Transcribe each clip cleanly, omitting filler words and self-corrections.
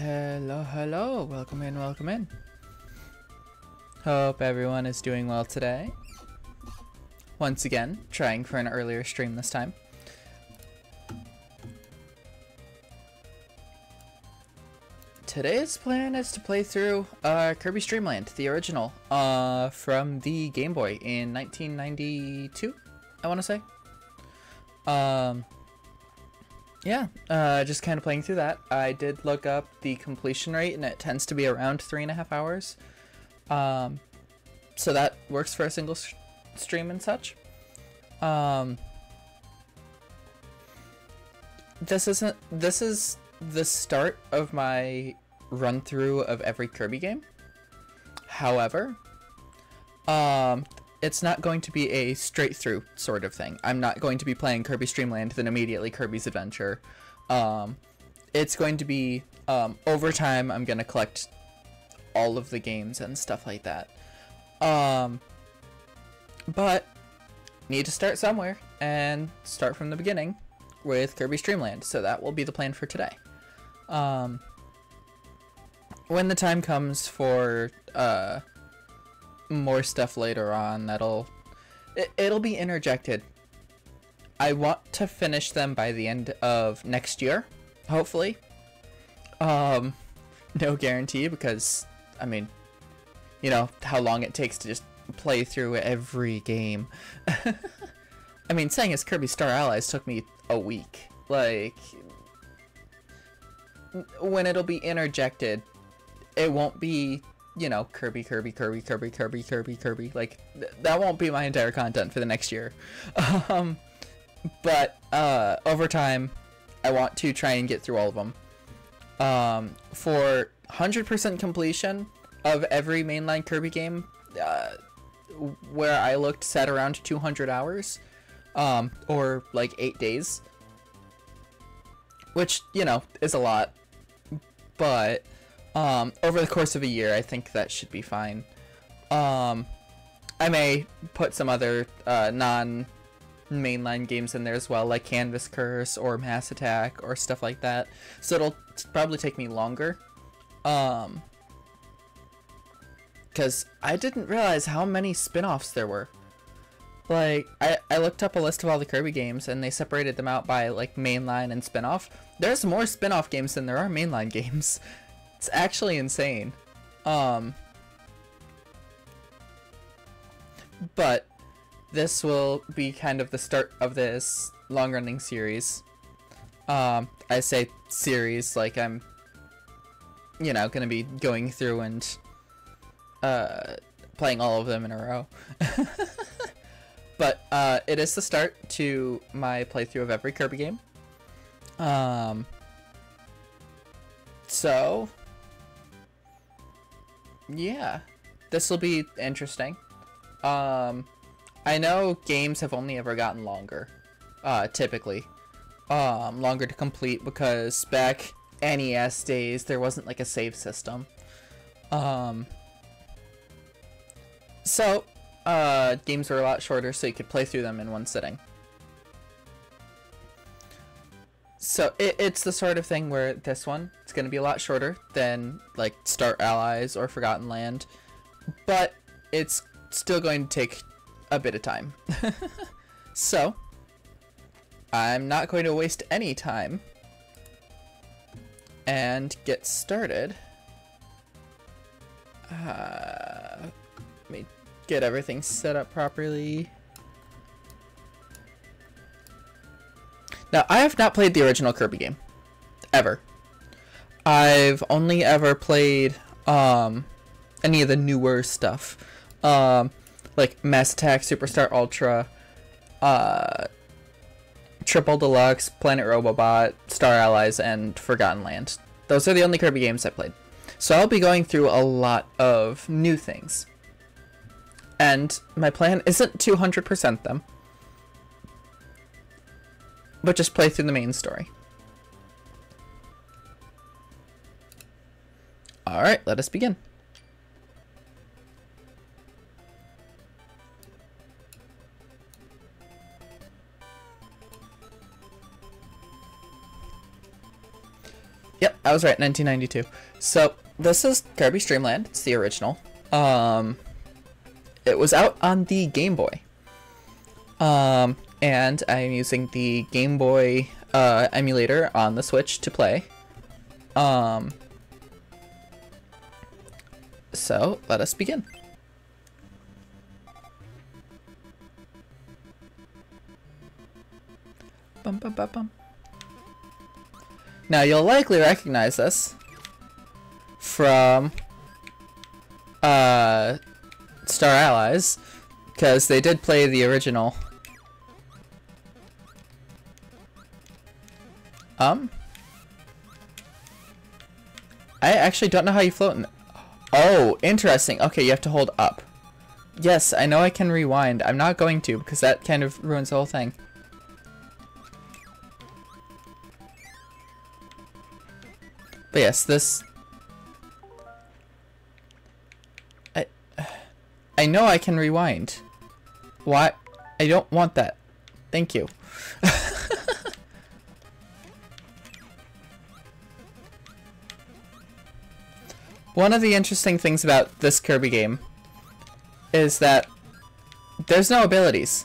Hello, hello, welcome in, welcome in. Hope everyone is doing well today. Once again, trying for an earlier stream this time. Today's plan is to play through Kirby's Dream Land, the original, from the Game Boy in 1992, I want to say. Yeah, just kind of playing through that. I did look up the completion rate, and it tends to be around 3.5 hours. So that works for a single stream and such. This is the start of my run through of every Kirby game. However, it's not going to be a straight through sort of thing. I'm not going to be playing Kirby's Dream Land, then immediately Kirby's Adventure. It's going to be, over time, I'm going to collect all of the games and stuff like that. But need to start somewhere and start from the beginning with Kirby's Dream Land. So that will be the plan for today. When the time comes for, more stuff later on, it'll be interjected. I want to finish them by the end of next year, hopefully. No guarantee, because I mean, you know how long it takes to just play through every game. I mean, saying as Kirby Star Allies took me a week. Like, when it'll be interjected, it won't be, you know, Kirby. Like, that won't be my entire content for the next year. But over time, I want to try and get through all of them. For 100% completion of every mainline Kirby game, where I looked, set around 200 hours, or like 8 days, which, you know, is a lot. But over the course of a year, I think that should be fine. I may put some other non-mainline games in there as well, like Canvas Curse or Mass Attack or stuff like that. So it'll probably take me longer. Because I didn't realize how many spin-offs there were. Like, I looked up a list of all the Kirby games, and they separated them out by, like, mainline and spin-off. There's more spin-off games than there are mainline games. It's actually insane. But this will be kind of the start of this long-running series. I say series like I'm, you know, gonna be going through and playing all of them in a row. But it is the start to my playthrough of every Kirby game. So yeah, this will be interesting. I know games have only ever gotten longer, typically. Longer to complete because back NES days, there wasn't like a save system. So, games were a lot shorter, so you could play through them in one sitting. So it's the sort of thing where this one, it's going to be a lot shorter than like Star Allies or Forgotten Land, but it's still going to take a bit of time. So I'm not going to waste any time and get started. Let me get everything set up properly. Now, I have not played the original Kirby game, ever. I've only ever played any of the newer stuff, like Mass Attack, Superstar Ultra, Triple Deluxe, Planet Robobot, Star Allies, and Forgotten Land. Those are the only Kirby games I played. So I'll be going through a lot of new things. And my plan isn't to 100% them, but just play through the main story. Alright, let us begin. Yep, I was right, 1992. So this is Kirby Stream Land. It's the original. It was out on the Game Boy. And I'm using the Game Boy emulator on the Switch to play. So let us begin. Bum, bum, bum, bum. Now you'll likely recognize this from Star Allies, because they did play the original. I actually don't know how you float in. Oh, interesting. Okay, you have to hold up. Yes, I know I can rewind. I'm not going to, because that kind of ruins the whole thing. But yes, this... I know I can rewind. Why? I don't want that. Thank you. One of the interesting things about this Kirby game is that there's no abilities.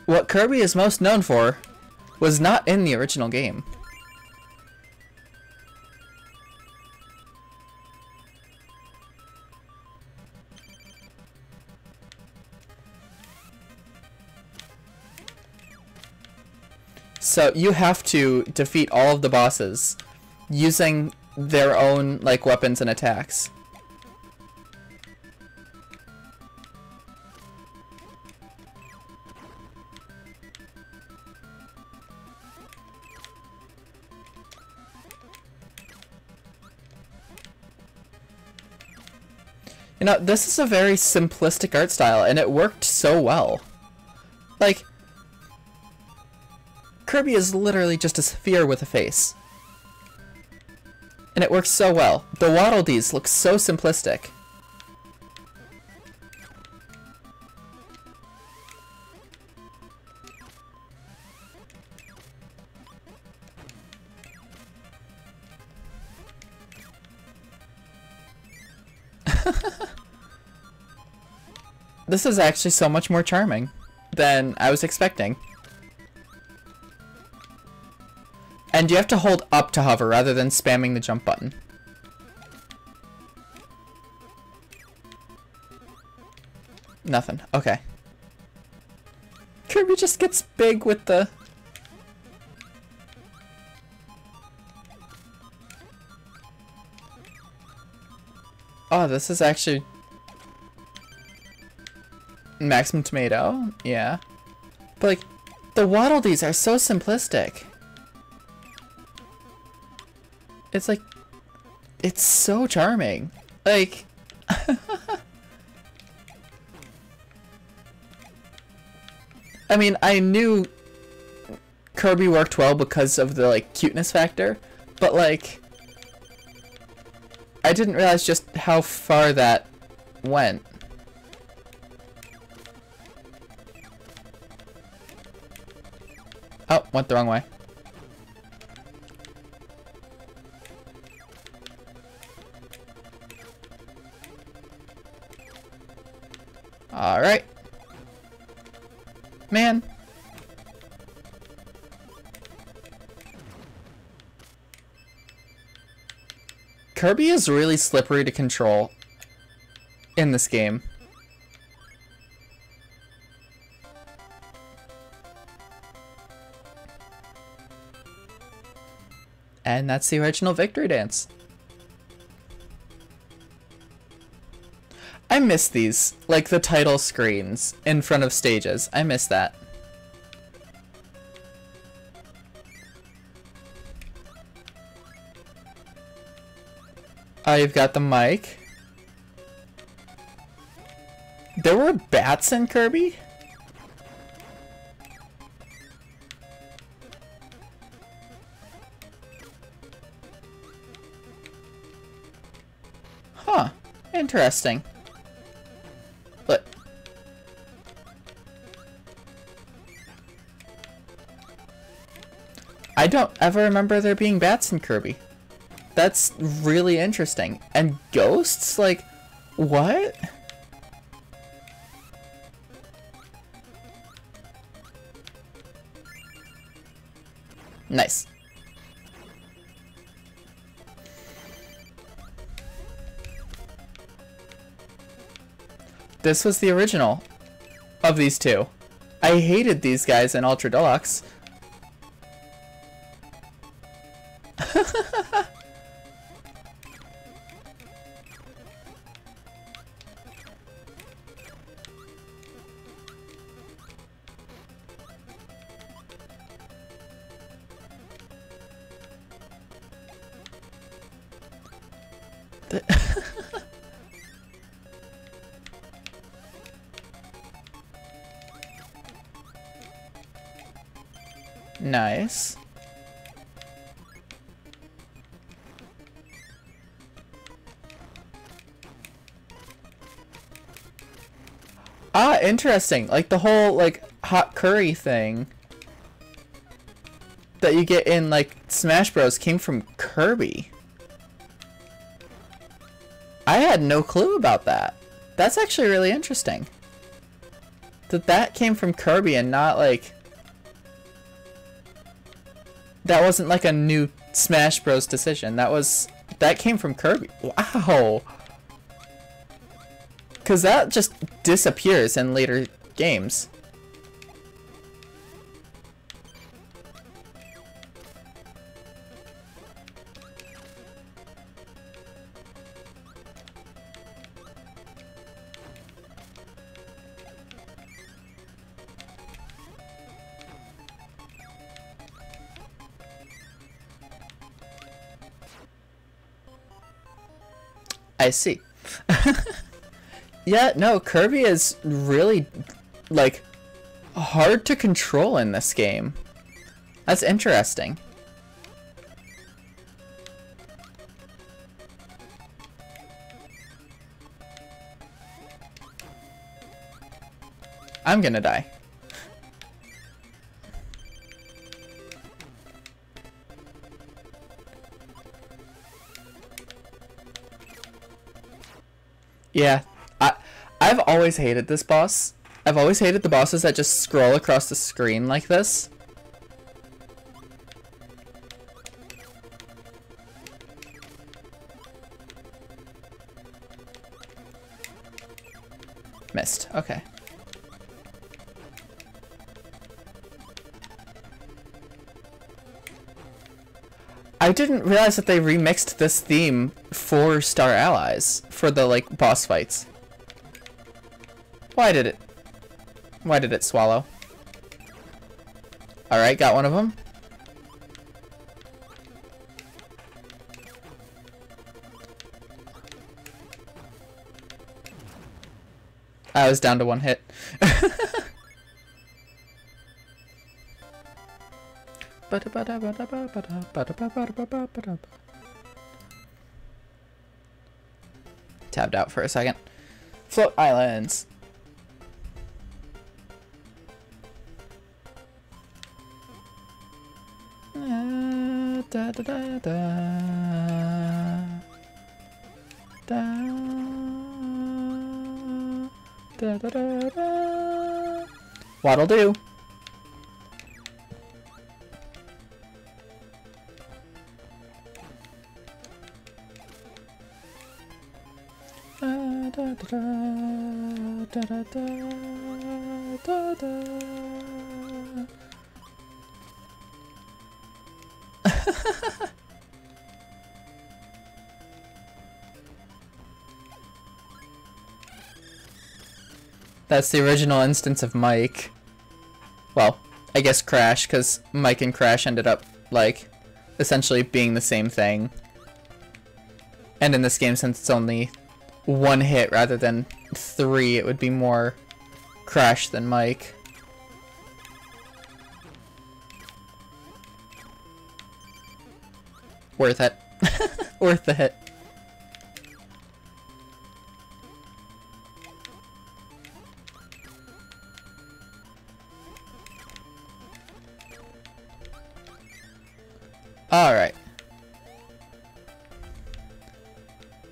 What Kirby is most known for was not in the original game. So you have to defeat all of the bosses using their own like weapons and attacks. You know, this is a very simplistic art style, and it worked so well. Like, Kirby is literally just a sphere with a face. And it works so well. The Waddle Dees look so simplistic. This is actually so much more charming than I was expecting. And you have to hold up to hover rather than spamming the jump button. Nothing. Okay. Kirby just gets big with the... Oh, this is actually... Maximum Tomato? Yeah. But, like, the Waddle Dees are so simplistic. It's like... It's so charming. Like... I mean, I knew Kirby worked well because of the, like, cuteness factor, but, like... I didn't realize just how far that went. Oh, went the wrong way. Alright. Man. Kirby is really slippery to control in this game. And that's the original victory dance. I miss these, like the title screens in front of stages. I miss that. Oh, you've got the mic. There were bats in Kirby? Huh. Interesting. But I don't ever remember there being bats in Kirby. That's really interesting. And ghosts? Like, what? Nice. This was the original of these two. I hated these guys in Ultra Deluxe. Nice. Ah, interesting. Like the whole like hot curry thing that you get in like Smash Bros came from Kirby. I had no clue about that. That's actually really interesting. That came from Kirby and not like... That wasn't like a new Smash Bros decision. That came from Kirby. Wow. Cause that just disappears in later games. I see. Yeah, no, Kirby is really, like, hard to control in this game. That's interesting. I'm gonna die. Yeah, I've always hated this boss. I've always hated the bosses that just scroll across the screen like this. Missed. Okay. I didn't realize that they remixed this theme for Star Allies for the like boss fights. Why did it swallow? Alright, got one of them. I was down to one hit. Tabbed out for a second. Float Islands. Da, da, da, da. Da, da, da, da, da. What'll do? Da, da, da, da, da, da, da. That's the original instance of Mike. Well, I guess Crash, because Mike and Crash ended up, like, essentially being the same thing. And in this game, since it's only one hit rather than 3, it would be more Crash than Mike. Worth it. Worth the hit. Alright.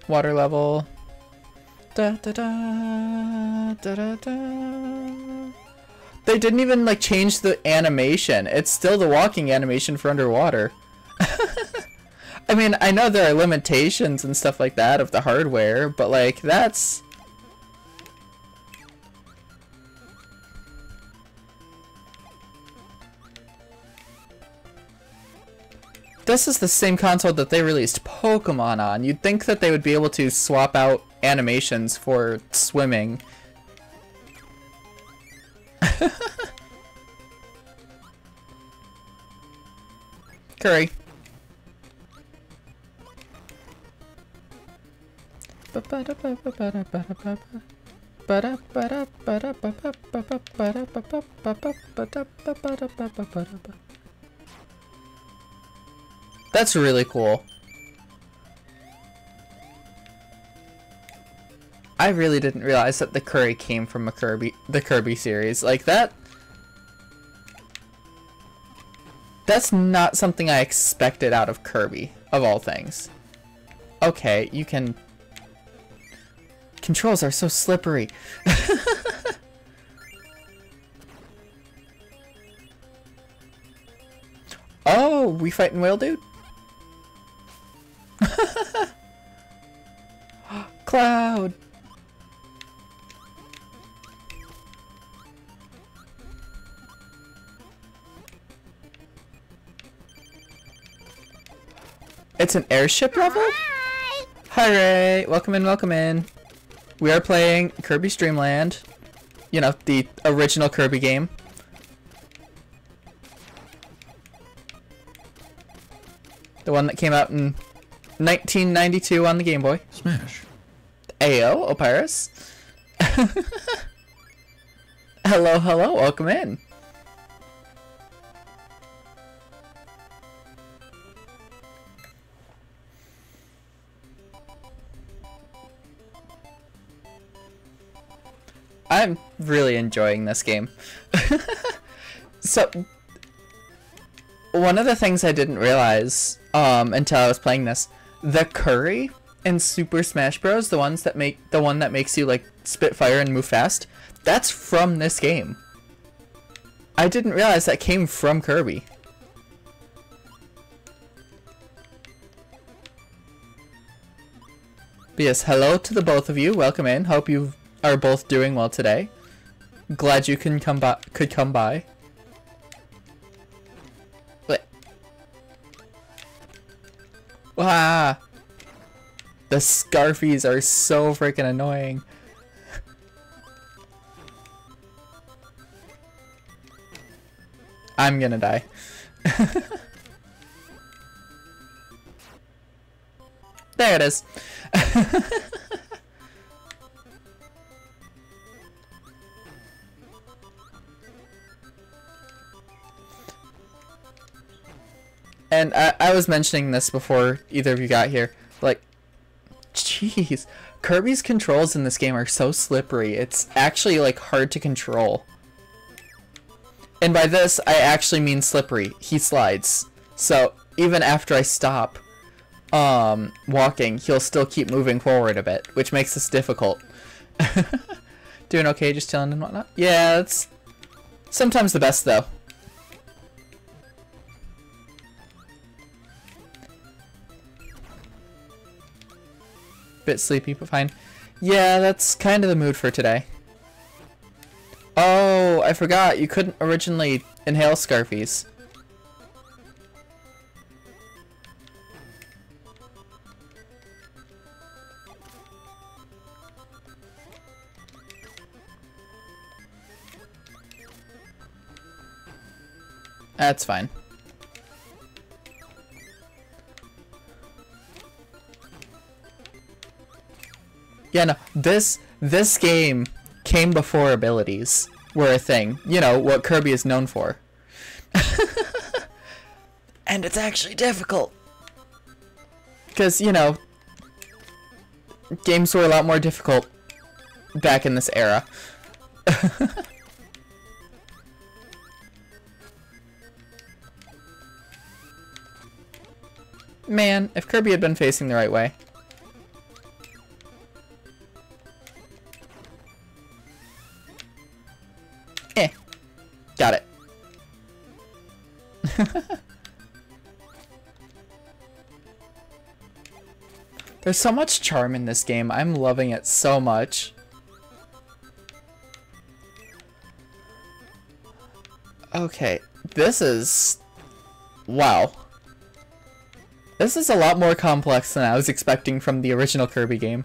Water level. Da, da, da, da, da, da. They didn't even like change the animation. It's still the walking animation for underwater. I mean, I know there are limitations and stuff like that of the hardware, but like that's... This is the same console that they released Pokemon on. You'd think that they would be able to swap out animations for swimming. Curry. That's really cool. I really didn't realize that the curry came from the Kirby series. Like that. That's not something I expected out of Kirby, of all things. Okay, you can... Controls are so slippery. Oh, we fighting whale dude? Cloud! It's an airship level? Hi Ray! Welcome in, welcome in. We are playing Kirby's Dream Land. You know, the original Kirby game. The one that came out in 1992 on the Game Boy. Smash. Ayo, Opyrus. Hello, hello, welcome in. I'm really enjoying this game. So, one of the things I didn't realize until I was playing this, the curry in Super Smash Bros, the one that makes you like spit fire and move fast, that's from this game. I didn't realize that came from Kirby. But yes, hello to the both of you. Welcome in. Hope you are both doing well today. Glad you could come by. Wait. Wow. The Scarfies are so freaking annoying. I'm gonna die. There it is. And I was mentioning this before either of you got here. Like, jeez, Kirby's controls in this game are so slippery. It's actually like hard to control. And by this, I actually mean slippery. He slides. So even after I stop walking, he'll still keep moving forward a bit, which makes this difficult. Doing okay, just chilling and whatnot? Yeah, it's sometimes the best though. Bit sleepy, but fine. Yeah, that's kind of the mood for today. Oh, I forgot. You couldn't originally inhale Scarfies. That's fine. Yeah, no, this game came before abilities were a thing. You know, what Kirby is known for. And it's actually difficult. Because, you know, games were a lot more difficult back in this era. Man, if Kirby had been facing the right way. Got it. There's so much charm in this game. I'm loving it so much. Okay, this is... Wow. This is a lot more complex than I was expecting from the original Kirby game.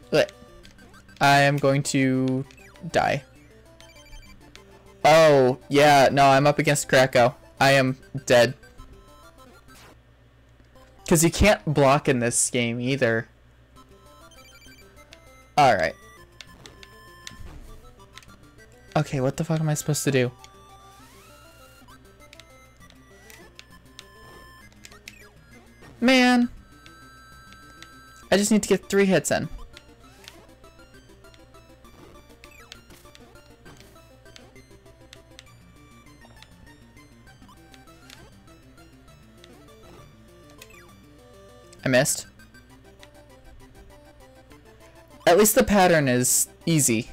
But I am going to die. Oh, yeah, no, I'm up against Kracko. I am dead. Because you can't block in this game either. Alright. Okay, what the fuck am I supposed to do? Man! I just need to get 3 hits in. I missed. At least the pattern is easy.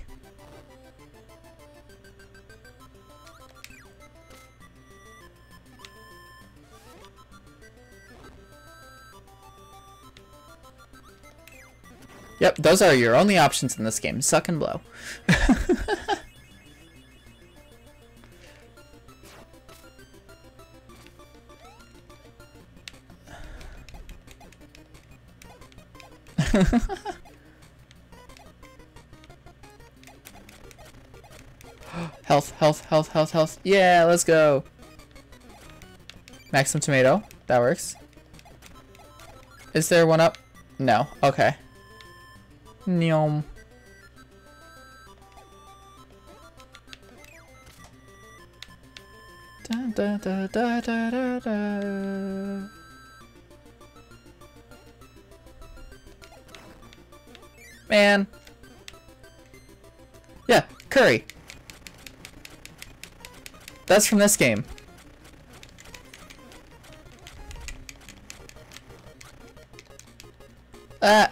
Yep, those are your only options in this game. Suck and blow. Health, health, health, health, health. Yeah, let's go. Maximum tomato. That works. Is there one up? No. Okay. Nyom. Da, da, da, da, da, da, da. Man. Yeah, curry. That's from this game. Ah.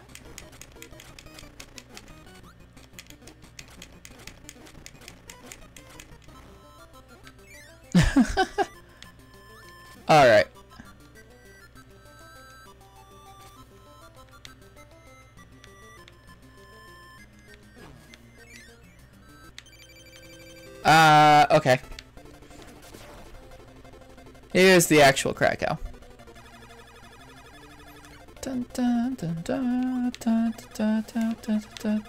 All right. Okay. Here's the actual Kracko. Dun, dun, dun, dun, dun, dun, dun, dun, dun.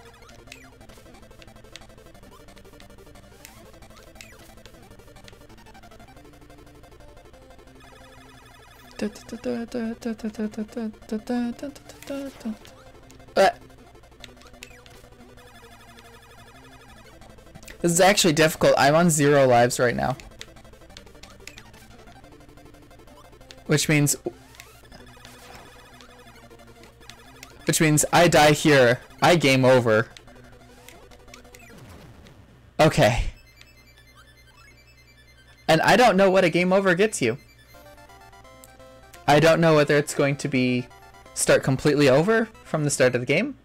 This is actually difficult. I'm on 0 lives right now. Which means I die here. I game over. Okay. And I don't know what a game over gets you. I don't know whether it's going to be start completely over from the start of the game,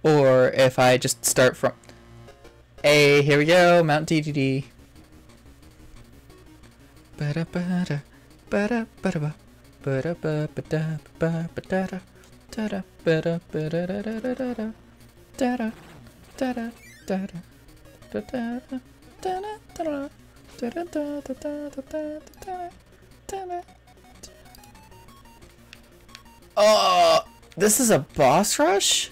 or if I just start from... Hey, here we go, Mount DDD. Ba-da-ba-da, ba-da-ba-da-ba, ba-da-ba-ba-da-ba-ba-da-da, da-da-ba-da-ba-da-da-da-da-da, da-da-da-da-da-da, da-da-da-da-da-da, da-da-da-da-da-da-da-da. Oh, this is a boss rush?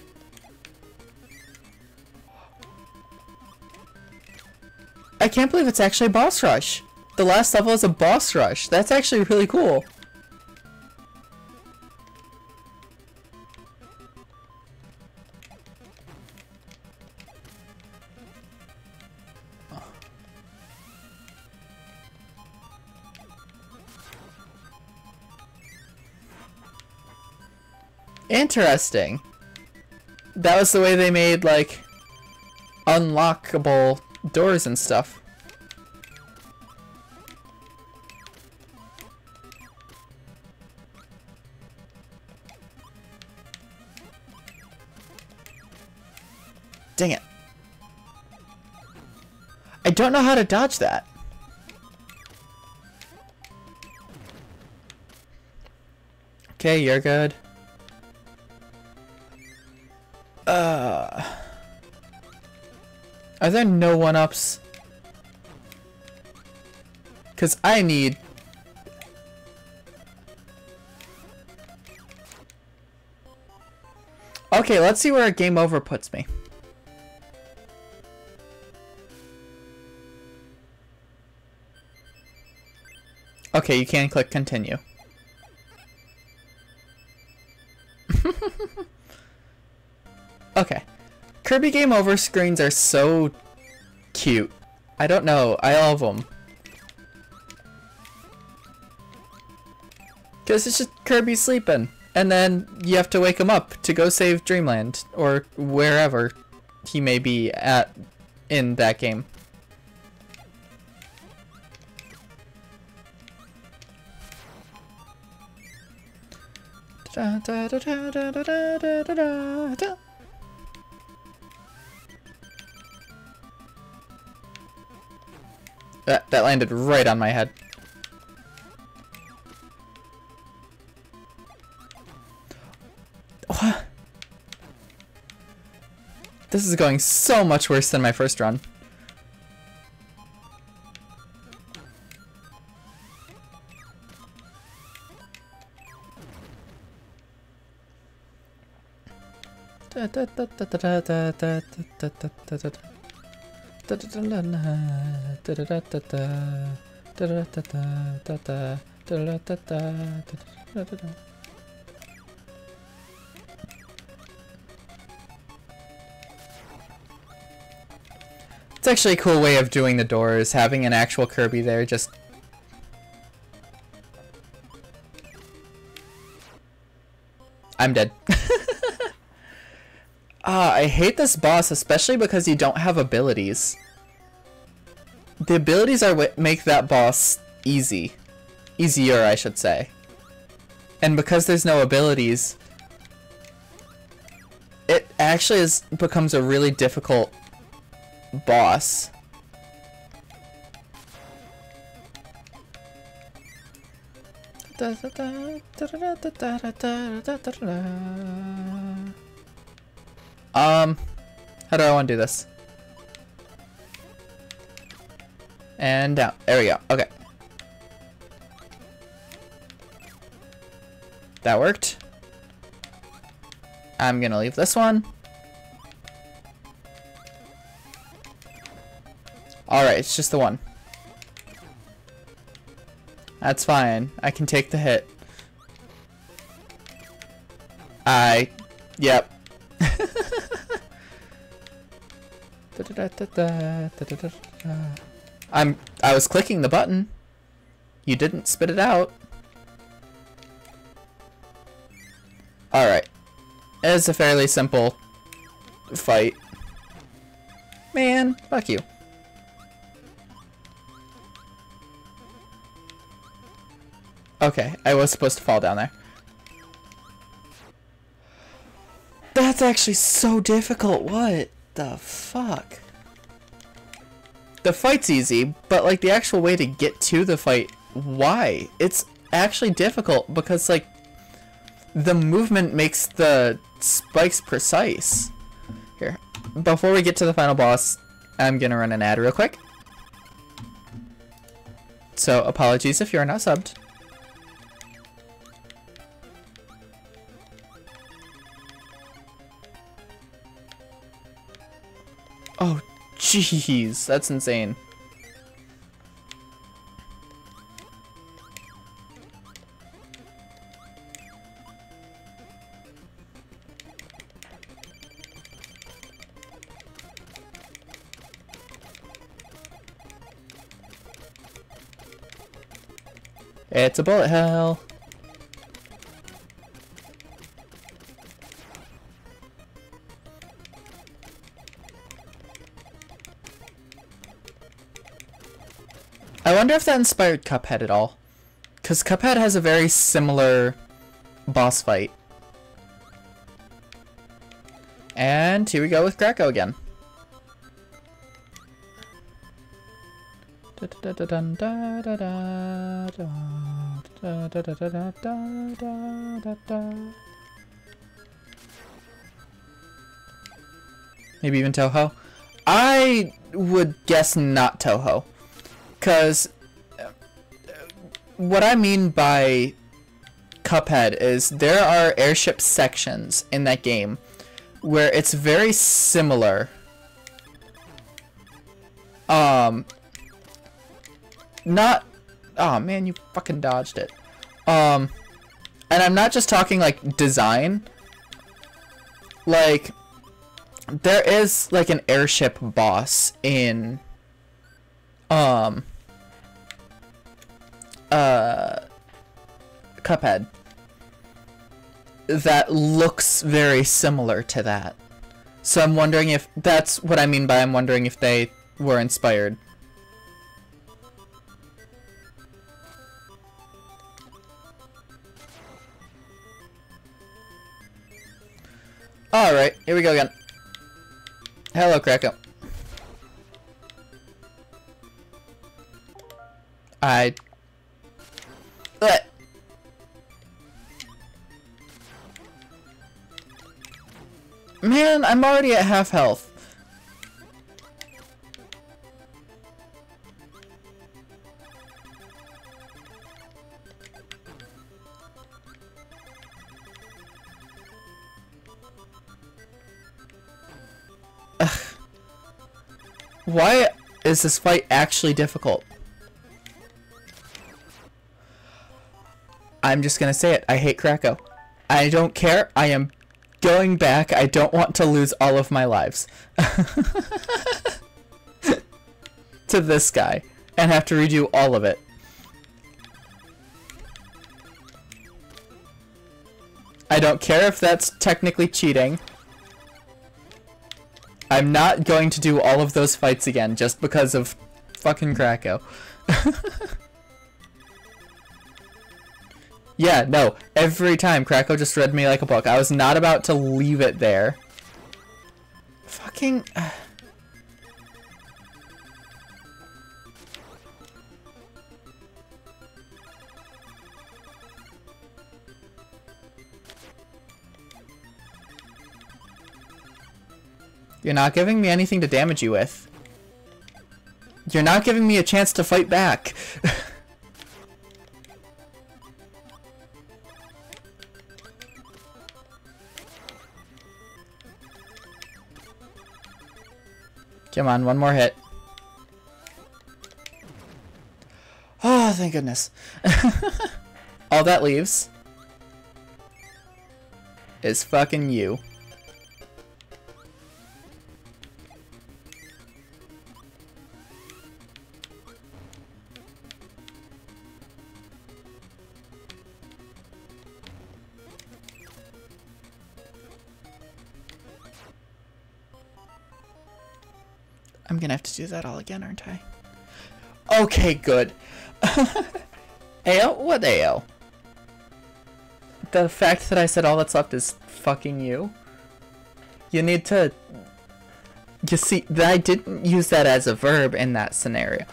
I can't believe it's actually a boss rush. The last level is a boss rush. That's actually really cool. Interesting. That was the way they made, like, unlockable doors and stuff. Dang it. I don't know how to dodge that. Okay, you're good. Are there no one-ups? Because I need... Okay, let's see where a game over puts me. Okay, you can click continue. Okay. Kirby Game Over screens are so cute. I don't know. I love them. Because it's just Kirby sleeping. And then you have to wake him up to go save Dreamland. Or wherever he may be at in that game. Da, da, da, da, da, da, da, da, da. That landed right on my head. What? This is going so much worse than my first run. It's actually a cool way of doing the doors, having an actual Kirby there, just... I'm dead. I hate this boss, especially because you don't have abilities. The abilities are what make that boss easy. Easier, I should say. And because there's no abilities, it actually becomes a really difficult boss. How do I want to do this? And down. There we go. Okay. That worked. I'm gonna leave this one. Alright, it's just the one. That's fine. I can take the hit. Yep. I was clicking the button. You didn't spit it out. Alright. It's a fairly simple fight. Man, fuck you. Okay, I was supposed to fall down there. That's actually so difficult. What the fuck? The fight's easy, but like the actual way to get to the fight, why? It's actually difficult because like the movement makes the spikes precise. Here, before we get to the final boss, I'm gonna run an ad real quick. So apologies if you're not subbed. Oh, jeez, that's insane. It's a bullet hell. I wonder if that inspired Cuphead at all. Because Cuphead has a very similar boss fight. And here we go with Kracko again. Maybe even Touhou. I would guess not Touhou. Because what I mean by Cuphead is there are airship sections in that game where it's very similar. Not... Oh man, you fucking dodged it. And I'm not just talking like design. Like, there is like an airship boss in Cuphead that looks very similar to that. So I'm wondering if that's what I mean by I'm wondering if they were inspired. Alright, here we go again. Hello, Kracko. Man, I'm already at half health. Ugh. Why is this fight actually difficult? I'm just gonna say it. I hate Kracko. I don't care. I am going back. I don't want to lose all of my lives to this guy and have to redo all of it. I don't care if that's technically cheating. I'm not going to do all of those fights again just because of fucking Kracko. Yeah, no. Every time Kracko just read me like a book. I was not about to leave it there. Fucking... You're not giving me anything to damage you with. You're not giving me a chance to fight back. Come on, one more hit. Oh, thank goodness. All that leaves is fucking you. I'm gonna have to do that all again, aren't I? Okay, good. Ayo? What Ayo? The fact that I said all that's left is fucking you. You need to... You see, I didn't use that as a verb in that scenario.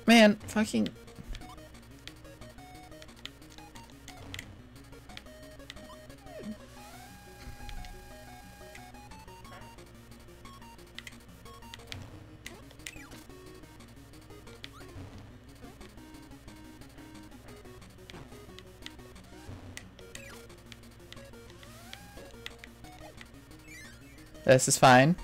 Man, fucking... This is fine.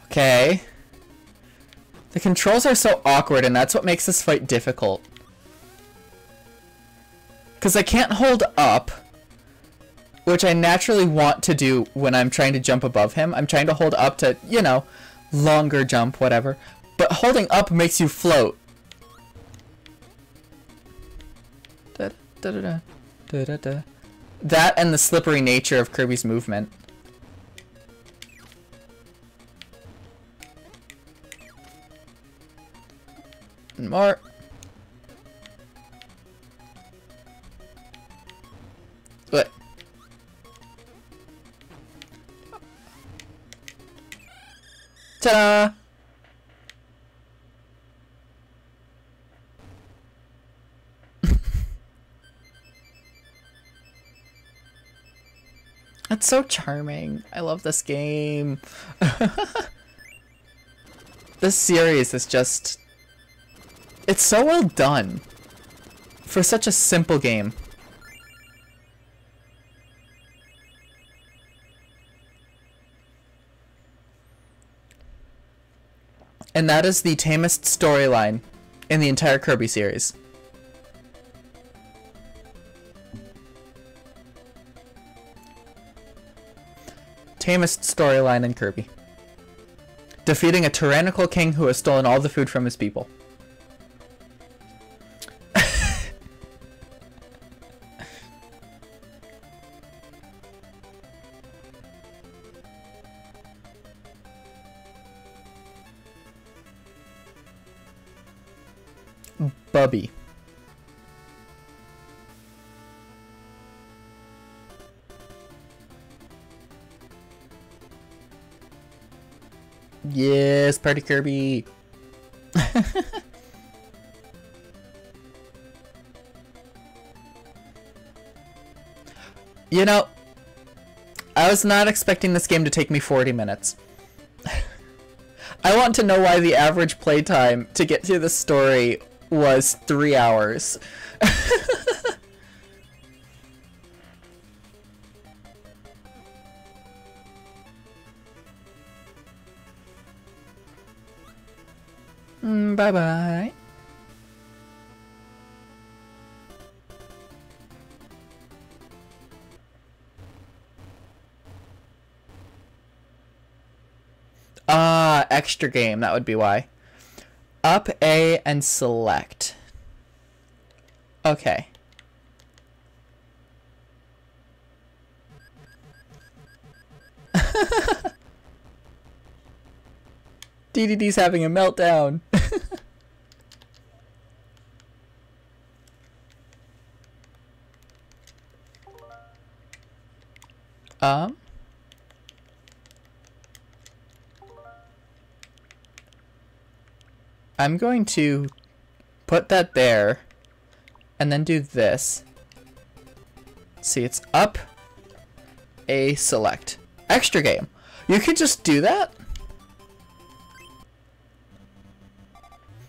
Okay. The controls are so awkward, and that's what makes this fight difficult. Because I can't hold up, which I naturally want to do when I'm trying to jump above him. I'm trying to hold up to, you know, longer jump, whatever. But holding up makes you float. Da, da, da, da, da, da, da. That and the slippery nature of Kirby's movement. More. What? Ta-da! That's so charming. I love this game. This series is just... It's so well done for such a simple game. And that is the tamest storyline in the entire Kirby series. Tamest storyline in Kirby. Defeating a tyrannical king who has stolen all the food from his people. Bubby. Yes, Party Kirby. You know, I was not expecting this game to take me 40 minutes. I want to know why the average playtime to get through the story was 3 hours. Bye-bye. Extra game, that would be why. Up A and select. Okay. DDD's having a meltdown. I'm going to put that there and then do this. See, it's up A select. Extra game. You could just do that?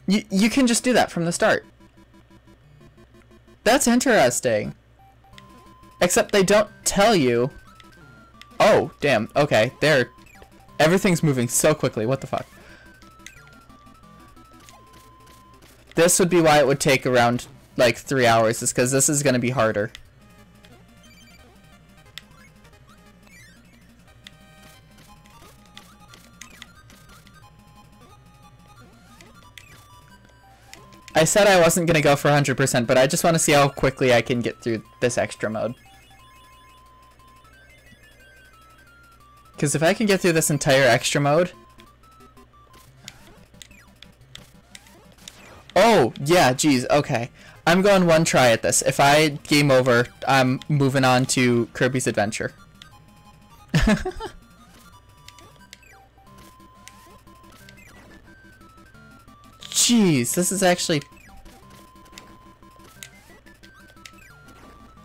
You can just do that from the start. That's interesting. Except they don't tell you. Oh, damn. Okay, there. Everything's moving so quickly. What the fuck? This would be why it would take around, like, 3 hours, is because this is going to be harder. I said I wasn't going to go for 100%, but I just want to see how quickly I can get through this extra mode. Because if I can get through this entire extra mode... Oh, yeah, geez, okay. I'm going one try at this. If I game over, I'm moving on to Kirby's Adventure. Jeez, this is actually...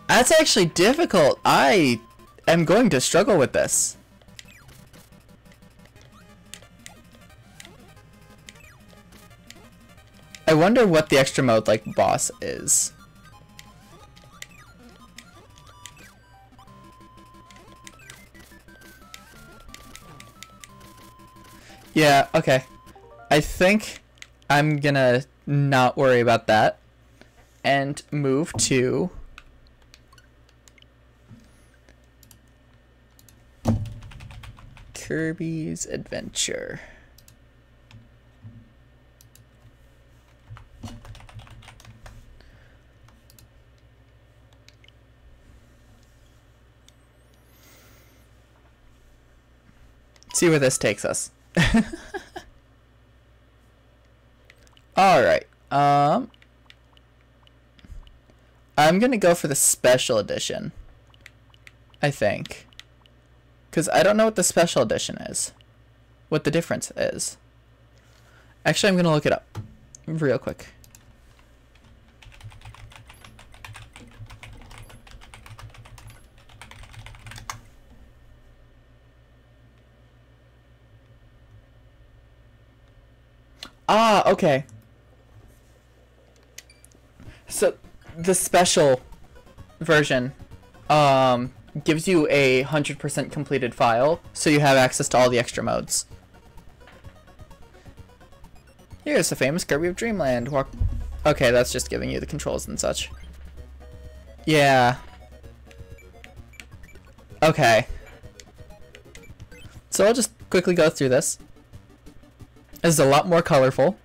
That's actually difficult. I am going to struggle with this. I wonder what the extra mode, like, boss is. Yeah, okay. I think I'm gonna not worry about that and move to Kirby's Adventure. See where this takes us. Alright. I'm gonna go for the special edition. I think. Because I don't know what the special edition is. What the difference is. Actually, I'm gonna look it up real quick. Ah, okay. So the special version gives you a 100% completed file, so you have access to all the extra modes. Here's the famous Kirby of Dreamland. Walk. Okay, that's just giving you the controls and such. Yeah. Okay. So I'll just quickly go through this. This is a lot more colorful.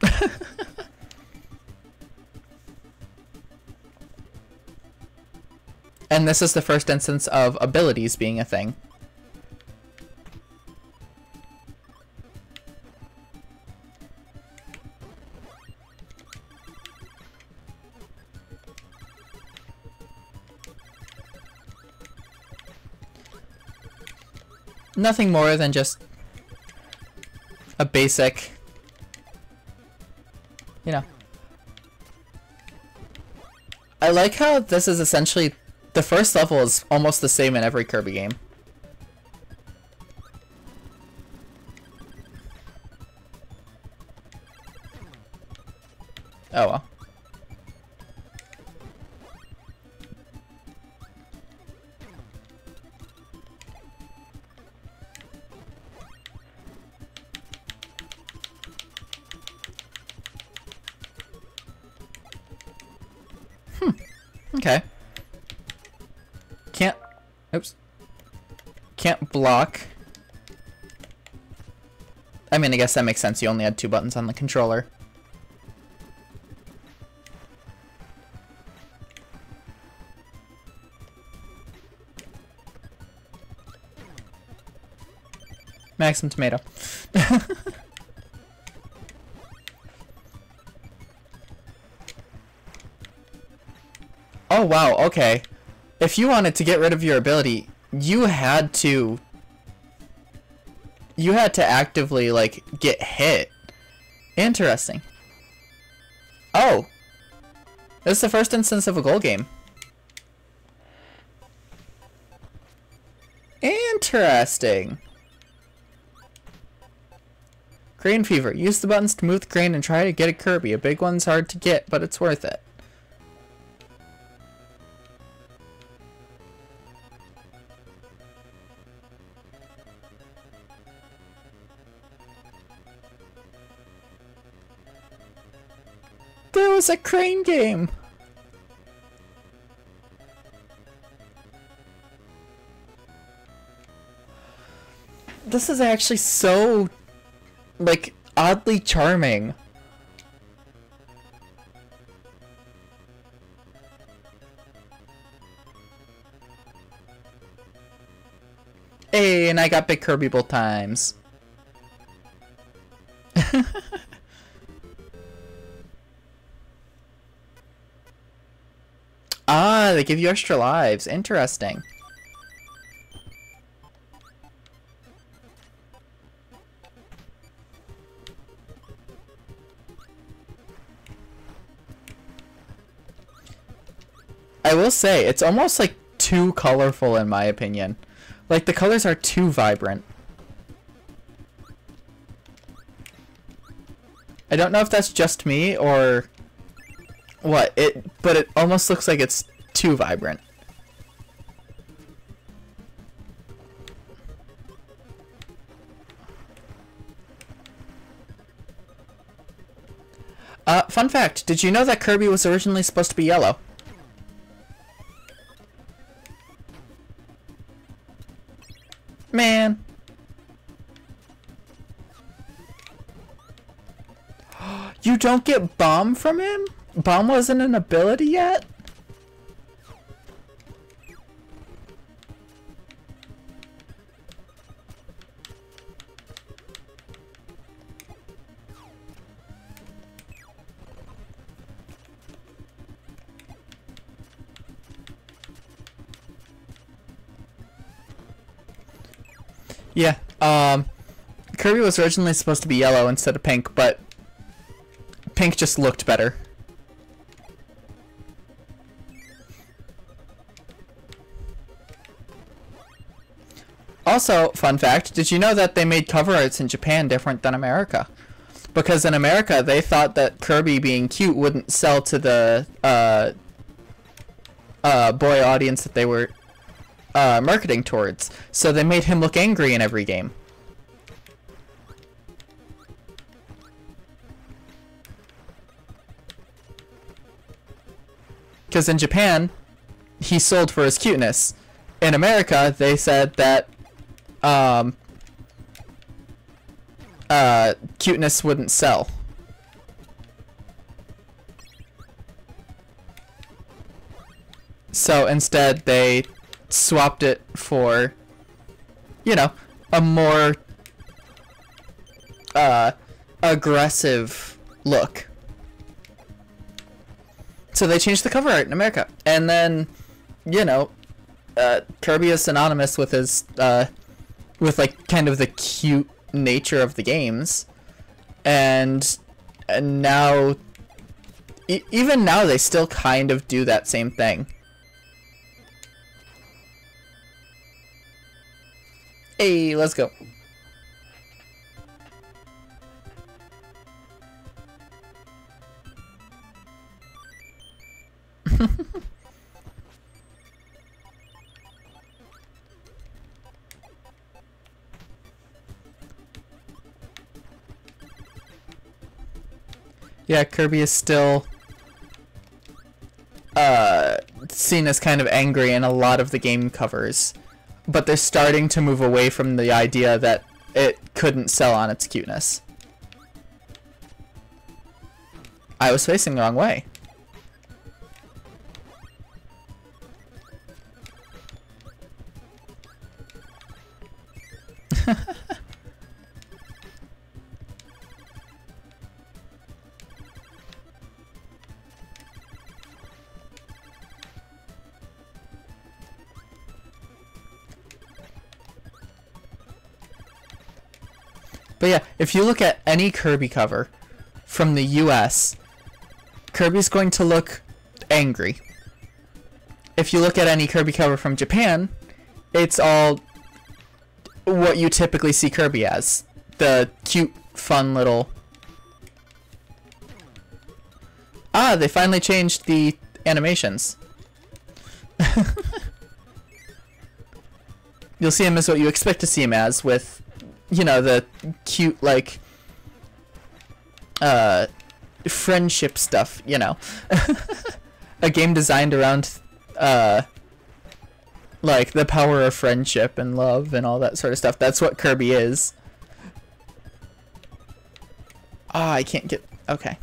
And this is the first instance of abilities being a thing. Nothing more than just a basic, you know. I like how this is essentially, the first level is almost the same in every Kirby game. Oh well. Okay. Can't block. I mean, I guess that makes sense. You only had 2 buttons on the controller. Maximum tomato. Oh wow, okay. If you wanted to get rid of your ability, you had to actively, like, get hit. Interesting. Oh. This is the first instance of a goal game. Interesting. Crane Fever. Use the buttons to move the crane and try to get a Kirby. A big one's hard to get, but it's worth it. There was a crane game! This is actually so, like, oddly charming. Hey, and I got Big Kirby both times. Ah, they give you extra lives. Interesting. I will say, it's almost like too colorful in my opinion. Like, the colors are too vibrant. I don't know if that's just me or what, but it almost looks like it's too vibrant. Fun fact, did you know that Kirby was originally supposed to be yellow? Man. You don't get Bomb from him? Bomb wasn't an ability yet? Yeah, Kirby was originally supposed to be yellow instead of pink, but pink just looked better. Also, fun fact, did you know that they made cover arts in Japan different than America? Because in America, they thought that Kirby being cute wouldn't sell to the boy audience that they were marketing towards. So they made him look angry in every game. Because in Japan, he sold for his cuteness. In America, they said that cuteness wouldn't sell. So instead, they swapped it for, you know, a more aggressive look. So they changed the cover art in America. And then, you know, Kirby is synonymous with his, with like kind of the cute nature of the games. And now, even now they still kind of do that same thing. Hey, let's go. Yeah, Kirby is still seen as kind of angry in a lot of the game covers. But they're starting to move away from the idea that it couldn't sell on its cuteness. I was facing the wrong way. But yeah, if you look at any Kirby cover from the US, Kirby's going to look angry. If you look at any Kirby cover from Japan, it's all what you typically see Kirby as. The cute, fun little... Ah, they finally changed the animations. You'll see him as what you expect to see him as, with, you know, the cute, like, friendship stuff, you know. A game designed around, like, the power of friendship and love and all that sort of stuff. That's what Kirby is. Ah, I can't get... Okay.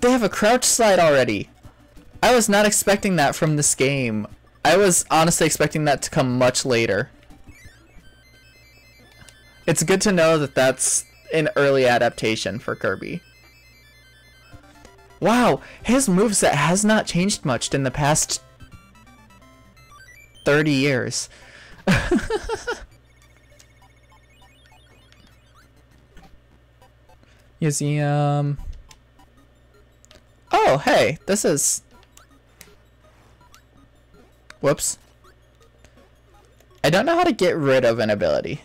They have a crouch slide already! I was not expecting that from this game. I was honestly expecting that to come much later. It's good to know that that's an early adaptation for Kirby. Wow, his moveset has not changed much in the past 30 years. Museum. Oh, hey, this is... Whoops. I don't know how to get rid of an ability.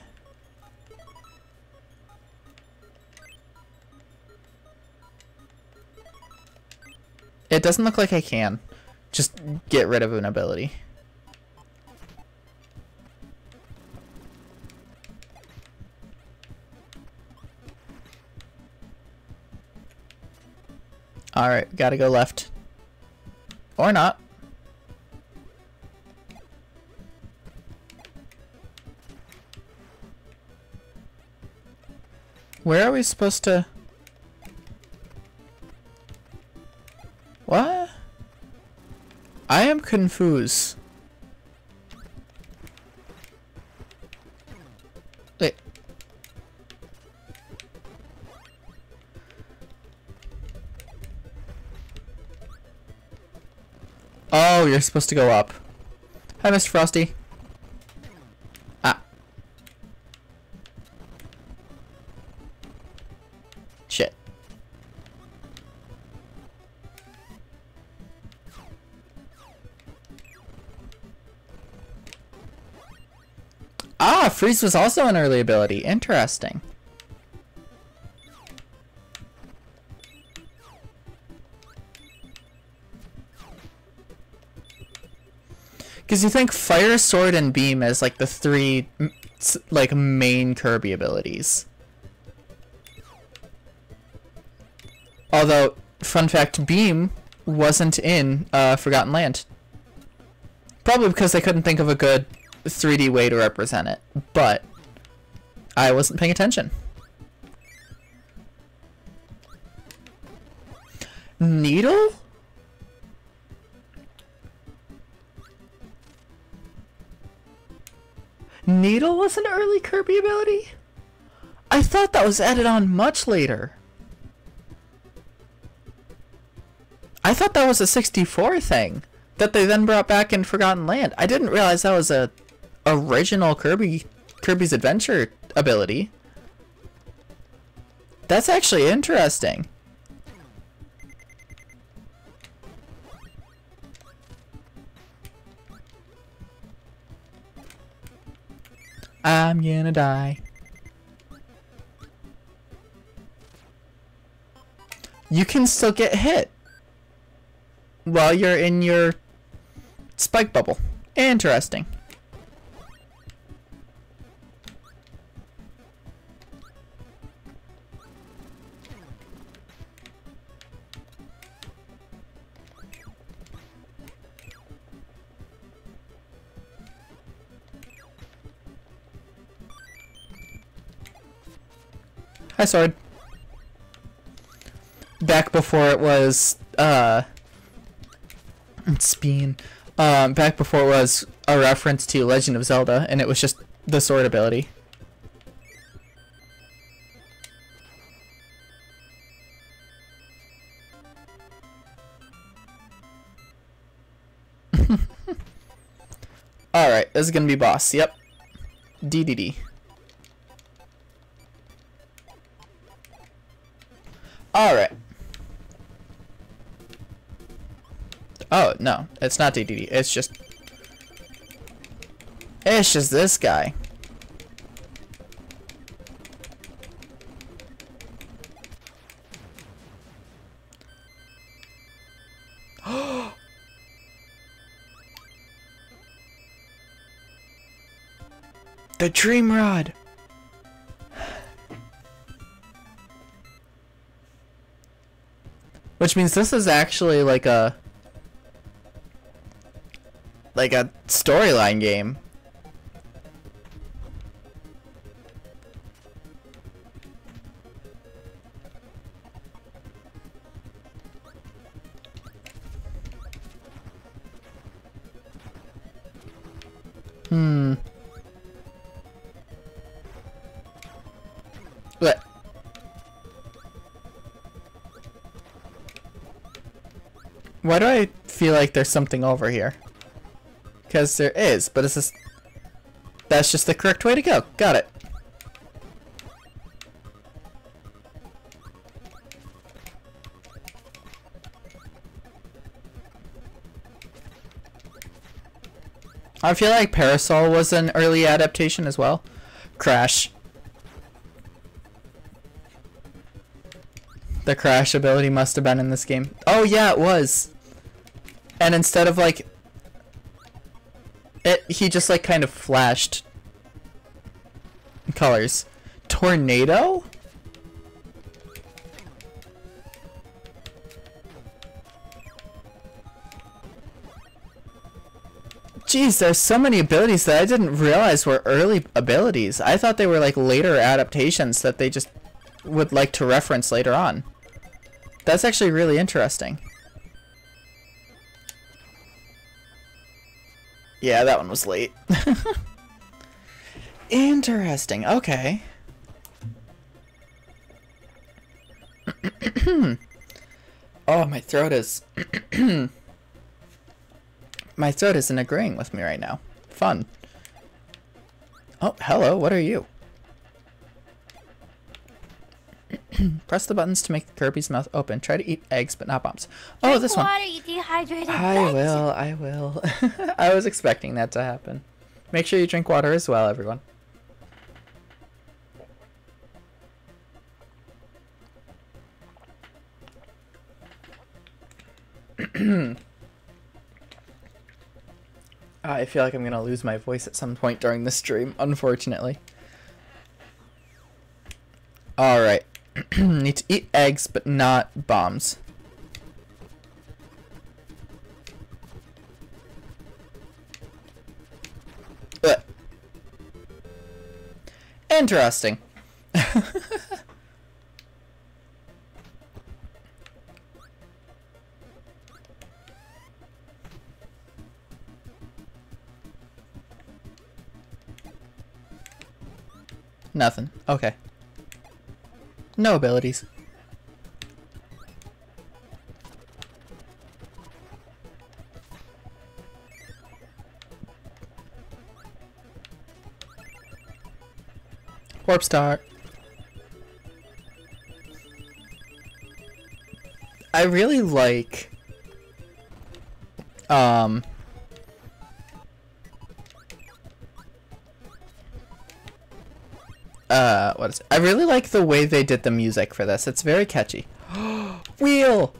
It doesn't look like I can just get rid of an ability. Alright, gotta go left. Or not. Where are we supposed to... What? I am confused. Wait. Oh, you're supposed to go up. Hi, Mr. Frosty. Ah. Shit. Ah, freeze was also an early ability. Interesting. Because you think Fire, Sword, and Beam as like the three like main Kirby abilities. Although, fun fact, Beam wasn't in Forgotten Land. Probably because they couldn't think of a good 3D way to represent it. But I wasn't paying attention. Needle? Needle was an early Kirby ability? I thought that was added on much later. I thought that was a 64 thing that they then brought back in Forgotten Land. I didn't realize that was a original Kirby's Adventure ability. That's actually interesting. I'm gonna die. You can still get hit while you're in your spike bubble. Interesting. Hi, Sword. Back before it was, Speen. Back before it was a reference to Legend of Zelda, and it was just the sword ability. Alright, this is gonna be boss. Yep. DDD. Alright. Oh, no. It's not DDD. It's just this guy. The Dream Rod. Which means this is actually like a storyline game. What? Why do I feel like there's something over here? Because there is, but it's just... That's just the correct way to go. Got it. I feel like Parasol was an early adaptation as well. Crash. The Crash ability must have been in this game. Oh yeah, it was. And instead of like... he just like kind of flashed colors. Tornado? Jeez, there's so many abilities that I didn't realize were early abilities. I thought they were like later adaptations that they just would like to reference later on. That's actually really interesting. Yeah, that one was late. Interesting. Okay. Oh, my throat is... My throat isn't agreeing with me right now. Fun. Oh, hello. What are you? Press the buttons to make Kirby's mouth open. Try to eat eggs, but not bombs. Oh, this one. Water, you dehydrated. I will. I was expecting that to happen. Make sure you drink water as well, everyone. I feel like I'm gonna lose my voice at some point during the stream, unfortunately. Alright. Need to eat eggs, but not bombs. Ugh. Interesting. Nothing. Okay. No abilities. Warp Star. I really like what is it? I really like the way they did the music for this. It's very catchy. Wheel!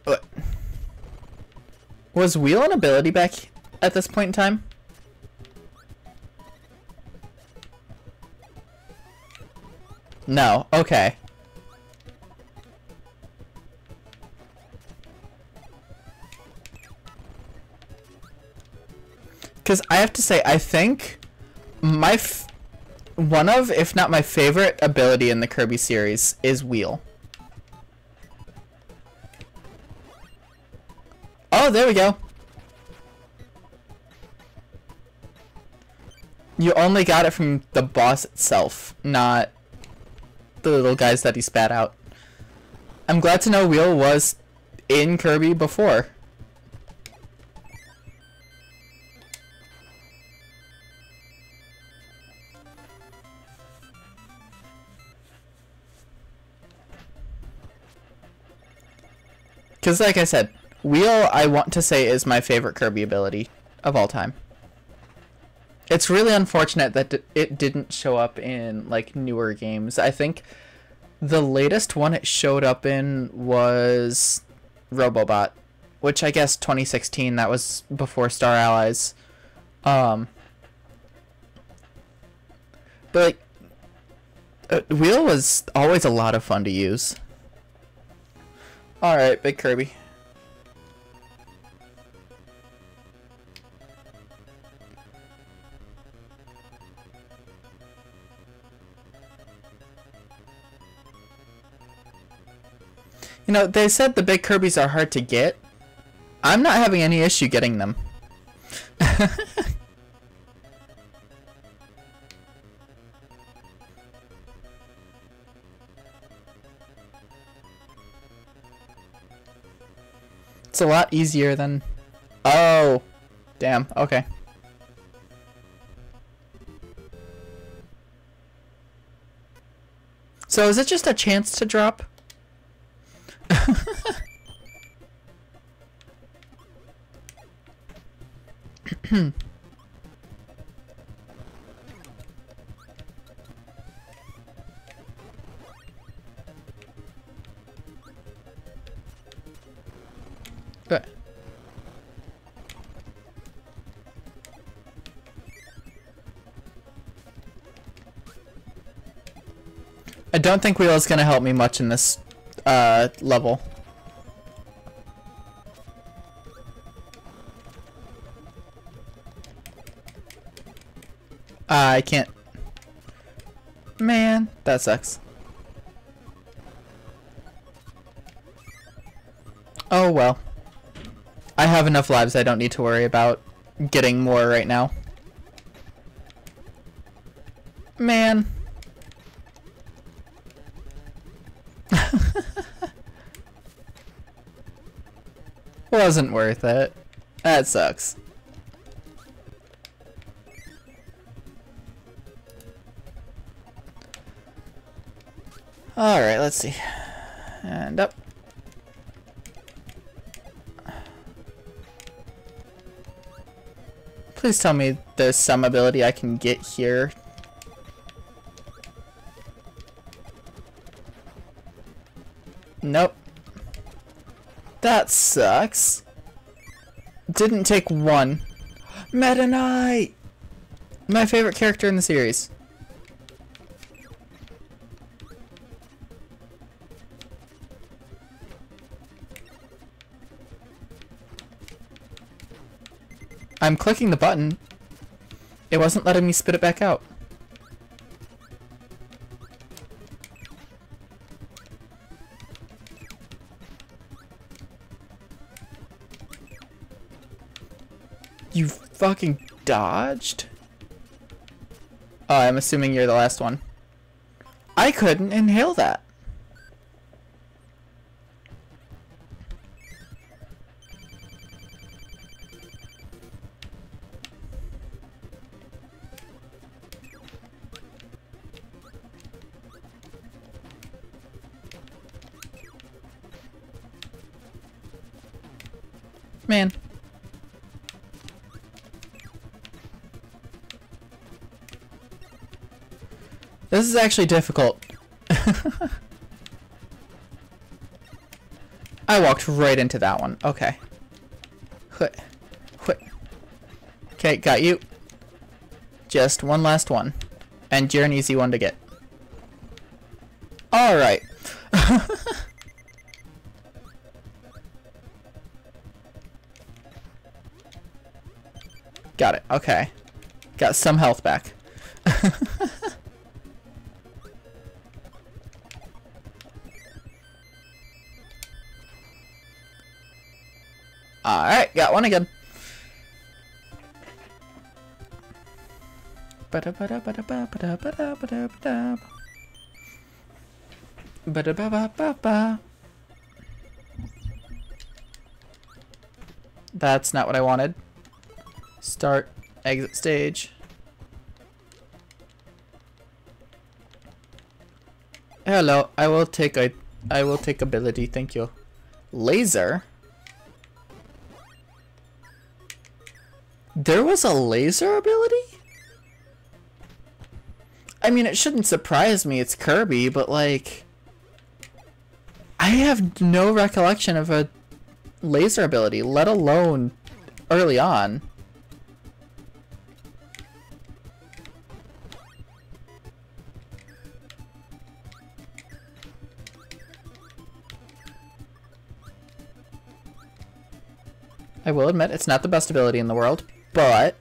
What? Was Wheel an ability back at this point in time? No. Okay. Because I have to say, I think my one of, if not my favorite ability in the Kirby series is Wheel. Oh, there we go. You only got it from the boss itself, not the little guys that he spat out. I'm glad to know Wheel was in Kirby before. Because like I said, Wheel, I want to say, is my favorite Kirby ability of all time. It's really unfortunate that it didn't show up in, like, newer games. I think the latest one it showed up in was Robobot, which I guess 2016, that was before Star Allies. But, like, Wheel was always a lot of fun to use. Alright, Big Kirby. You know, they said the big Kirbys are hard to get. I'm not having any issue getting them. It's a lot easier than... Oh, damn, okay. So is it just a chance to drop? Good. I don't think Wheel is going to help me much in this level. I can't. Man, that sucks. Oh well. I have enough lives, I don't need to worry about getting more right now. Man. Wasn't worth it. That sucks. Alright, let's see. And up. Please tell me there's some ability I can get here. Nope. That sucks. Didn't take one. Meta Knight! My favorite character in the series. I'm clicking the button. It wasn't letting me spit it back out. You fucking dodged? Oh, I'm assuming you're the last one. I couldn't inhale that. Man. This is actually difficult. I walked right into that one. Okay. Okay, got you. Just one last one. And you're an easy one to get. Alright. Got it. Okay. Got some health back. Alright, got one again. That's not what I wanted. Start, exit stage. Hello, I will take ability, thank you. Laser? There was a laser ability? I mean, it shouldn't surprise me, it's Kirby, but like... I have no recollection of a laser ability, let alone early on. I will admit, it's not the best ability in the world, but...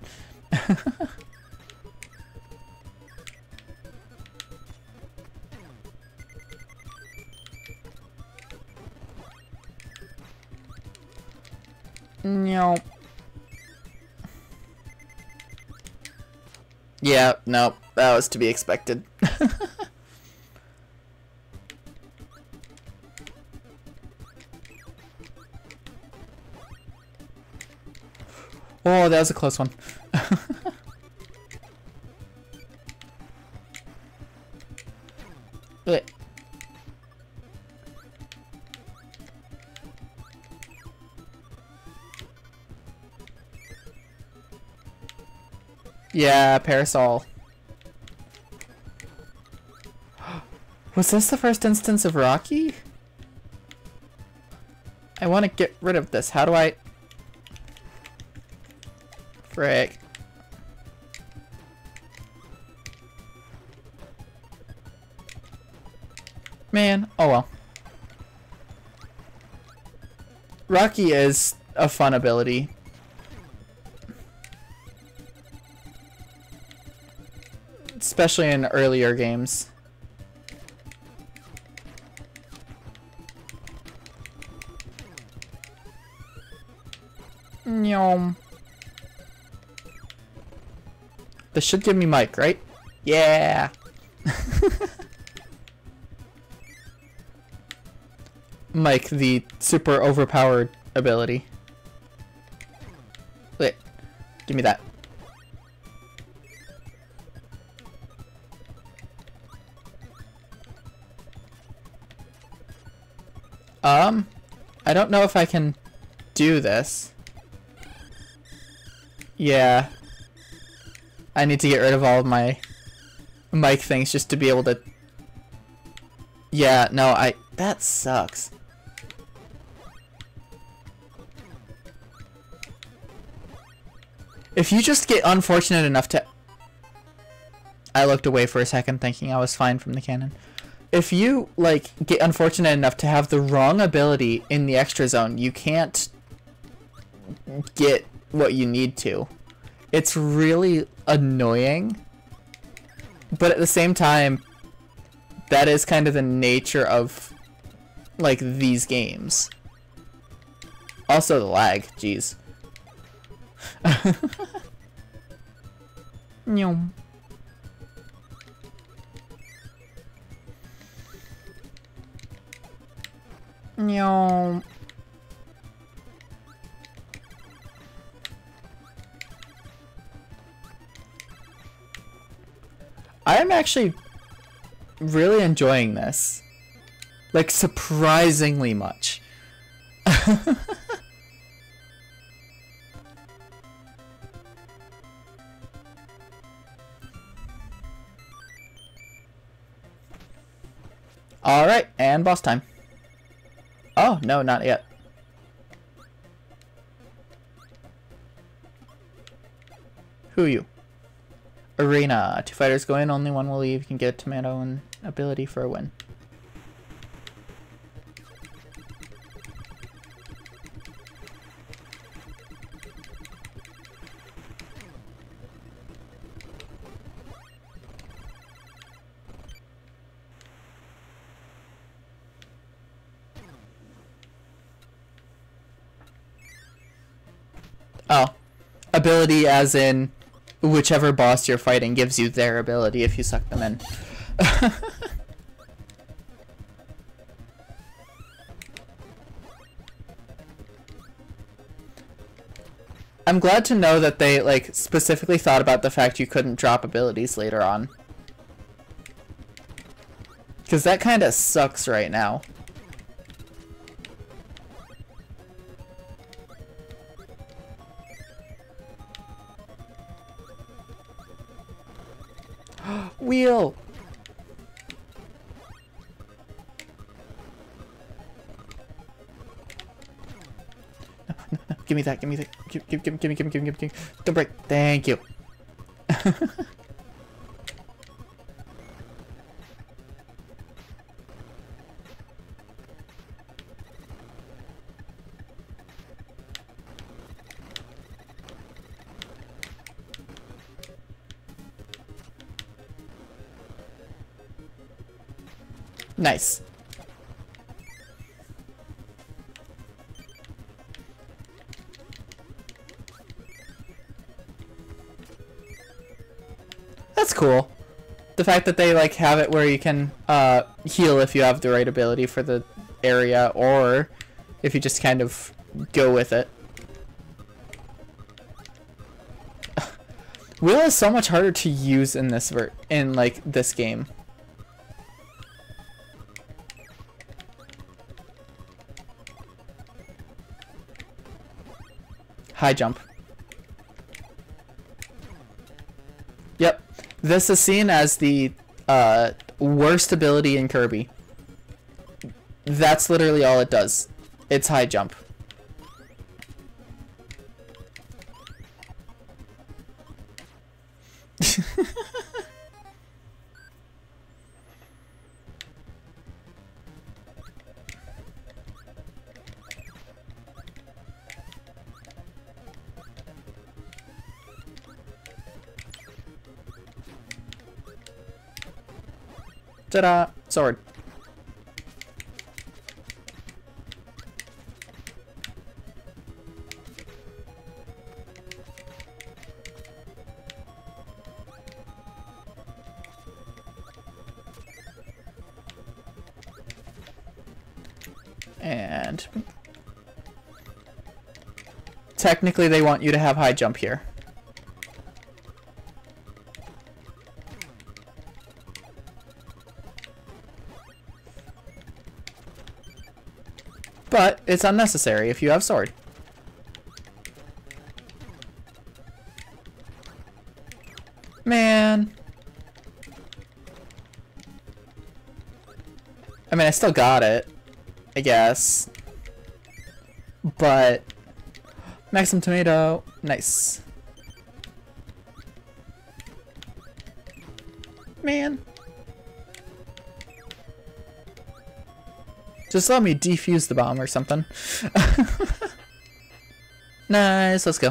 No. Yeah, no, that was to be expected. Oh, that was a close one. Wait. Yeah, Parasol. Was this the first instance of Rocky? I want to get rid of this. How do I... Frick. Man, oh well. Rocky is a fun ability. Especially in earlier games. Nyom. This should give me Mike, right? Yeah. Mike, the super overpowered ability. Wait, give me that. I don't know if I can do this. Yeah. I need to get rid of all of my Mike things just to be able to... Yeah, no, that sucks. If you just get unfortunate enough to... I looked away for a second thinking I was fine from the cannon. If you, like, get unfortunate enough to have the wrong ability in the extra zone, you can't get what you need to. It's really annoying. But at the same time, that is kind of the nature of, like, these games. Also the lag, jeez. Nyom. Nyom. I am actually really enjoying this. Like, surprisingly much. Alright, and boss time. Oh, no, not yet. Who are you? Arena. 2 fighters go in, only one will leave. You can get a tomato and ability for a win. Oh. Ability as in whichever boss you're fighting gives you their ability if you suck them in. I'm glad to know that they, like, specifically thought about the fact you couldn't drop abilities later on. Because that kind of sucks right now. Wheel! No, give me that, give me that. Give me. Don't break. Thank you. Nice. That's cool. The fact that they, like, have it where you can heal if you have the right ability for the area, or if you just kind of go with it. Wheel is so much harder to use in this this game. High jump. Yep. This is seen as the worst ability in Kirby. That's literally all it does. It's high jump. Ta-da! Sword. And technically they want you to have high jump here. But it's unnecessary if you have sword. Man. I mean, I still got it, I guess. But Maximum Tomato, nice. Man. Just let me defuse the bomb or something. Nice, let's go.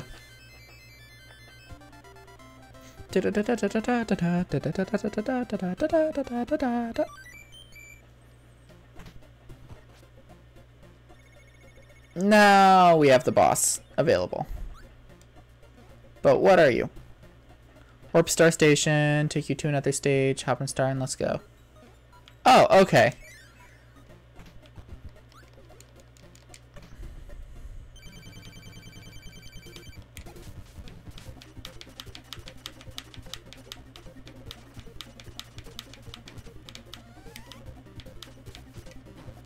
Now we have the boss available. But what are you? Warp Star Station, take you to another stage, hop on star and let's go. Oh, okay.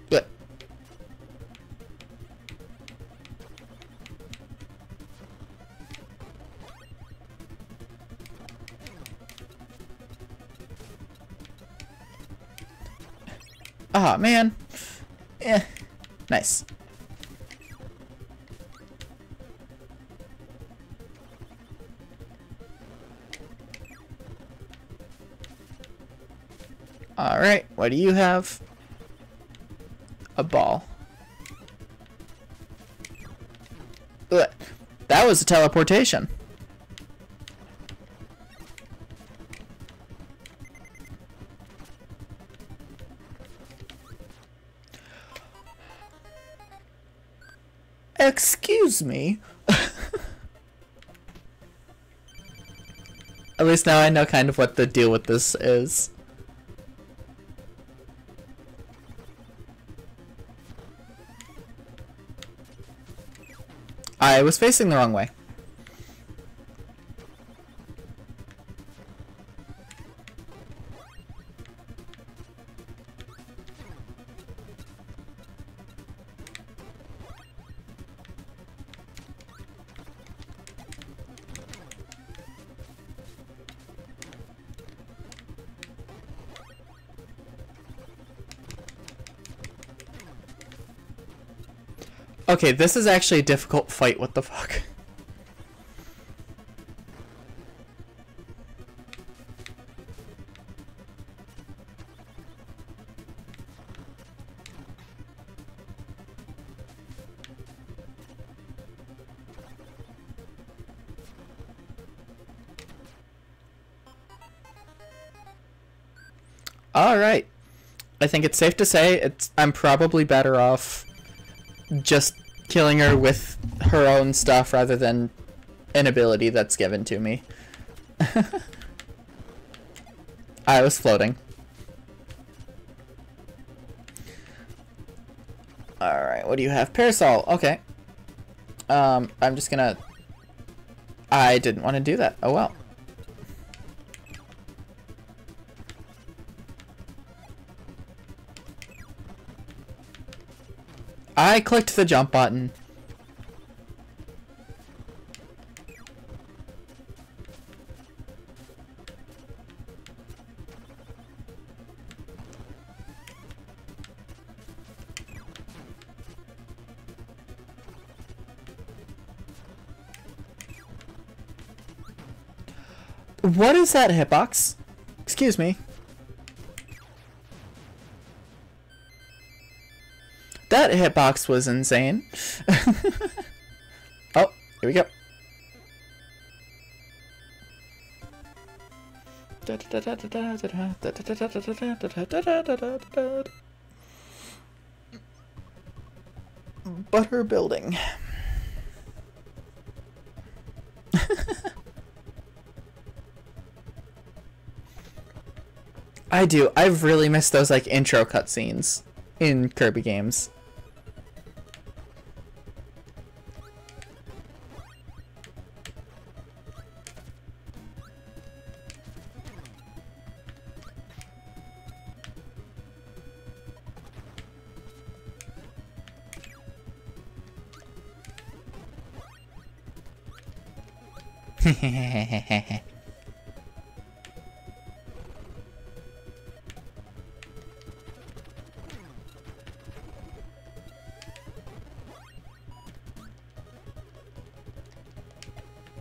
Good. Ah, man. Eh. Nice. Alright, what do you have? A ball. Ugh. That was a teleportation. Excuse me. At least now I know kind of what the deal with this is. I was facing the wrong way. Okay, this is actually a difficult fight. What the fuck? Alright. I think it's safe to say I'm probably better off just killing her with her own stuff rather than an ability that's given to me. I was floating. Alright, what do you have? Parasol, okay. I'm just gonna... I didn't want to do that. Oh well. I clicked the jump button. What is that hitbox? Excuse me. That hitbox was insane. Oh, here we go. Butter building. I do. I've really missed those like intro cutscenes in Kirby games.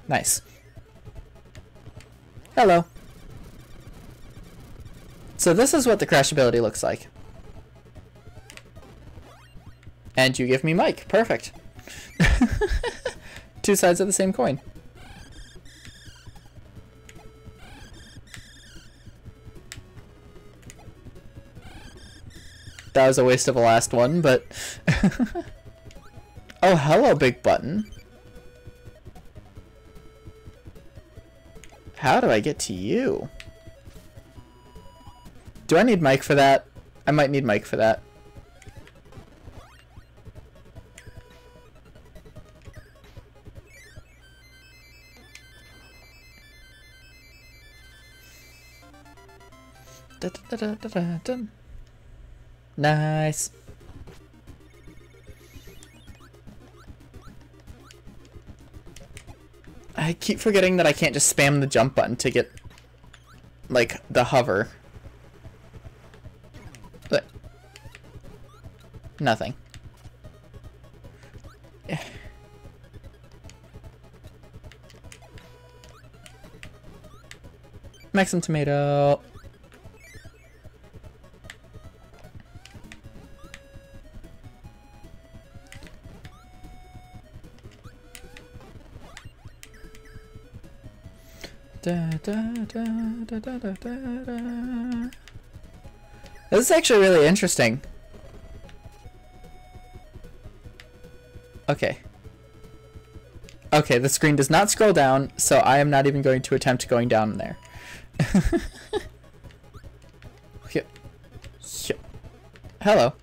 Nice. Hello. So this is what the crash ability looks like. And you give me Mike. Perfect. Two sides of the same coin. That was a waste of a last one, but... Oh, hello, big button. How do I get to you? Do I need Mike for that? I might need Mike for that. Da, da, da, da, da, da. Nice. I keep forgetting that I can't just spam the jump button to get, like, the hover. But nothing. Make some tomato. Da, da, da, da, da, da, da. This is actually really interesting. Okay. Okay, the screen does not scroll down, so I am not even going to attempt going down there. Okay. Hello.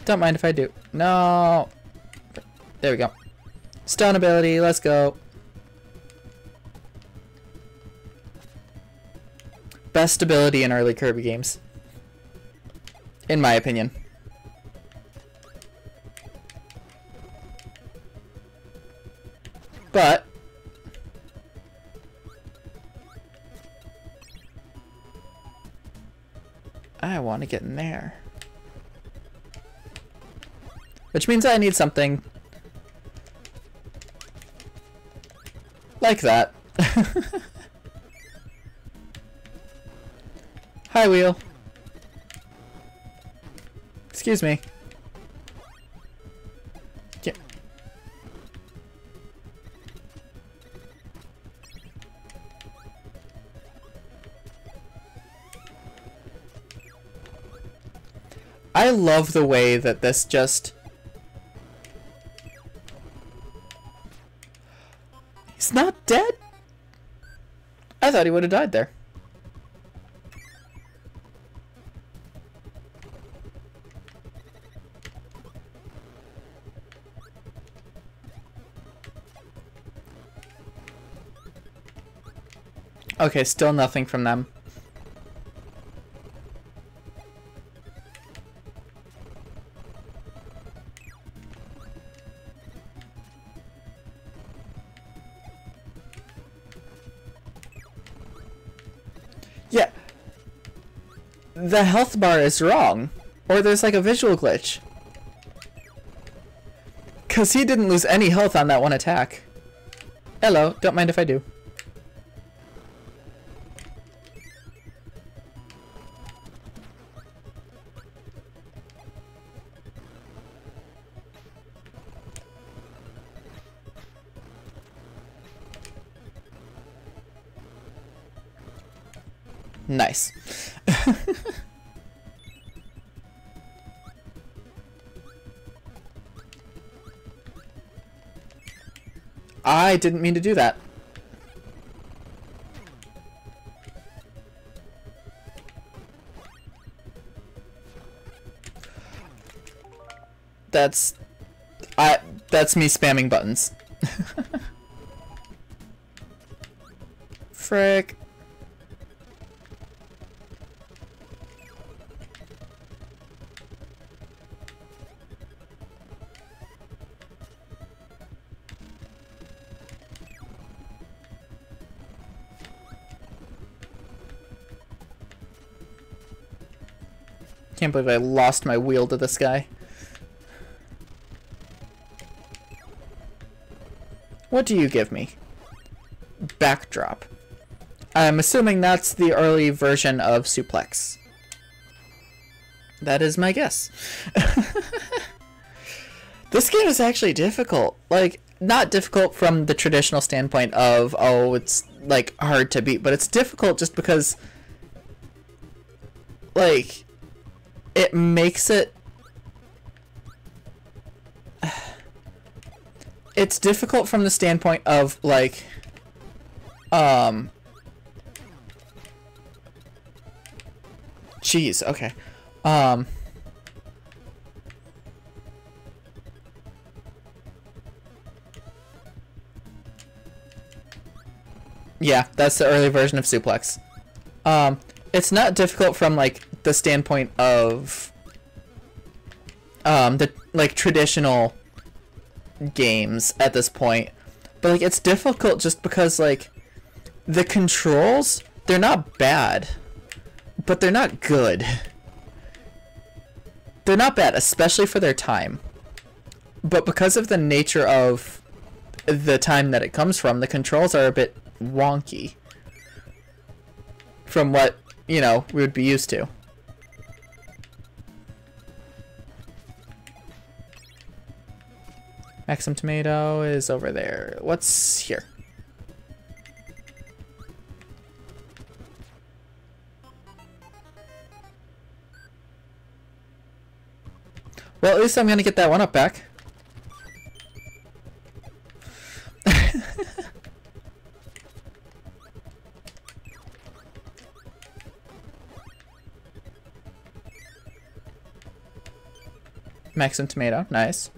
Don't mind if I do. No. There we go. Stone ability, let's go. Best ability in early Kirby games. In my opinion. But I want to get in there. Which means I need something like that. Hi, wheel. Excuse me. Yeah. I love the way that this just... He's not dead? I thought he would have died there. Okay, still nothing from them. Yeah. The health bar is wrong. Or there's like a visual glitch. 'Cause he didn't lose any health on that one attack. Hello, don't mind if I do. Nice. I didn't mean to do that. That's me spamming buttons. Frick. Can't believe I lost my wheel to this guy. What do you give me? Backdrop. I'm assuming that's the early version of Suplex. That is my guess. This game is actually difficult. Like, not difficult from the traditional standpoint of, oh, it's, like, hard to beat, but it's difficult just because, like, it makes it... It's difficult from the standpoint of, like, Jeez, okay. Yeah, that's the early version of Suplex. It's not difficult from, like, the standpoint of, the, like, traditional games at this point. But, like, it's difficult just because, like, the controls, they're not bad. But they're not good. They're not bad, especially for their time. But because of the nature of the time that it comes from, the controls are a bit wonky. From what, you know, we would be used to. Maxim Tomato is over there. What's here? Well, at least I'm gonna get that one up back. Maxim Tomato, nice.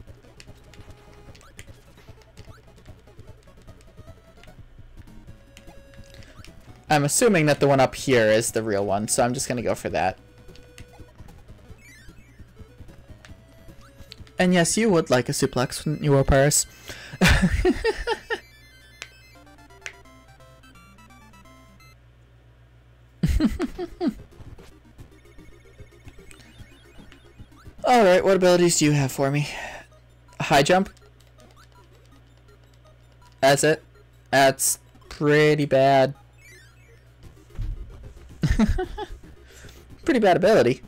I'm assuming that the one up here is the real one, so I'm just gonna go for that. And yes, you would like a suplex, wouldn't you, Paris? Alright, what abilities do you have for me? High jump? That's it? That's pretty bad. Pretty bad ability.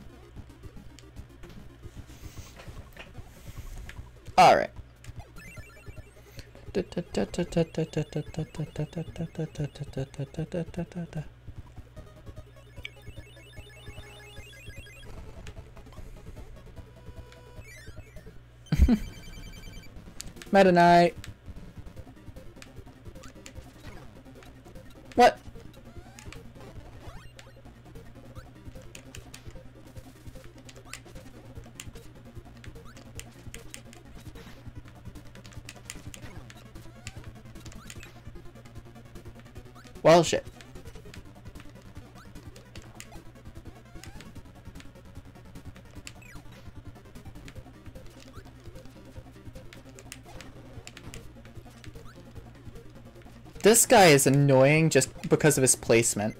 Alright. Meta Knight. What? Well, shit. This guy is annoying just because of his placement.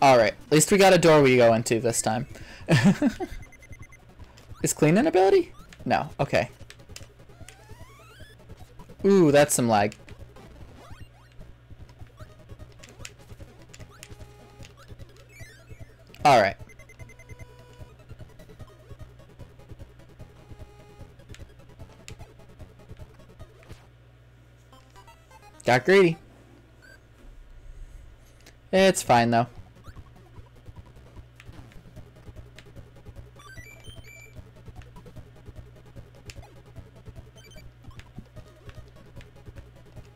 Alright, at least we got a door we go into this time. Is clean an ability? No, okay. Ooh, that's some lag. Alright. Got greedy. It's fine though.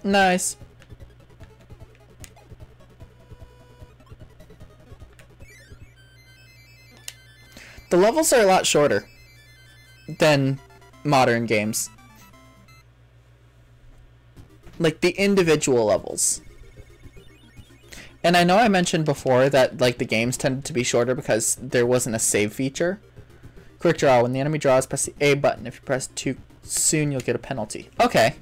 Nice. The levels are a lot shorter than modern games. Like the individual levels. And I know I mentioned before that like the games tended to be shorter because there wasn't a save feature. Quick draw. When the enemy draws, press the A button. If you press too soon, you'll get a penalty. Okay.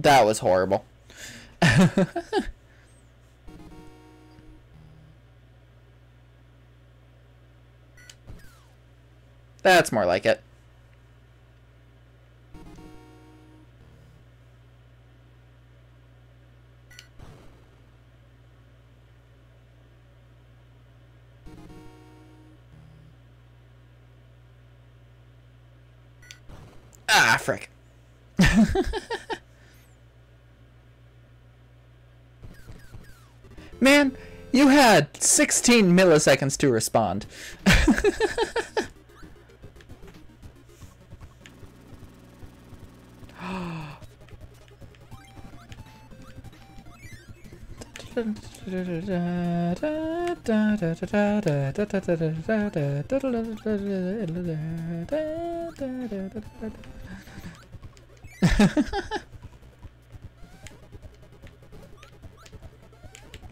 That was horrible. That's more like it. Ah, frick. Man, you had 16 milliseconds to respond.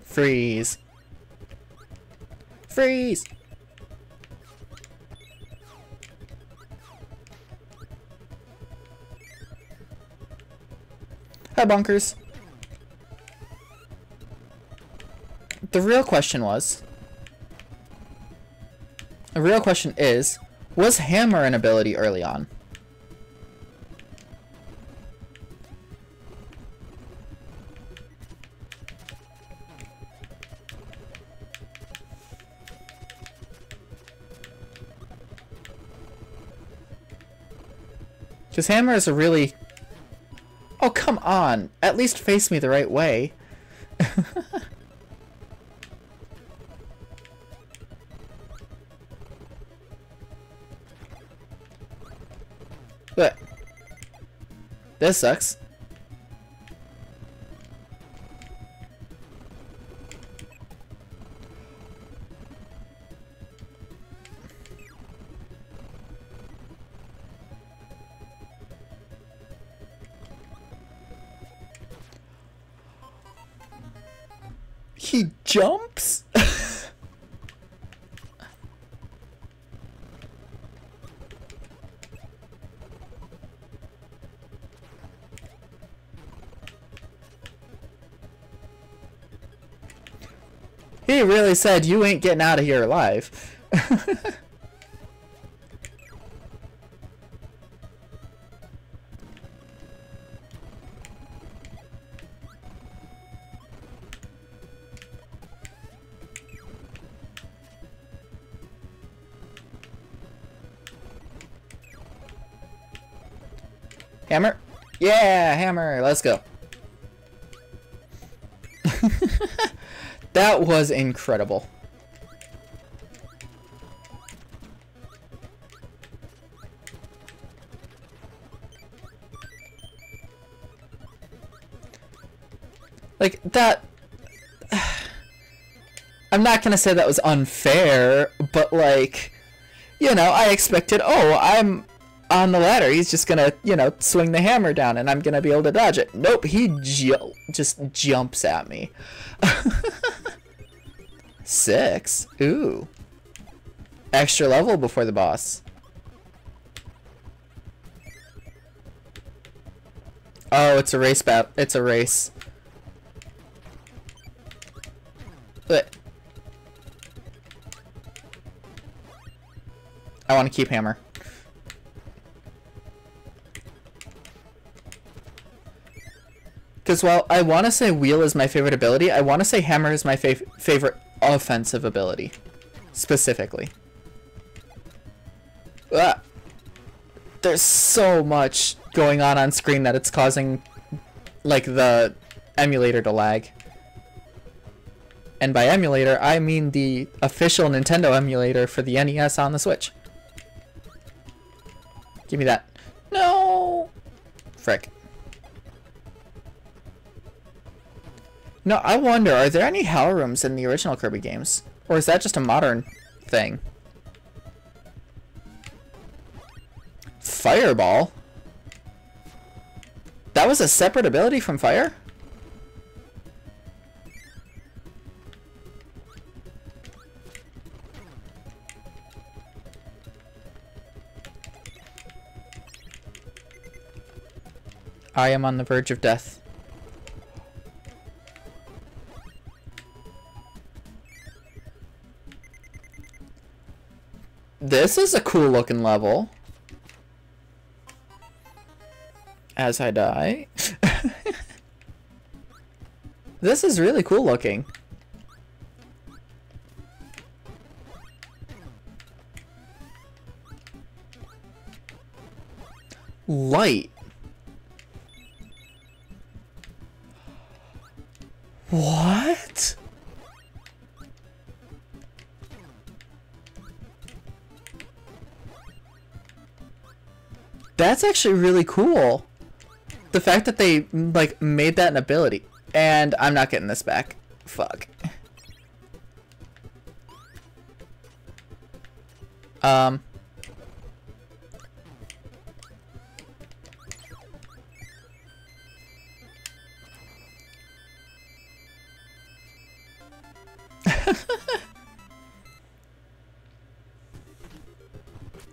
Freeze. Freeze. Hi, Bunkers. The real question is, was Hammer an ability early on? Because Hammer is a really... Oh, come on! At least face me the right way. But... This sucks. He jumps? He really said, you ain't getting out of here alive. Hammer? Yeah, hammer. Let's go. That was incredible. Like, that... I'm not gonna say that was unfair, but like, you know, I expected, oh, I'm on the ladder, he's just gonna, you know, swing the hammer down and I'm gonna be able to dodge it. Nope, he just jumps at me. 6? Ooh. Extra level before the boss. Oh, it's a race battle. It's a race. But I want to keep hammer. Because while I want to say wheel is my favorite ability, I want to say hammer is my favorite offensive ability. Specifically. Ah. There's so much going on screen that it's causing, like, the emulator to lag. And by emulator, I mean the official Nintendo emulator for the NES on the Switch. Give me that. No! Frick. No, I wonder, are there any hell rooms in the original Kirby games? Or is that just a modern thing? Fireball? That was a separate ability from Fire? I am on the verge of death. This is a cool looking level. As I die. This is really cool looking. Light. What? That's actually really cool. The fact that they like made that an ability. And I'm not getting this back. Fuck.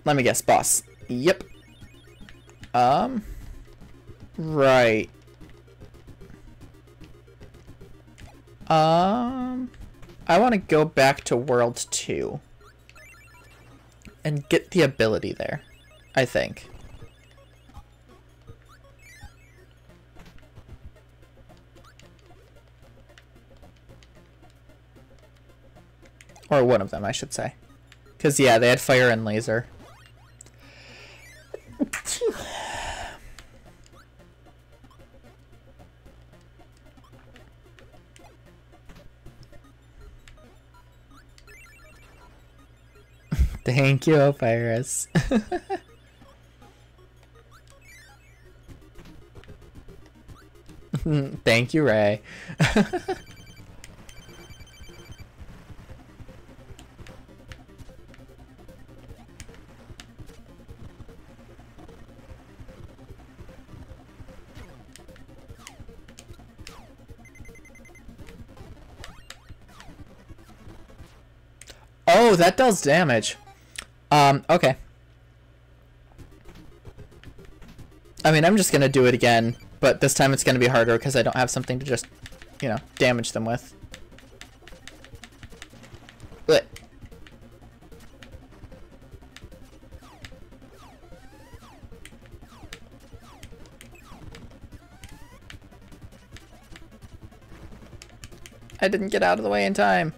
Let me guess, boss. Yep. Right. I want to go back to World 2 and get the ability there, I think. Or one of them, I should say. Because, yeah, they had fire and laser. Thank you, Opyrus. Thank you, Ray. Oh, that does damage. Okay. I mean, I'm just gonna do it again, but this time it's gonna be harder because I don't have something to just, you know, damage them with. Blech. I didn't get out of the way in time.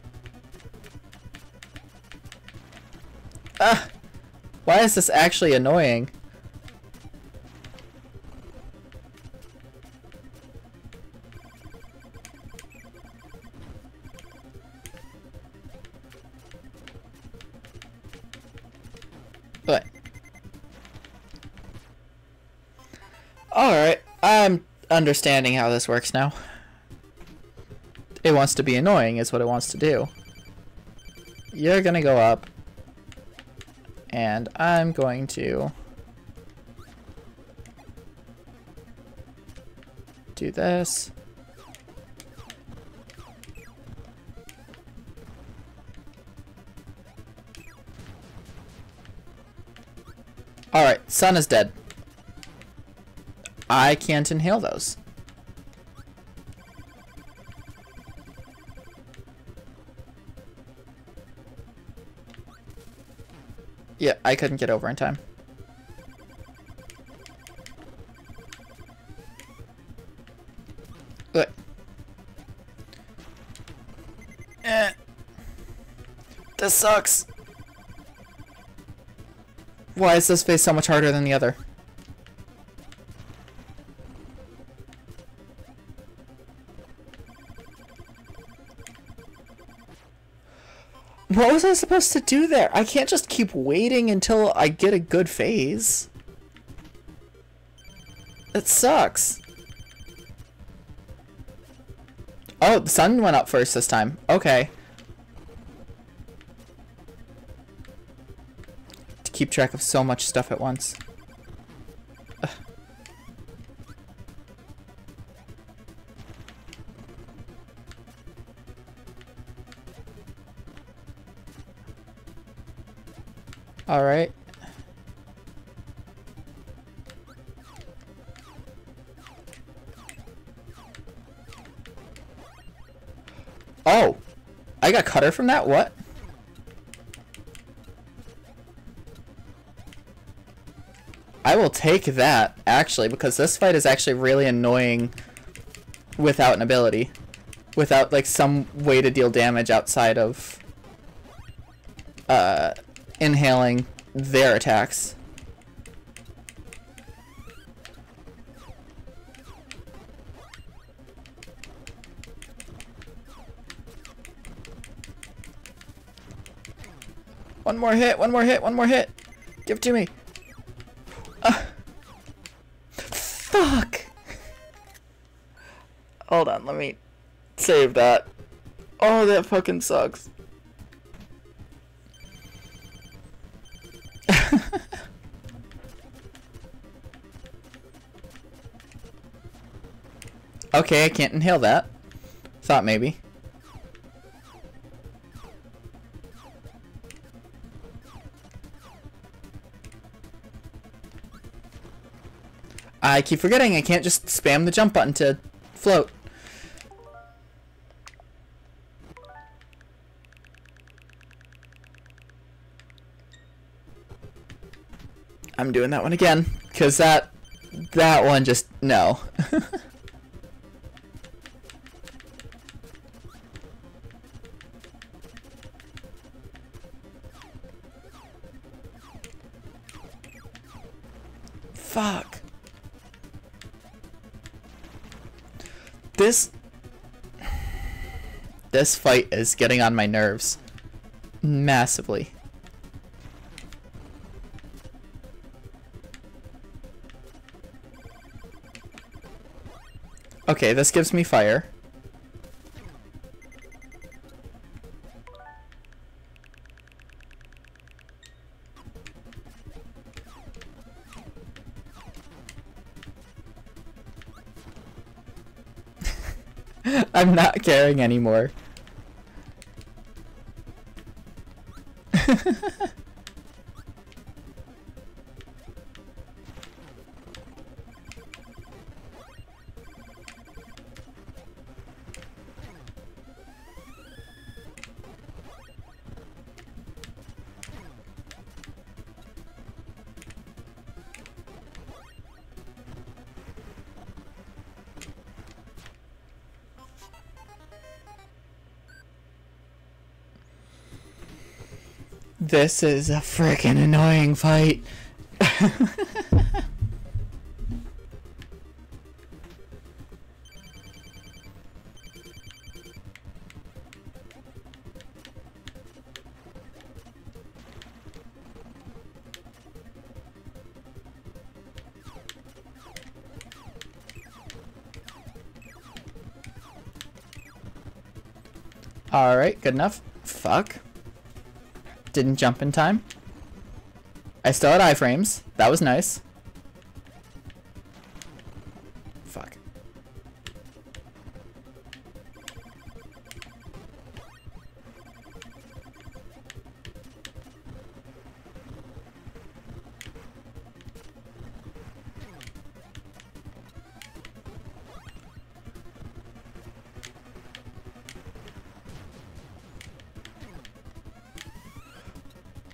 Ah! Why is this actually annoying? What? Alright, I'm understanding how this works now. It wants to be annoying is what it wants to do. You're gonna go up. And I'm going to do this. Alright, sun is dead. I can't inhale those. Yeah, I couldn't get over in time. Look. This sucks. Why is this phase so much harder than the other? What was I supposed to do there? I can't just keep waiting until I get a good phase. It sucks. Oh, the sun went up first this time. Okay. To keep track of so much stuff at once. Ugh. All right. Oh! I got cutter from that? What? I will take that, actually, because this fight is actually really annoying without an ability. Without, like, some way to deal damage outside of inhaling their attacks. One more hit, one more hit, one more hit. Give it to me. Fuck. Hold on, let me save that. Oh, that fucking sucks. Okay, I can't inhale that. Thought maybe. I keep forgetting I can't just spam the jump button to float. I'm doing that one again, because that one just, no. Fuck. This fight is getting on my nerves massively. Okay, this gives me fire. I'm not caring anymore. This is a freaking annoying fight. Alright, good enough. Fuck. Didn't jump in time. I still had iframes. That was nice. Fuck.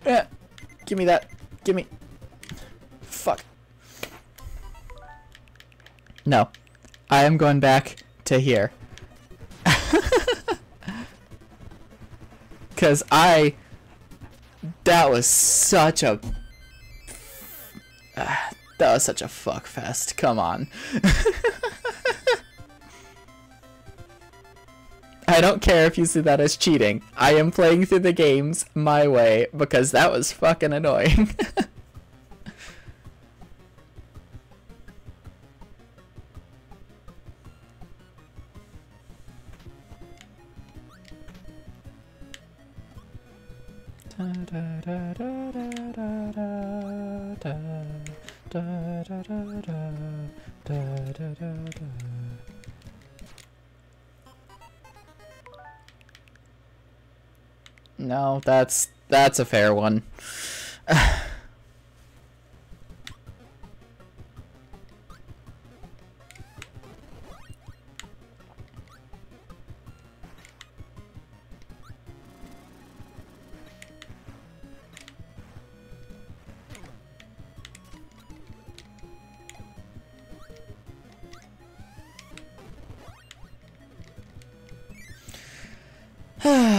Yeah. Give me that. Give me. Fuck. No. I am going back to here. Cause that was such a that was such a fuck fest. Come on. I don't care if you see that as cheating. I am playing through the games my way because that was fucking annoying. No, that's a fair one.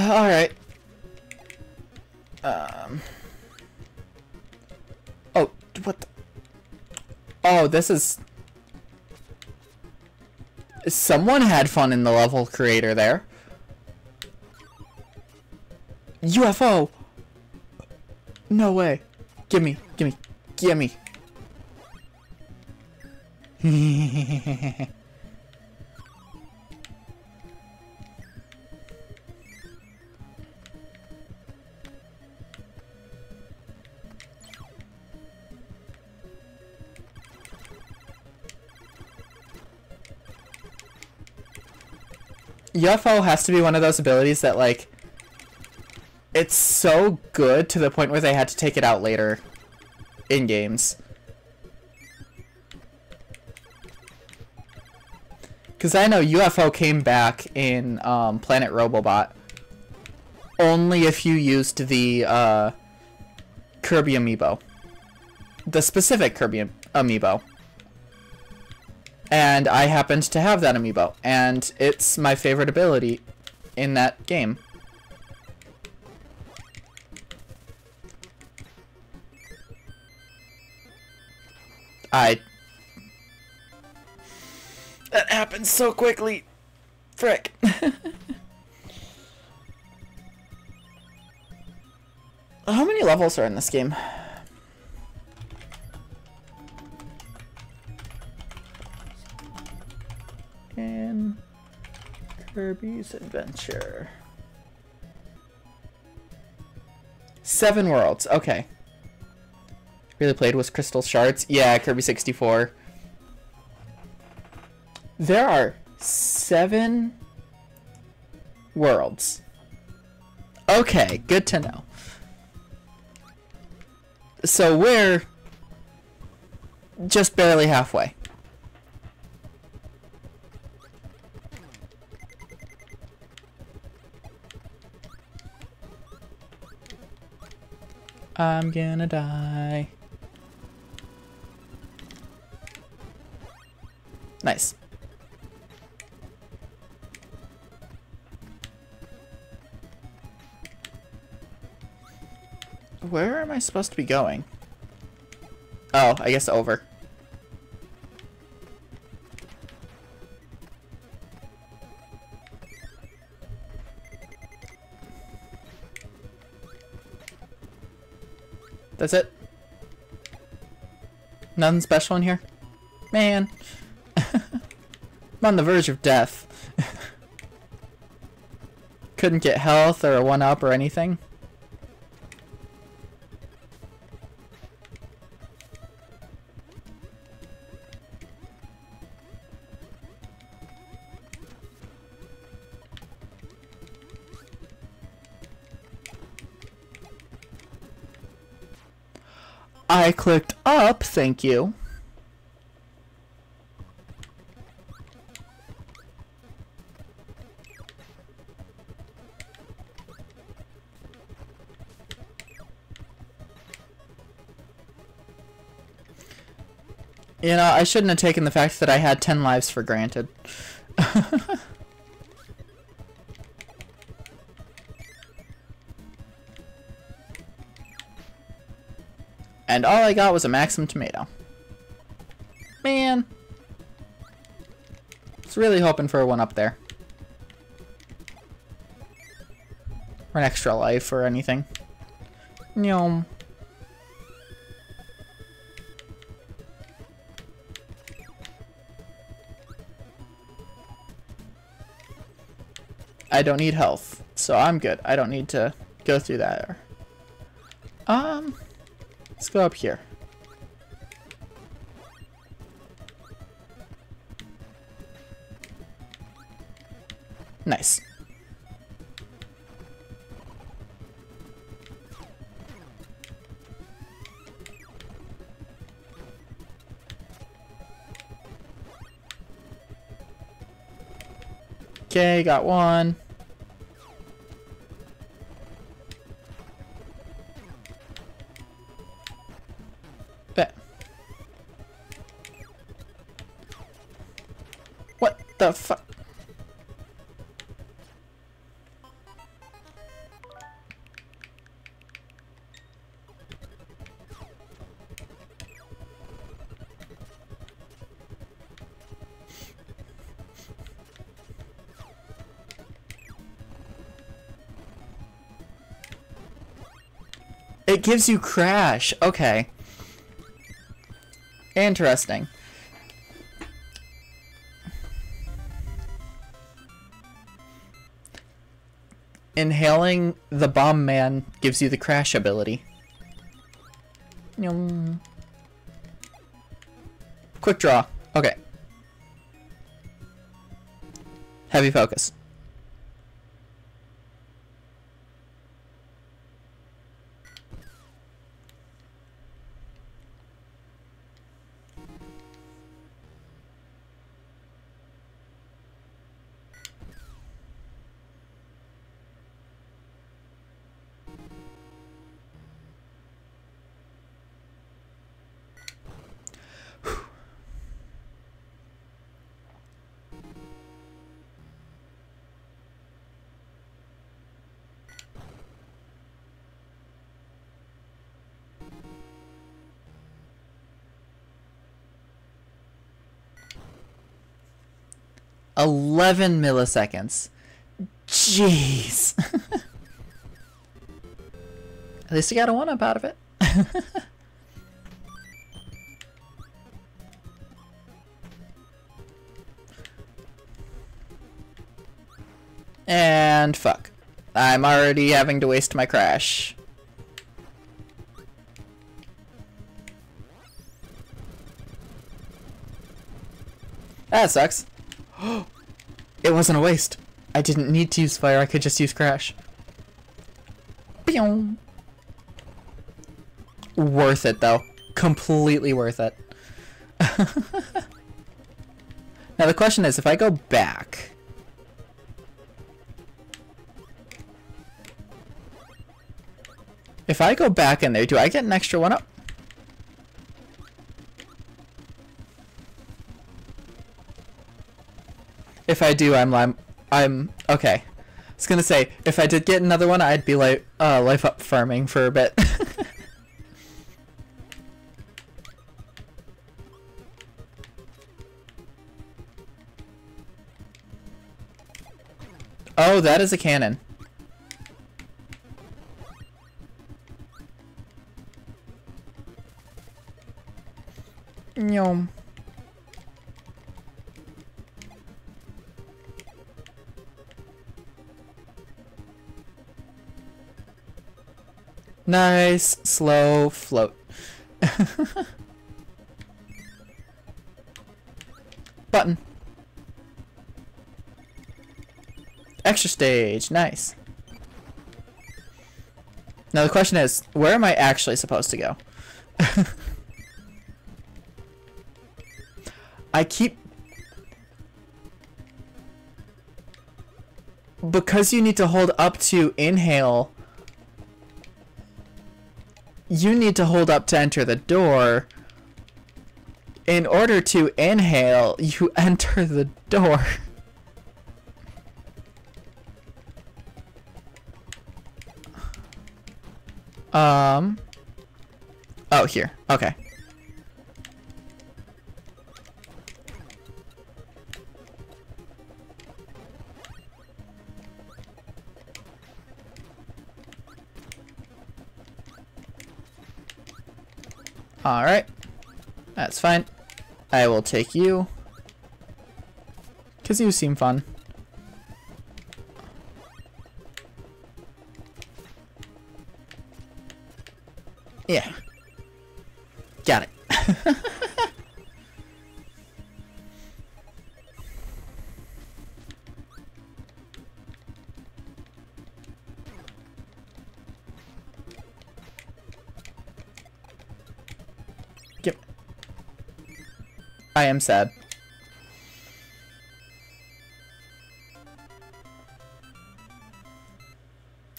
Alright. Oh, what the... Oh, this is... Someone had fun in the level creator there. UFO! No way. Gimme, gimme, gimme. UFO has to be one of those abilities that, like, it's so good to the point where they had to take it out later in games. Because I know UFO came back in Planet Robobot only if you used the Kirby amiibo. The specific Kirby amiibo. And I happened to have that amiibo, and it's my favorite ability in that game. That happened so quickly. Frick. How many levels are in this game? In Kirby's Adventure. 7 worlds. Okay. Really played with Crystal Shards. Yeah, Kirby 64. There are 7 worlds. Okay, good to know. So we're just barely halfway. I'm gonna die. Nice. Where am I supposed to be going? Oh, I guess over. That's it? Nothing special in here? Man. I'm on the verge of death. Couldn't get health or a 1-up or anything. I clicked up, thank you. You know, I shouldn't have taken the fact that I had 10 lives for granted. And all I got was a Maxim tomato. Man. I was really hoping for a 1-up there. Or an extra life or anything. Nyom. I don't need health, so I'm good. I don't need to go through that. Let's go up here. Nice. Okay, got one. Bet. What the fuck? It gives you crash. Okay. Interesting. Inhaling the bomb man gives you the crash ability. Quick draw. Okay. Heavy focus. $11 milliseconds. Jeez. At least you got a 1-up out of it. And fuck. I'm already having to waste my crash. That sucks. It wasn't a waste. I didn't need to use fire, I could just use crash. Pew! Worth it though. Completely worth it. Now the question is, if I go back... If I go back in there, do I get an extra 1-up? If I do, I'm okay. I was gonna say, if I did get another one, I'd be like, life up farming for a bit. Oh, that is a cannon. Yum. Nice, slow float. Button. Extra stage, nice. Now the question is, where am I actually supposed to go? I keep... Because you need to hold up to inhale, you need to hold up to enter the door. In order to inhale, you enter the door. Oh, here. Okay. Alright. That's fine. I will take you. 'Cause you seem fun. Yeah. Got it. Yep. I am sad.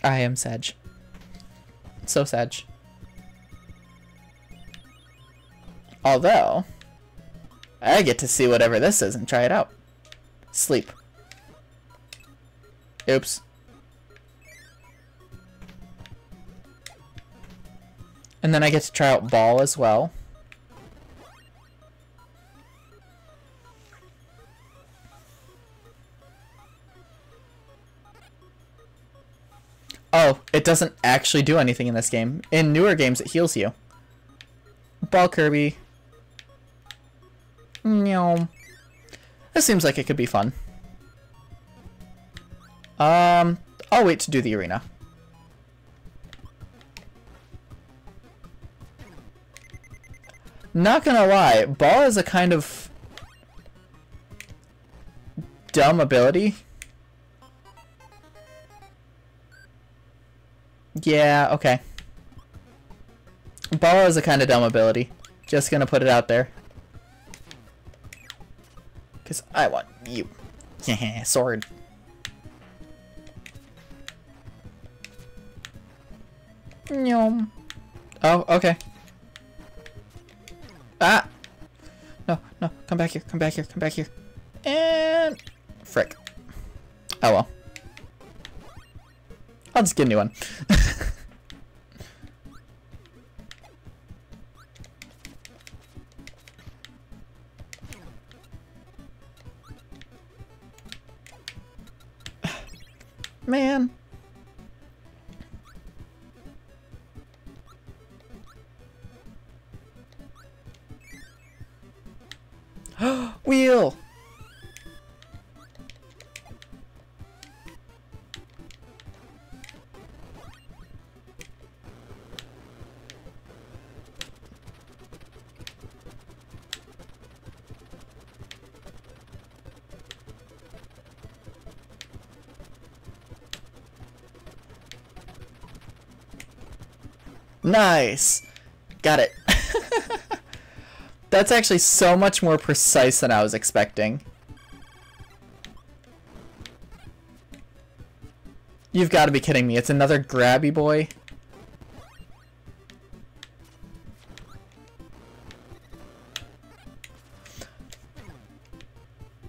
I am sad. So sad. Although, I get to see whatever this is and try it out. Sleep. Oops. And then I get to try out ball as well. Oh, it doesn't actually do anything in this game. In newer games, it heals you. Ball Kirby. Meow. This seems like it could be fun. I'll wait to do the arena. Not gonna lie, Ball is a kind of dumb ability. Yeah, okay. Ball is a kind of dumb ability. Just gonna put it out there. Because I want you. Sword. Nyom. Oh, okay. Ah! No, no, come back here, come back here, come back here. And... frick. Oh well. I'll just get a new one. Man. Wheel! Nice! Got it. That's actually so much more precise than I was expecting. You've got to be kidding me. It's another grabby boy.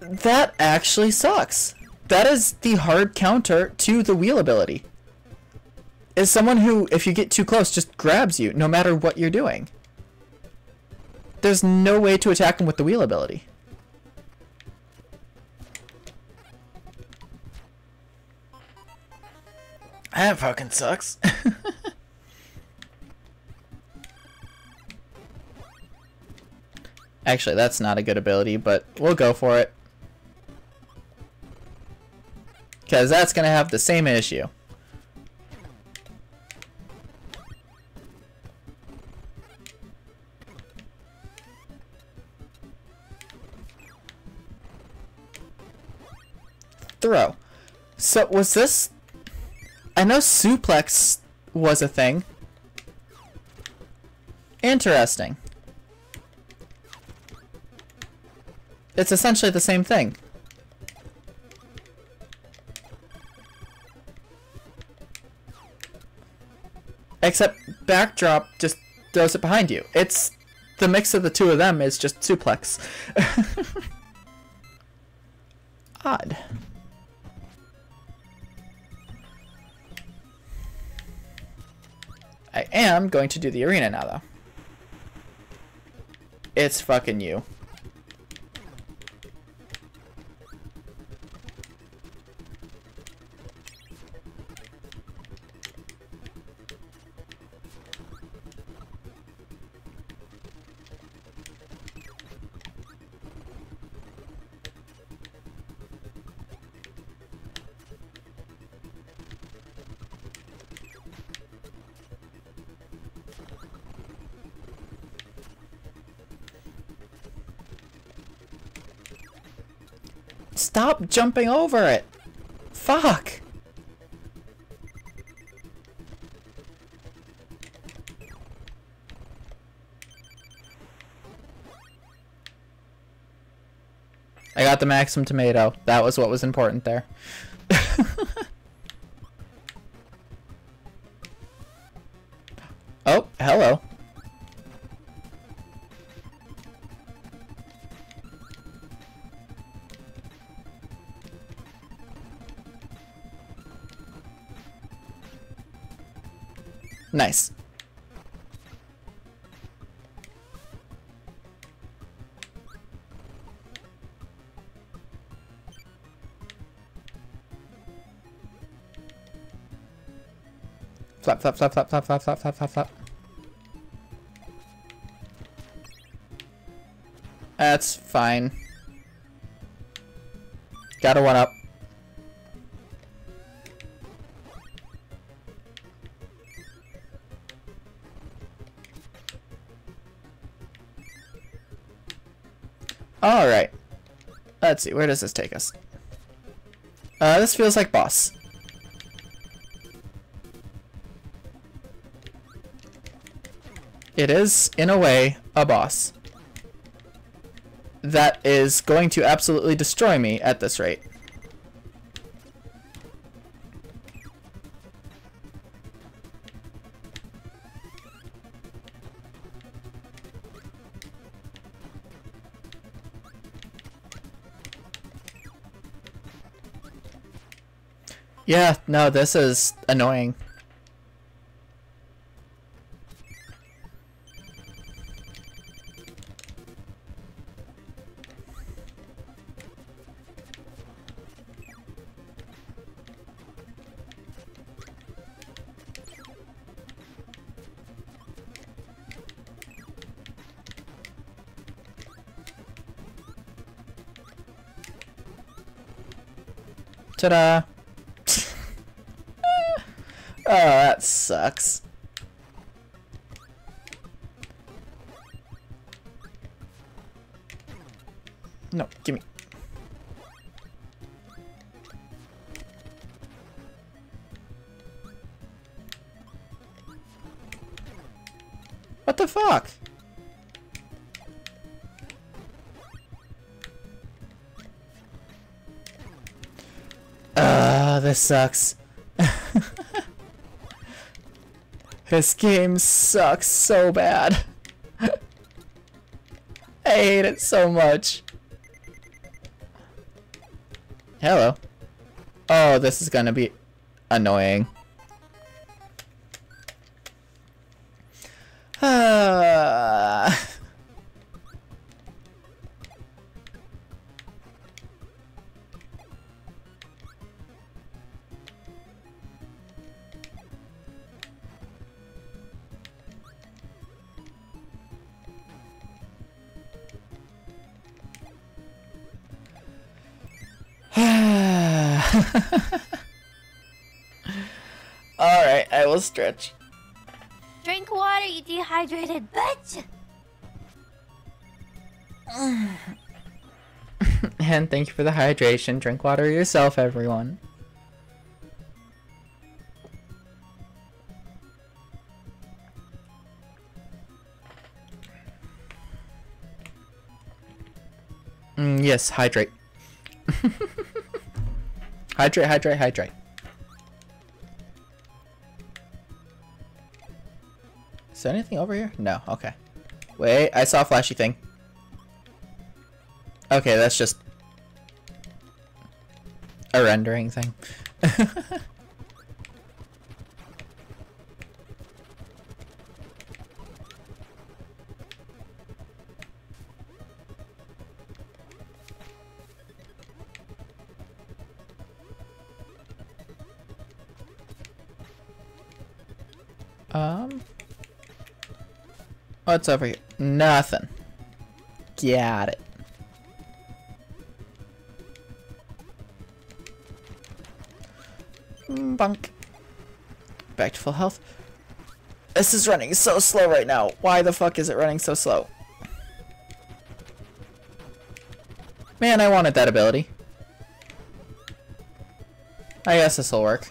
That actually sucks. That is the hard counter to the wheel ability. Is someone who, if you get too close, just grabs you, no matter what you're doing. There's no way to attack him with the wheel ability. That fucking sucks. Actually, that's not a good ability, but we'll go for it. Because that's going to have the same issue. Throw. So was this... I know suplex was a thing. Interesting. It's essentially the same thing. Except backdrop just throws it behind you. It's the mix of the two of them is just suplex. Odd. I am going to do the arena now, though. It's fucking you. Stop jumping over it! Fuck! I got the Maxim tomato. That was what was important there. Oh, hello. Nice. Flap, flap, flap, flap, flap, flap, flap, flap, flap, flap. That's fine. Got a 1-up. Alright. Let's see, where does this take us? This feels like boss. It is, in a way, a boss. That is going to absolutely destroy me at this rate. Yeah, no, this is annoying. Ta-da! Oh, that sucks. No, gimme. What the fuck? This sucks. This game sucks so bad. I hate it so much. Hello. Oh, this is gonna be annoying. Alright, I will stretch. Drink water, you dehydrated bitch! And thank you for the hydration. Drink water yourself, everyone. Yes, hydrate. Hydrate, hydrate, hydrate. Is there anything over here? No, okay. Wait, I saw a flashy thing. Okay, that's just a rendering thing. What's over here? Nothing. Got it. Bunk. Back to full health. This is running so slow right now. Why the fuck is it running so slow? Man, I wanted that ability. I guess this'll work.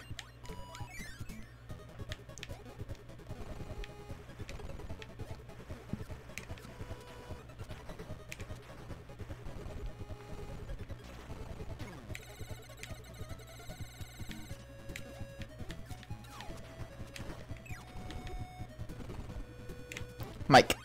Mike.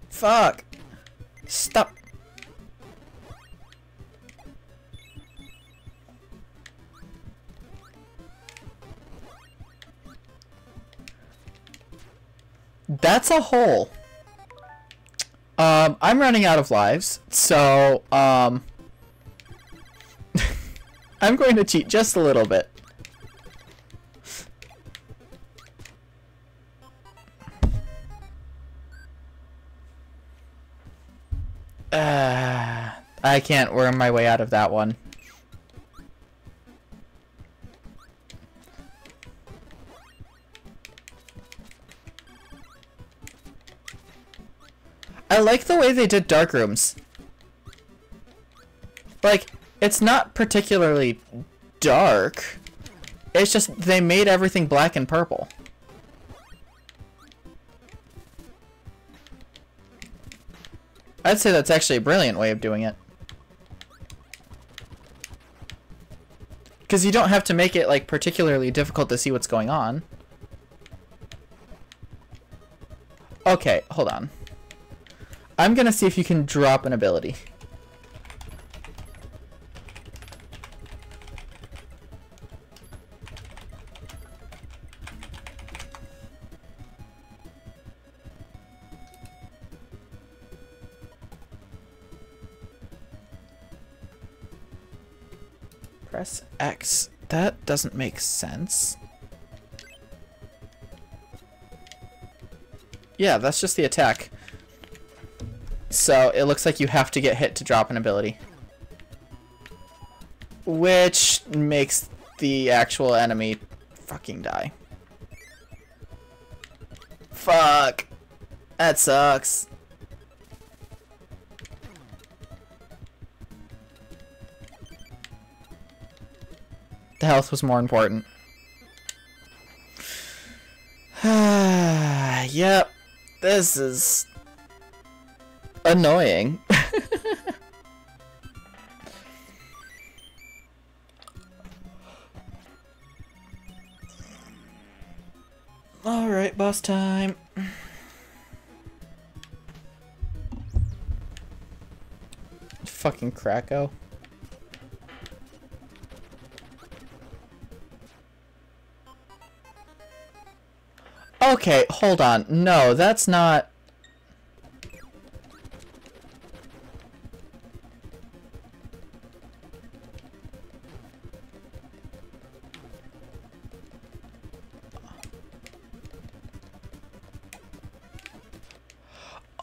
Fuck. Stop. That's a hole. I'm running out of lives, so, I'm going to cheat just a little bit. I can't worm my way out of that one. I like the way they did dark rooms. Like, it's not particularly dark. It's just they made everything black and purple. I'd say that's actually a brilliant way of doing it. Because you don't have to make it, like, particularly difficult to see what's going on. Okay, hold on. I'm gonna see if you can drop an ability. Press X. That doesn't make sense. Yeah, that's just the attack. So it looks like you have to get hit to drop an ability. Which makes the actual enemy fucking die. Fuck. That sucks. The health was more important. Yep. This is annoying. Alright, boss time. Fucking Krakow. Okay, hold on. No, that's not...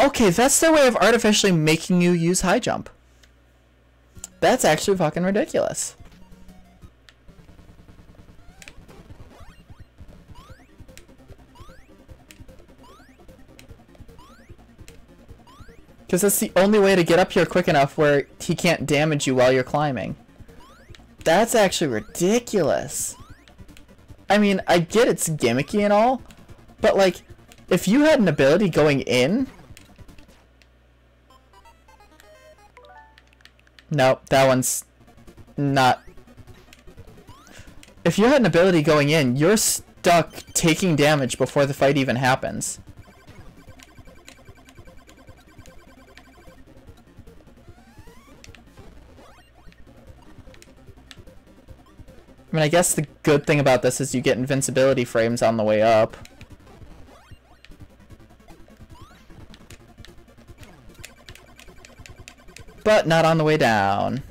Okay, that's their way of artificially making you use high jump. That's actually fucking ridiculous. Because that's the only way to get up here quick enough where he can't damage you while you're climbing. That's actually ridiculous. I mean, I get it's gimmicky and all, but like, if you had an ability going in... Nope, that one's not... If you had an ability going in, you're stuck taking damage before the fight even happens. I mean, I guess the good thing about this is you get invincibility frames on the way up. But not on the way down.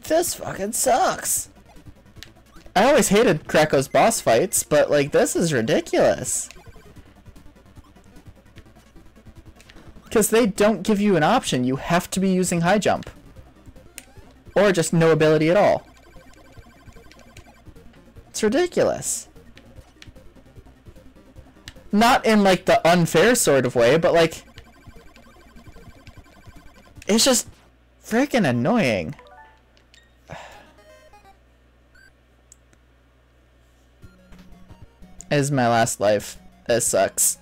This fucking sucks. I always hated Krakow's boss fights, but like this is ridiculous. Because they don't give you an option. You have to be using high jump. Or just no ability at all. It's ridiculous. Not in like the unfair sort of way, but like... It's just freaking annoying. This is my last life. This sucks.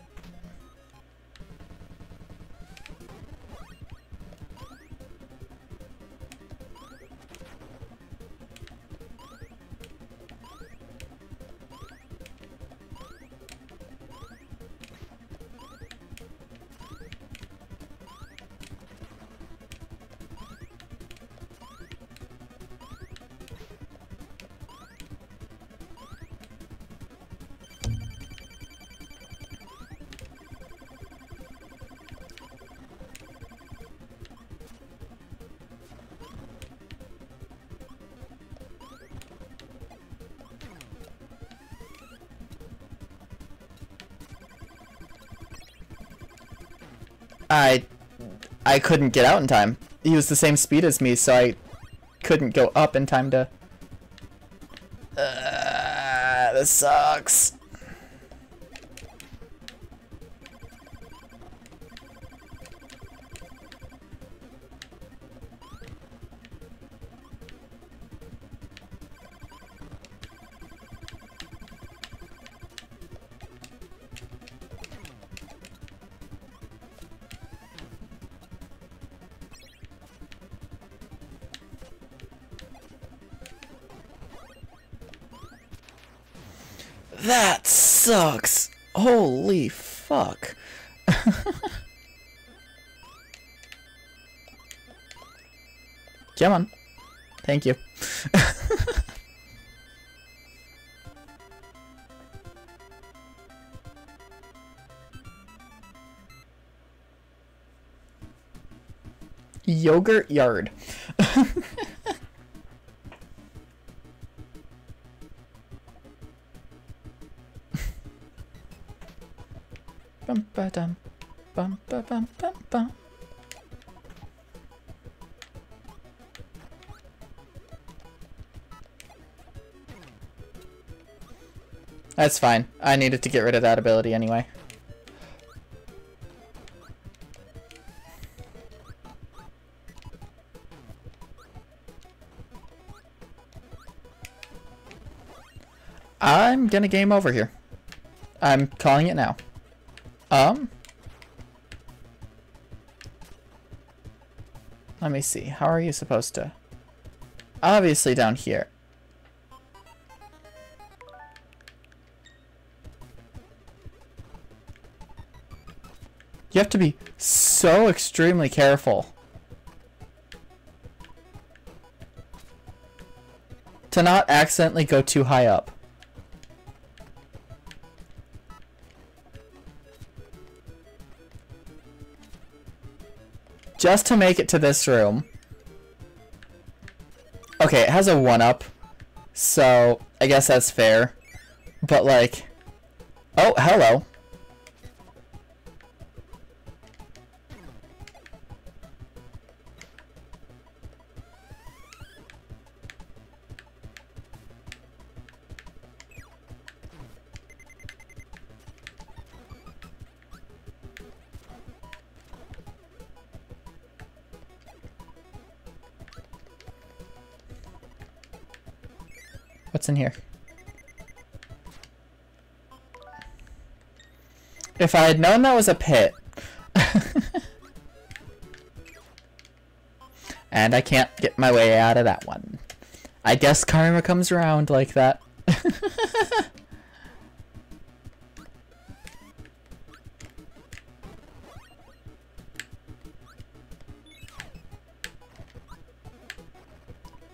I couldn't get out in time. He was the same speed as me, so I couldn't go up in time to... this sucks. That sucks. Holy fuck. Come on. Thank you. Yogurt yard. Bum ba dum, bum ba bum bum bum. That's fine. I needed to get rid of that ability anyway. I'm gonna game over here. I'm calling it now. Let me see. How are you supposed to? Obviously down here. You have to be so extremely careful to not accidentally go too high up. Just to make it to this room. Okay, it has a 1-up, so I guess that's fair. But like, oh, hello. What's in here? If I had known that was a pit. And I can't get my way out of that one. I guess karma comes around like that.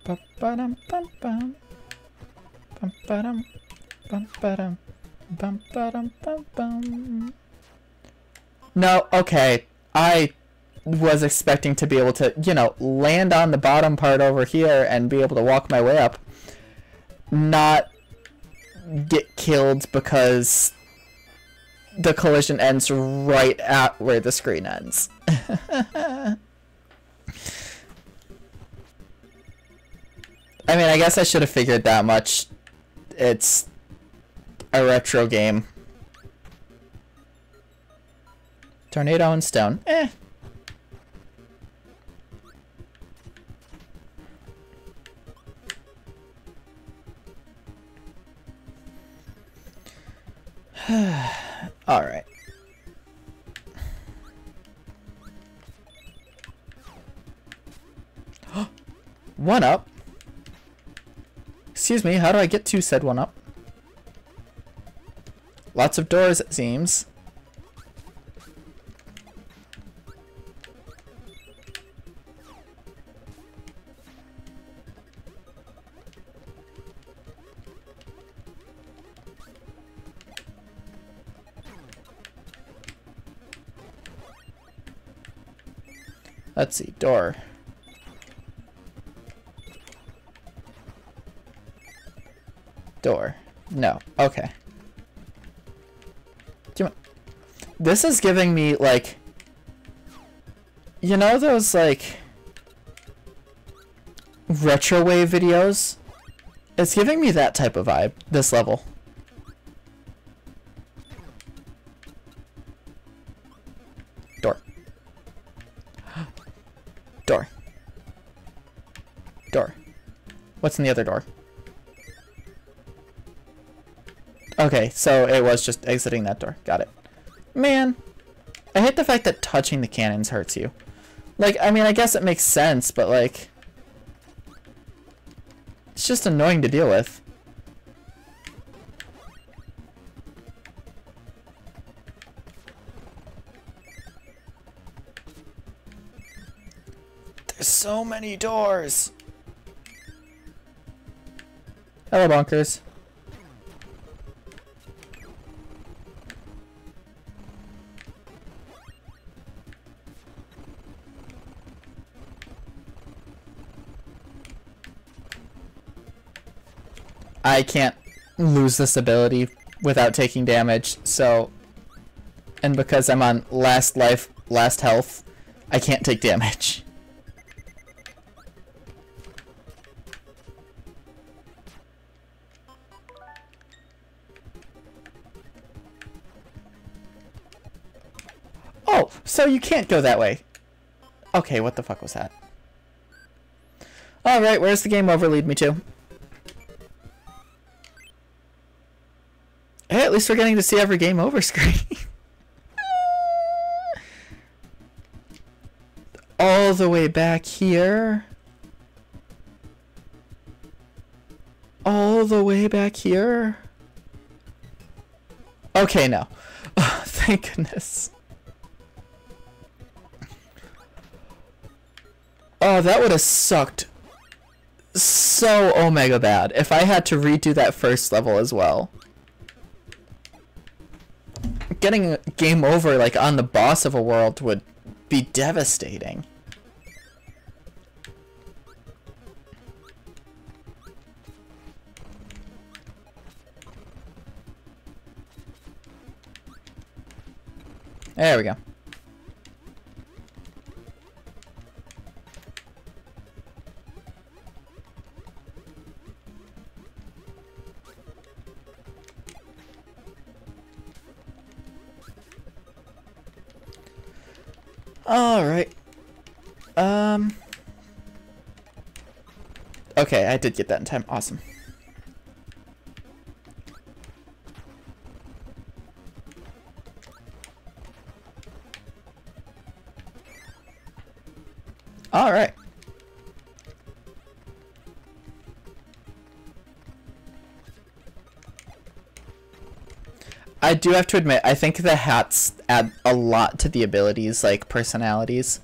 Ba-ba-dum-bum-bum. Bum-ba-dum, bum-ba-dum, bum-ba-dum-bum-bum. No, okay. I was expecting to be able to, you know, land on the bottom part over here and be able to walk my way up. Not get killed because the collision ends right at where the screen ends. I mean, I guess I should have figured that much. It's a retro game. Tornado and stone. Eh. Alright. One up. Excuse me, how do I get to said one up? Lots of doors, it seems. Let's see, door. Door. No. Okay. This is giving me, like, You know those, like, retrowave videos? It's giving me that type of vibe, this level. Door. Door. Door. What's in the other door? Okay, so it was just exiting that door. Got it. Man, I hate the fact that touching the cannons hurts you. Like, I mean, I guess it makes sense, but like... It's just annoying to deal with. There's so many doors! Hello, Bonkers. I can't lose this ability without taking damage, so... And because I'm on last life, last health, I can't take damage. Oh, so you can't go that way. Okay, what the fuck was that? Alright, where's the game over lead me to? Hey, at least we're getting to see every game over screen. All the way back here. All the way back here. Okay, no. Oh, thank goodness. Oh, that would have sucked so omega bad if I had to redo that first level as well. Getting a game over like on the boss of a world would be devastating. There we go. Alright. Okay, I did get that in time. Awesome. Alright. I do have to admit, I think the hats add a lot to the abilities, like personalities.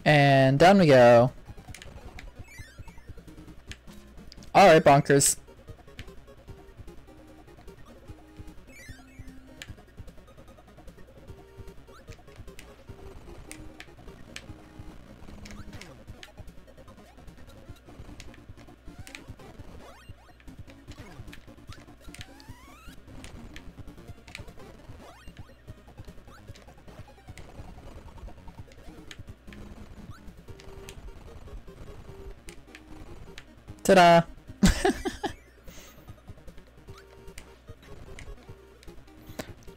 And down we go. Alright, Bonkers. Ta-da!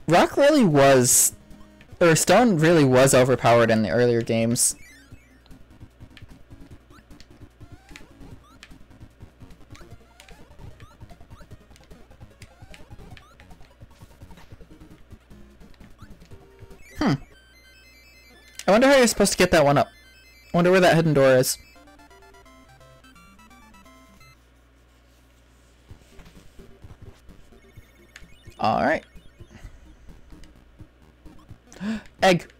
Rock really was, or Stone really was overpowered in the earlier games. I wonder how you're supposed to get that one up. I wonder where that hidden door is. Alright. Egg.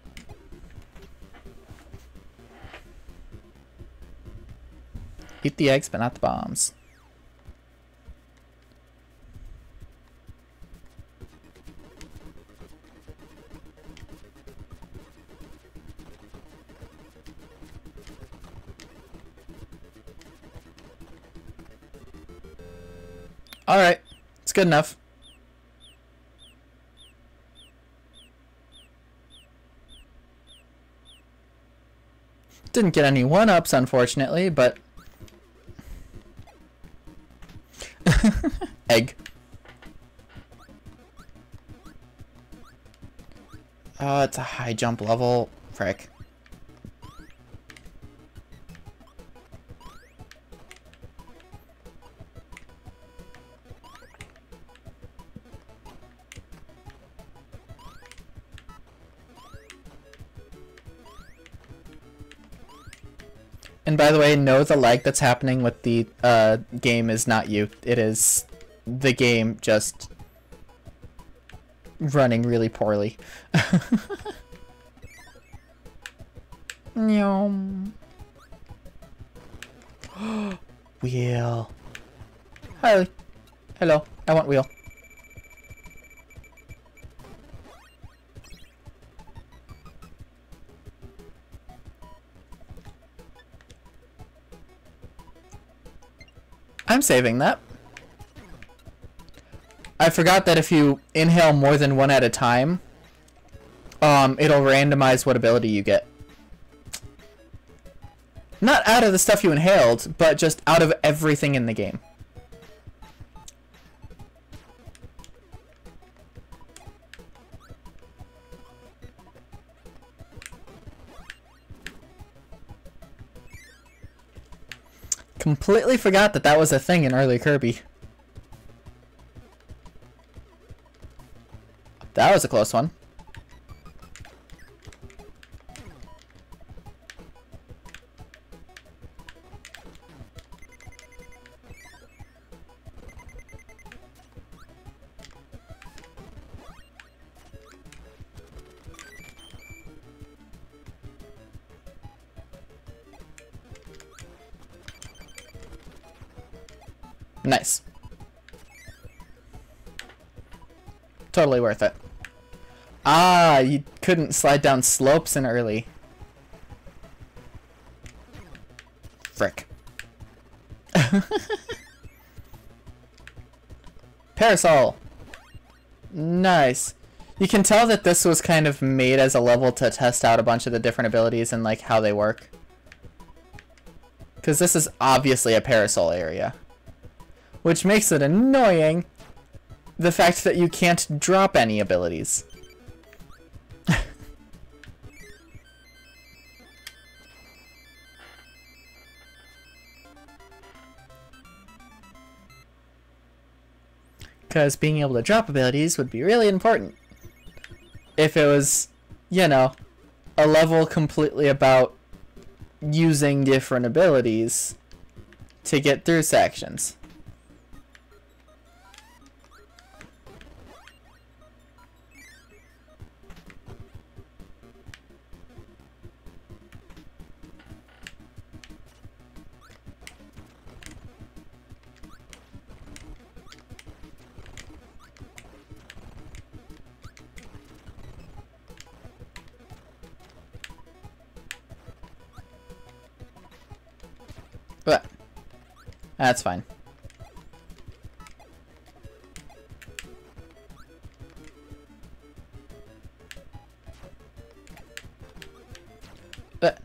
Eat the eggs, but not the bombs. Alright. It's good enough. Didn't get any 1-ups, unfortunately, but... Egg. Oh, it's a high jump level. Frick. And by the way, no, the lag that's happening with the game is not you. It is the game just running really poorly. Nyom. Wheel. Hi. Hello. I want wheel. I'm saving that. I forgot that if you inhale more than one at a time, it'll randomize what ability you get. Not out of the stuff you inhaled, but just out of everything in the game. Completely forgot that that was a thing in early Kirby. That was a close one. Nice. Totally worth it. Ah, you couldn't slide down slopes in early. Frick. Parasol. Nice. You can tell that this was kind of made as a level to test out a bunch of the different abilities and like how they work. Because this is obviously a parasol area. Which makes it annoying, the fact that you can't drop any abilities. Because being able to drop abilities would be really important. If it was, you know, a level completely about using different abilities to get through sections. But that's fine. But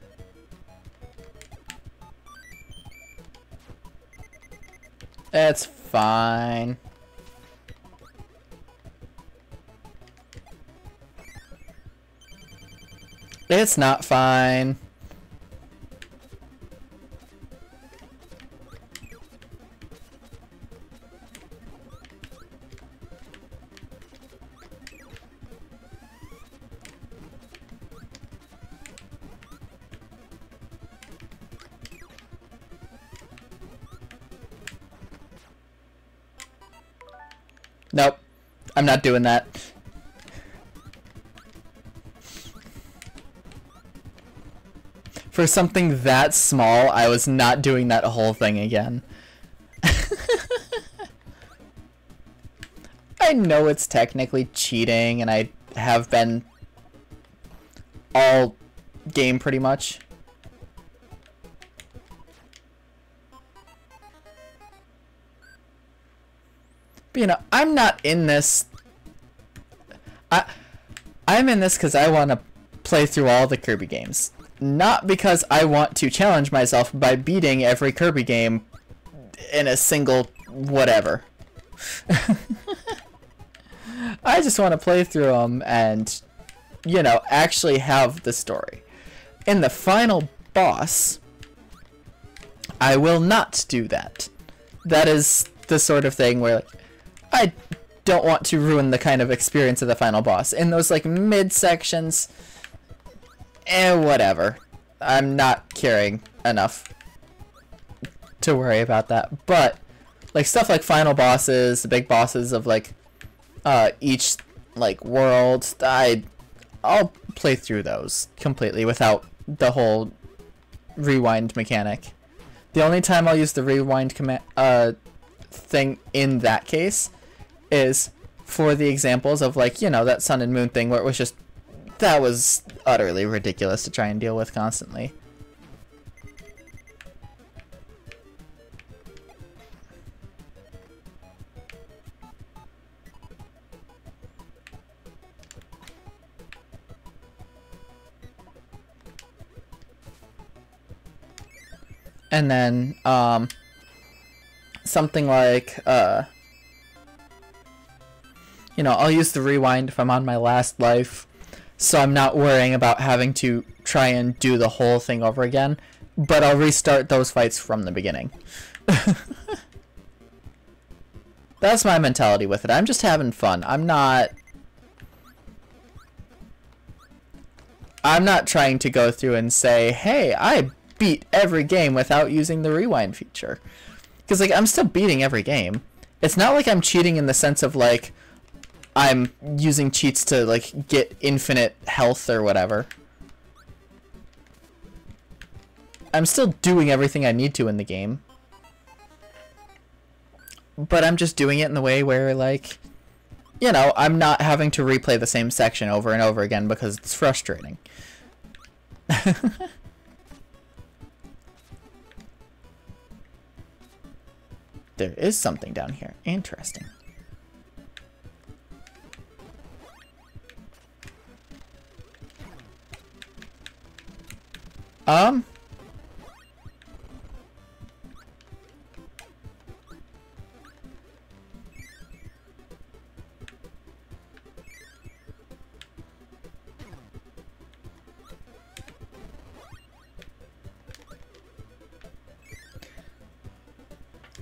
it's fine. It's not fine. Nope. I'm not doing that. For something that small, I was not doing that whole thing again. I know it's technically cheating, and I have been all game pretty much. But, you know, I'm not in this... I'm in this because I want to play through all the Kirby games. Not because I want to challenge myself by beating every Kirby game in a single whatever. I just want to play through them and, you know, actually have the story. In the final boss, I will not do that. That is the sort of thing where, like, I don't want to ruin the kind of experience of the final boss. In those, like, mid-sections, whatever. I'm not caring enough to worry about that. But, like, stuff like final bosses, the big bosses of, like, each, like, world, I'll play through those completely without the whole rewind mechanic. The only time I'll use the rewind thing in that case is for the examples of, like, you know, that Sun and Moon thing where it was just, that was utterly ridiculous to try and deal with constantly. And then, something like, you know, I'll use the rewind if I'm on my last life, so I'm not worrying about having to try and do the whole thing over again, but I'll restart those fights from the beginning. That's my mentality with it. I'm just having fun. I'm not trying to go through and say, hey, I beat every game without using the rewind feature. Because, like, I'm still beating every game. It's not like I'm cheating in the sense of, like, I'm using cheats to, like, get infinite health or whatever. I'm still doing everything I need to in the game. But I'm just doing it in the way where, like, you know, I'm not having to replay the same section over and over again because it's frustrating. There is something down here. Interesting.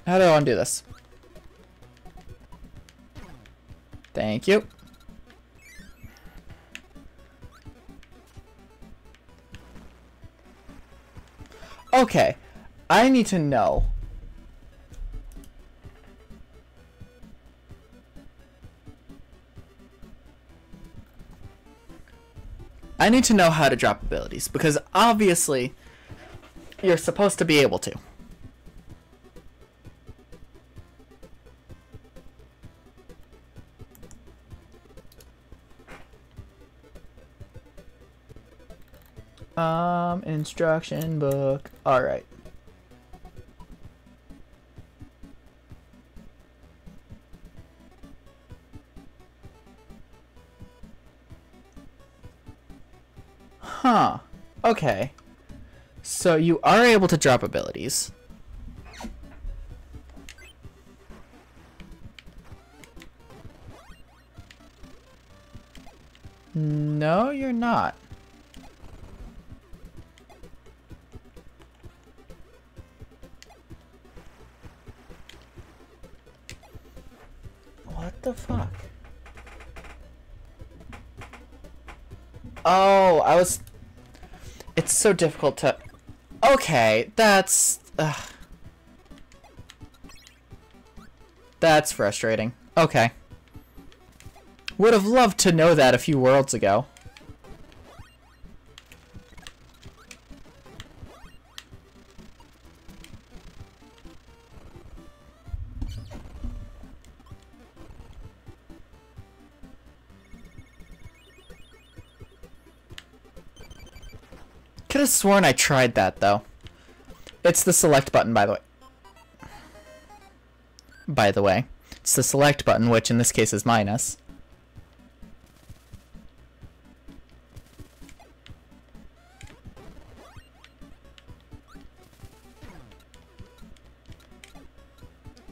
How do I undo this? Thank you. Okay, I need to know. I need to know how to drop abilities, because obviously you're supposed to be able to. Instruction book. Alright. Huh. Okay. So you are able to drop abilities. No, you're not. What the fuck? Oh, it's so difficult to... Okay, that's frustrating. Okay. Would have loved to know that a few worlds ago. Could have sworn I tried that, though. It's the select button, by the way. It's the select button, which in this case is minus.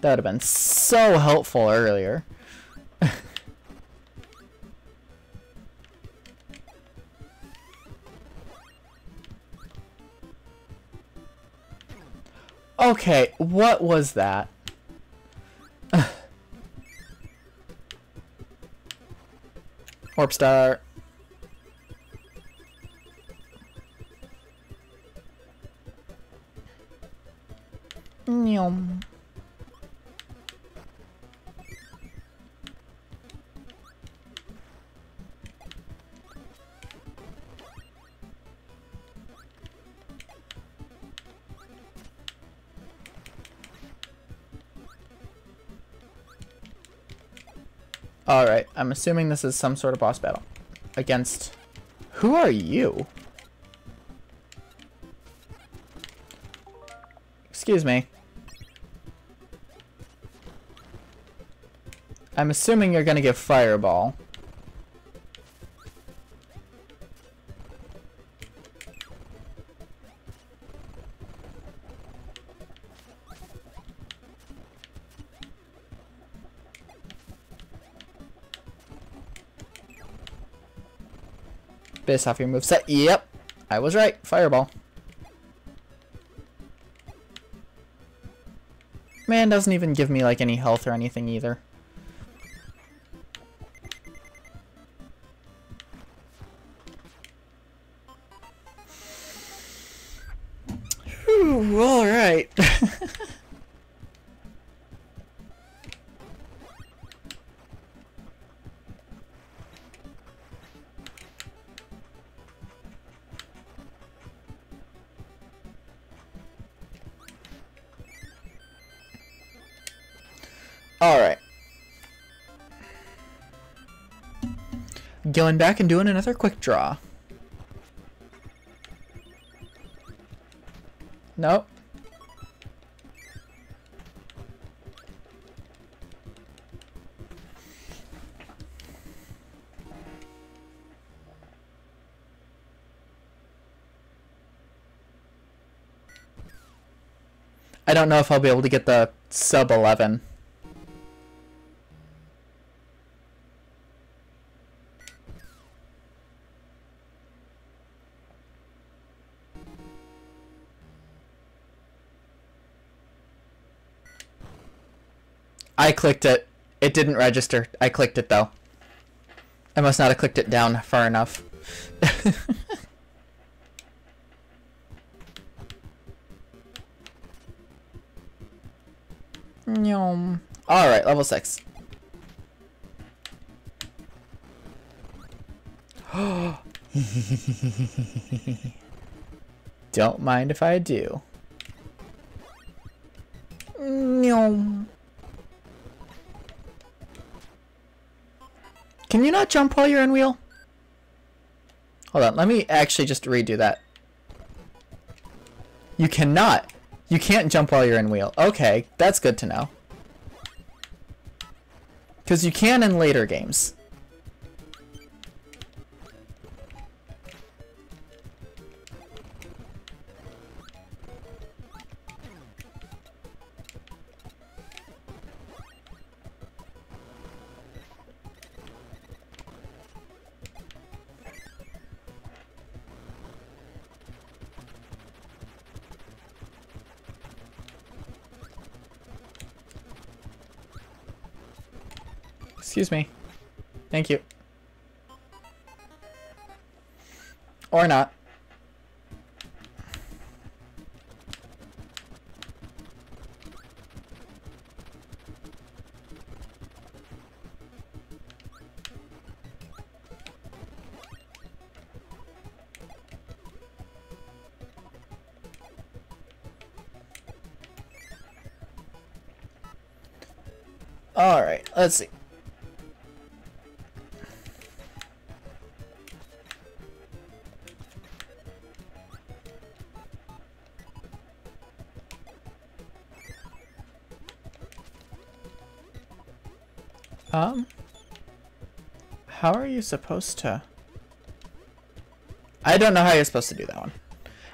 That would have been so helpful earlier. Okay, what was that? Warp Star. Nyum. Alright, I'm assuming this is some sort of boss battle. Against... Who are you? Excuse me. I'm assuming you're gonna give Fireball. Based off your moveset. Yep, I was right. Fireball. Man doesn't even give me like any health or anything either. Whew, all right. Alright. Going back and doing another quick draw. Nope. I don't know if I'll be able to get the sub 11. I clicked it. It didn't register. I clicked it though. I must not have clicked it down far enough. Alright, level 6. Don't mind if I do. Can you not jump while you're in wheel? Hold on, let me actually just redo that. You cannot. You can't jump while you're in wheel. Okay, that's good to know. Because you can in later games. Excuse me. Thank you. Or not. All right, let's see. How are you supposed to? I don't know how you're supposed to do that one.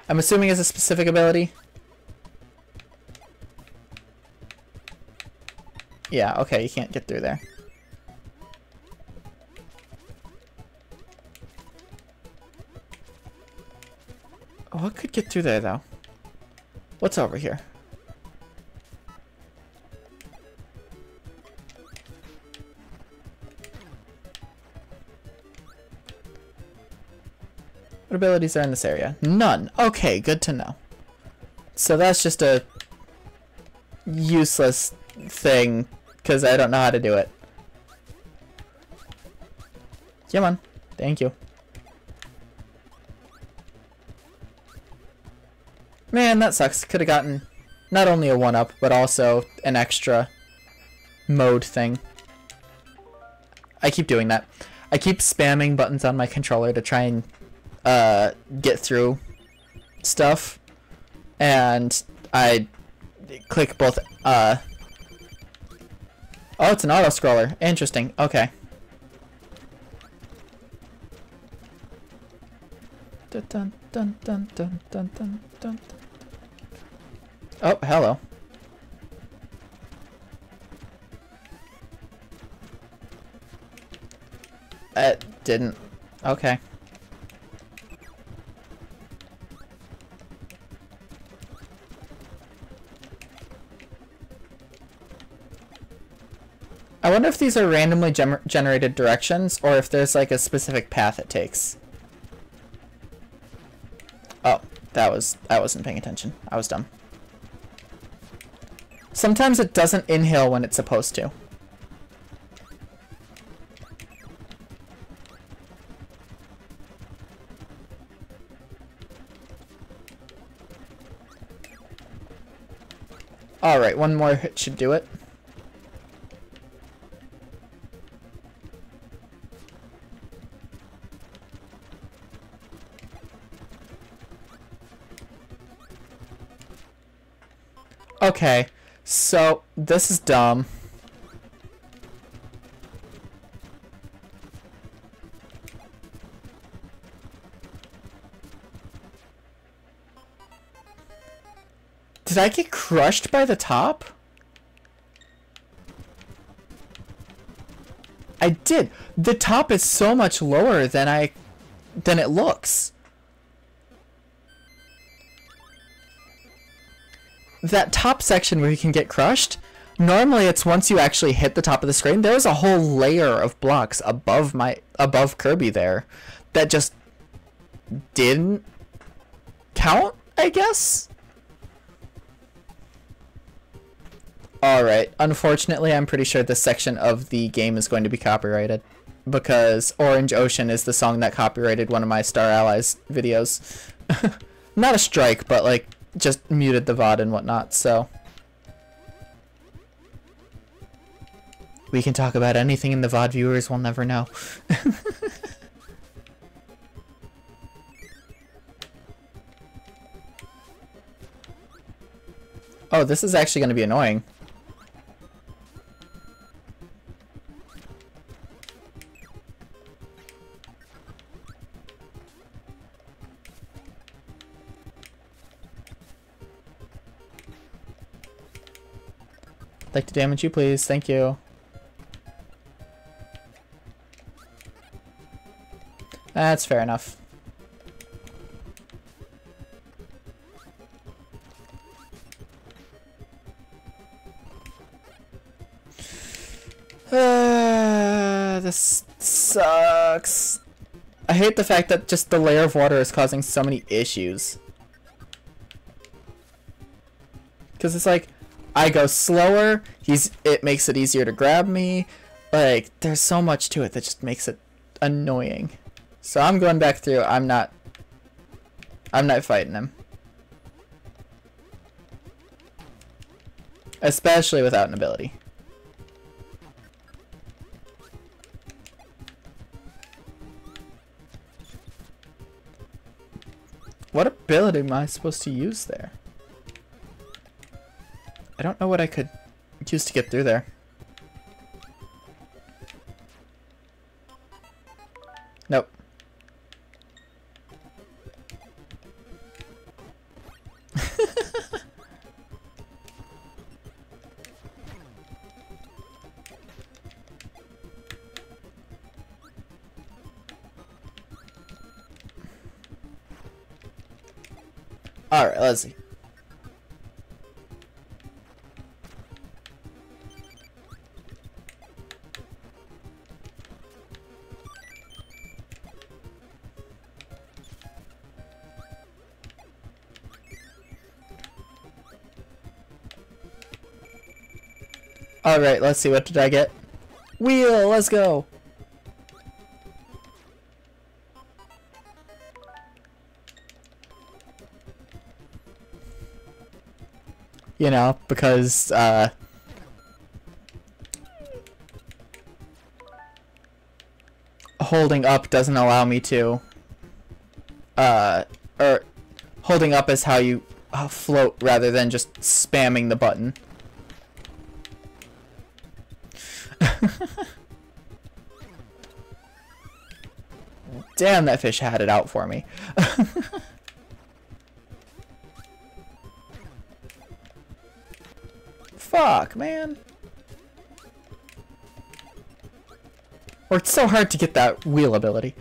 I'm assuming it's a specific ability. Yeah, okay, you can't get through there. Oh, what could get through there, though? What's over here? What abilities are in this area? None. Okay, good to know. So that's just a useless thing, because I don't know how to do it. Come on. Thank you. Man, that sucks. Could have gotten not only a 1-up, but also an extra mode thing. I keep doing that. I keep spamming buttons on my controller to try and get through stuff, and I click both. Oh, it's an auto scroller. Interesting. Okay. Dun, dun, dun, dun, dun, dun, dun, dun. Oh, hello. It didn't. Okay. I wonder if these are randomly generated directions, or if there's like a specific path it takes. Oh, I wasn't paying attention. I was dumb. Sometimes it doesn't inhale when it's supposed to. Alright, one more hit should do it. Okay, so this is dumb. Did I get crushed by the top? I did. The top is so much lower than it looks. That top section where you can get crushed, normally it's once you actually hit the top of the screen. There's a whole layer of blocks above Kirby there that just didn't count, I guess. Alright, unfortunately I'm pretty sure this section of the game is going to be copyrighted, because Orange Ocean is the song that copyrighted one of my Star Allies videos. Not a strike, but like just muted the VOD and whatnot, so we can talk about anything and the VOD viewers will never know. Oh, this is actually going to be annoying. Like to damage you, please. Thank you. That's fair enough. This sucks. I hate the fact that just the layer of water is causing so many issues. Because it's like, I go slower, it makes it easier to grab me. Like, there's so much to it that just makes it annoying. So I'm going back through. I'm not fighting him. Especially without an ability. What ability am I supposed to use there? I don't know what I could use to get through there. Alright, let's see. Alright, let's see, what did I get? Wheel, let's go! You know, because, holding up doesn't allow me to, or holding up is how you float rather than just spamming the button. Damn, that fish had it out for me. Fuck, man. Worked so hard to get that wheel ability.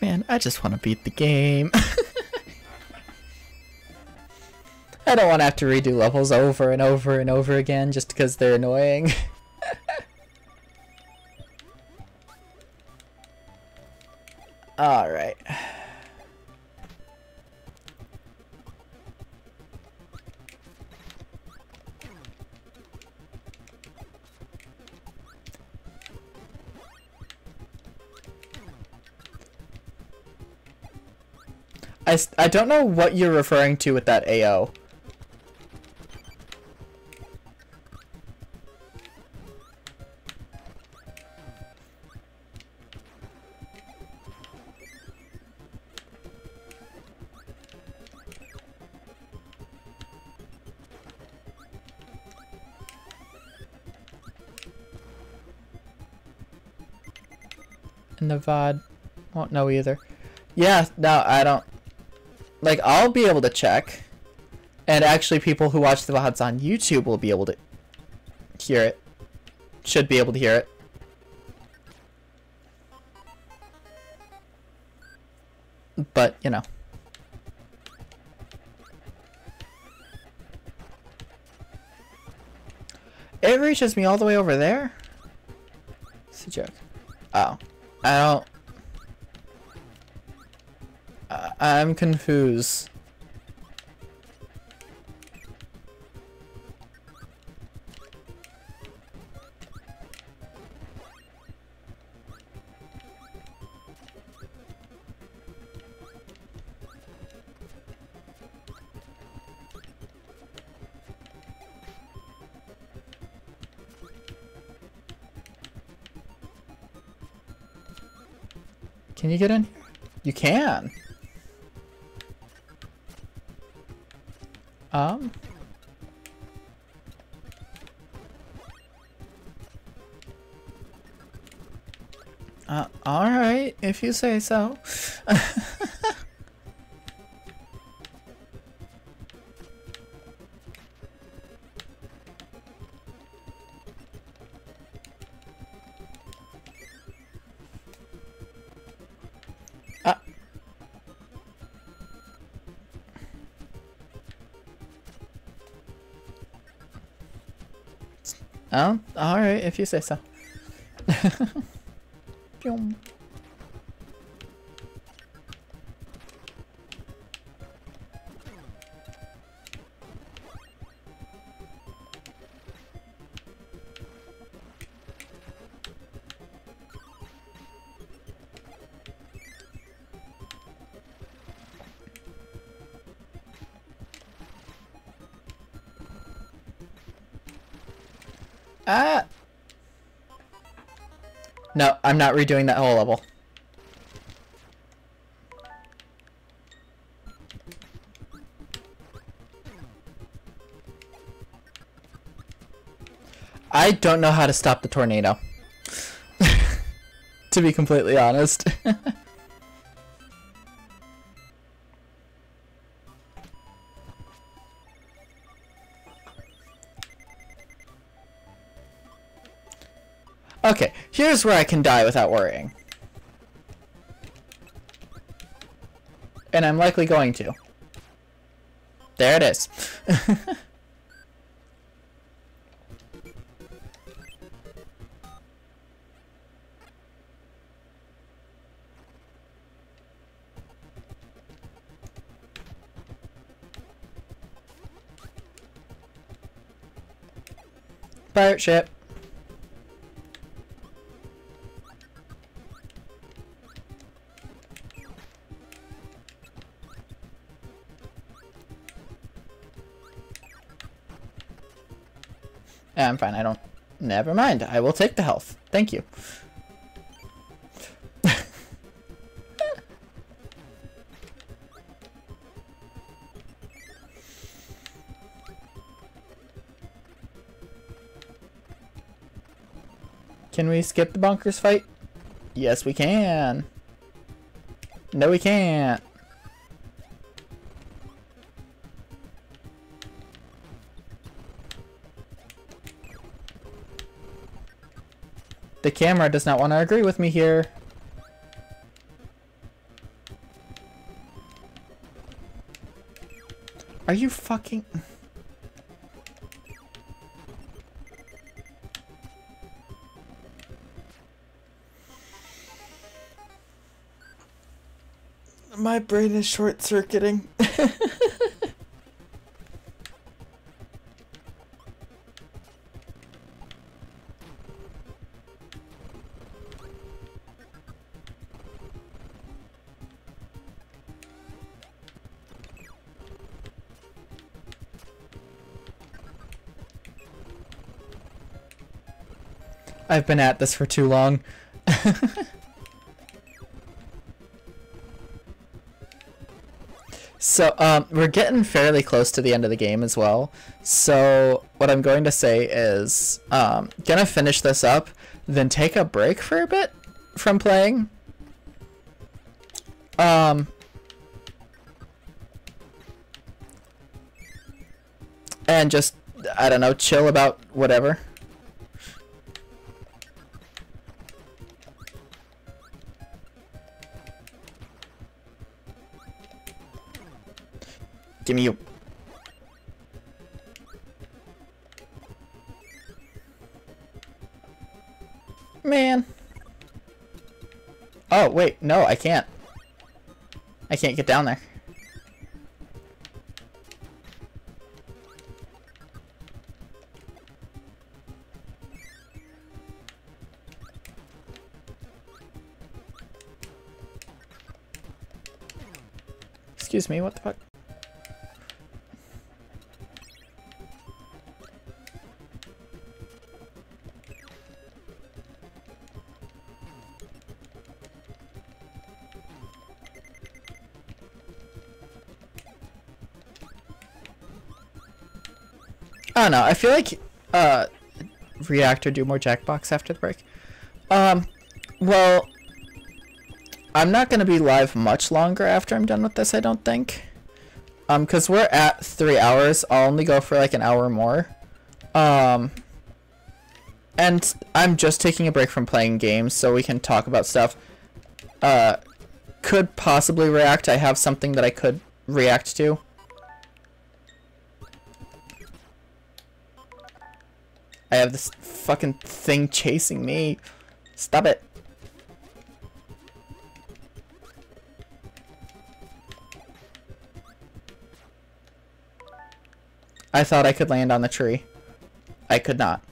Man, I just want to beat the game. I don't want to have to redo levels over and over and over again just because they're annoying. Alright. I don't know what you're referring to with that AO. In the VOD. Won't know either. Yeah, no, I don't. Like, I'll be able to check. And actually, people who watch the VODs on YouTube will be able to hear it. Should be able to hear it. But, you know. It reaches me all the way over there? It's a joke. Oh. I don't... I'm confused. Can you get in? You can. Alright, if you say so. Oh, alright, if you say so. No, I'm not redoing that whole level. I don't know how to stop the tornado. To be completely honest. Okay, here's where I can die without worrying. And I'm likely going to. There it is. Pirate ship. Yeah, I'm fine. I don't... Never mind. I will take the health. Thank you. Can we skip the bunkers fight? Yes, we can. No, we can't. The camera does not want to agree with me here. Are you fucking... My brain is short-circuiting. I've been at this for too long. So, we're getting fairly close to the end of the game as well. So, what I'm going to say is, gonna finish this up, then take a break for a bit from playing. And just, I don't know, chill about whatever. Gimme you. Man. Oh, wait. No, I can't. I can't get down there. Excuse me, what the fuck? I don't know, I feel like, Reactor do more Jackbox after the break. Well, I'm not gonna be live much longer after I'm done with this, I don't think. Cause we're at 3 hours, I'll only go for like an hour more. And I'm just taking a break from playing games so we can talk about stuff. Could possibly react, I have something that I could react to. I have this fucking thing chasing me. Stop it. I thought I could land on the tree. I could not.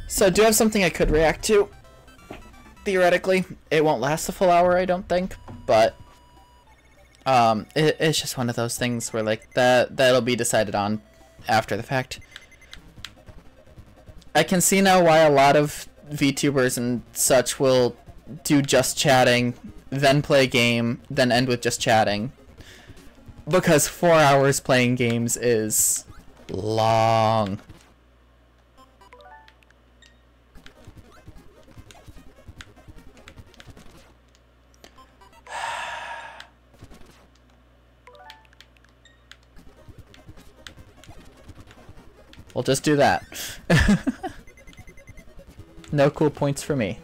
So, do you have something I could react to? Theoretically. It won't last a full hour, I don't think, but... it's just one of those things where, like, that'll be decided on after the fact. I can see now why a lot of VTubers and such will do just chatting, then play a game, then end with just chatting. Because 4 hours playing games is long. We'll just do that. No cool points for me.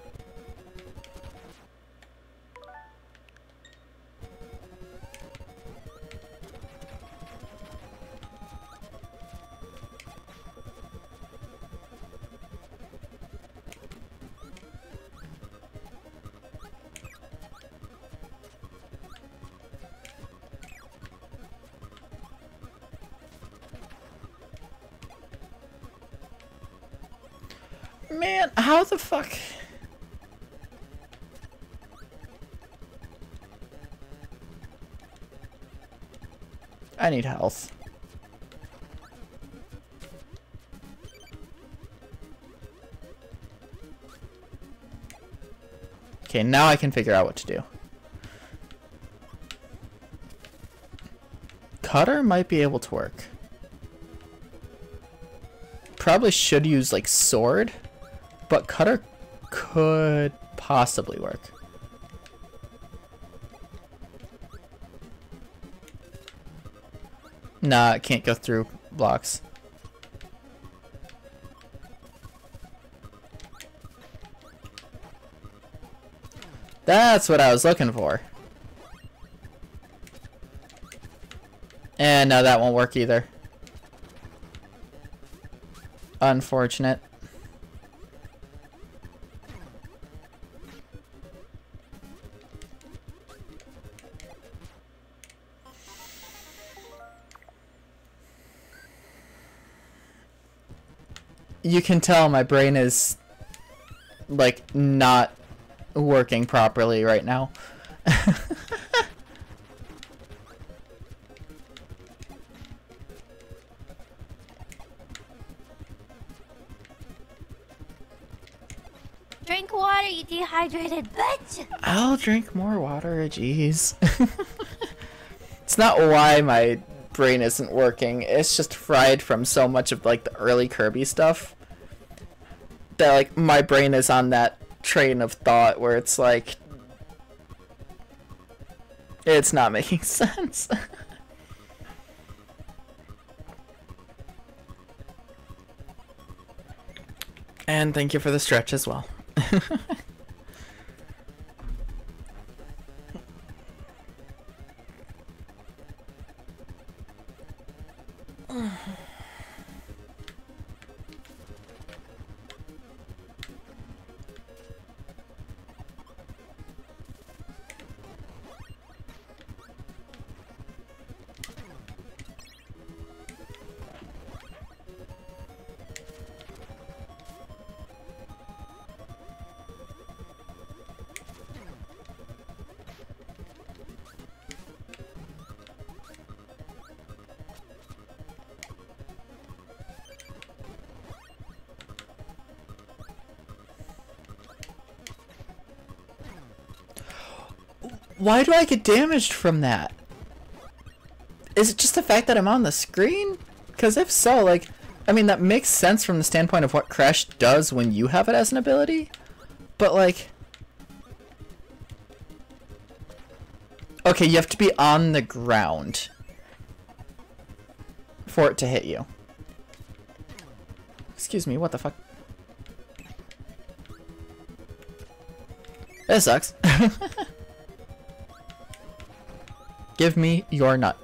Man, how the fuck? I need health. Okay, now I can figure out what to do. Cutter might be able to work. Probably should use like sword. But cutter could possibly work. Nah, it can't go through blocks. That's what I was looking for. And no, that won't work either. Unfortunate. You can tell my brain is like not working properly right now. Drink water, you dehydrated bitch! I'll drink more water, jeez. It's not why my brain isn't working, it's just fried from so much of like the early Kirby stuff. That like my brain is on that train of thought where it's like it's not making sense. And thank you for the stretch as well. Why do I get damaged from that? Is it just the fact that I'm on the screen? Because if so, like, I mean, that makes sense from the standpoint of what Crash does when you have it as an ability. But, like... Okay, you have to be on the ground for it to hit you. Excuse me, what the fuck? This sucks. Give me your nut.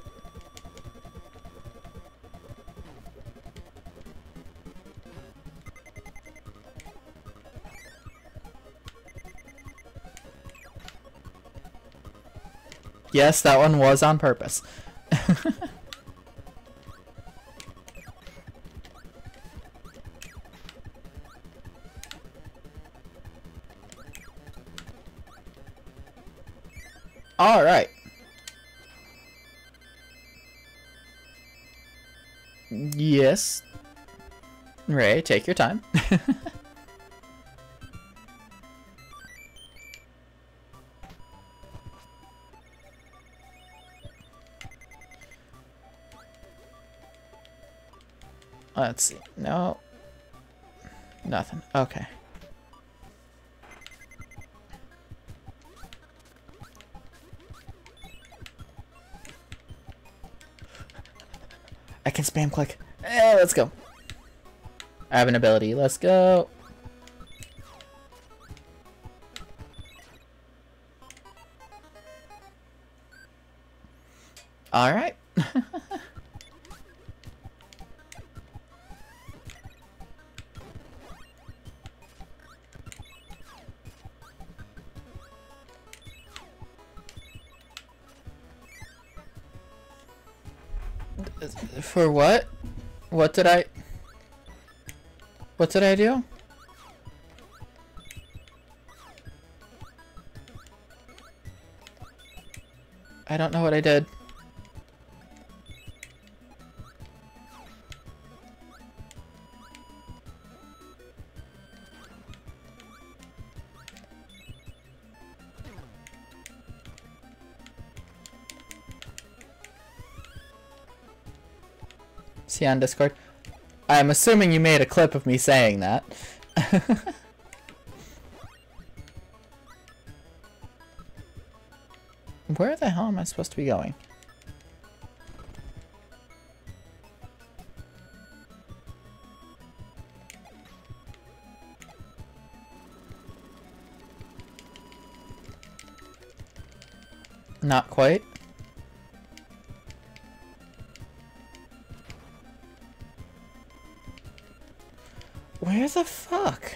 Yes, that one was on purpose. All right. Yes. Ray, take your time. Let's see. No. Nothing. Okay. I can spam click. Let's go. I have an ability. Let's go. All right. For what? What did I do? I don't know what I did. See on Discord. I'm assuming you made a clip of me saying that. Where the hell am I supposed to be going? Not quite. Where the fuck?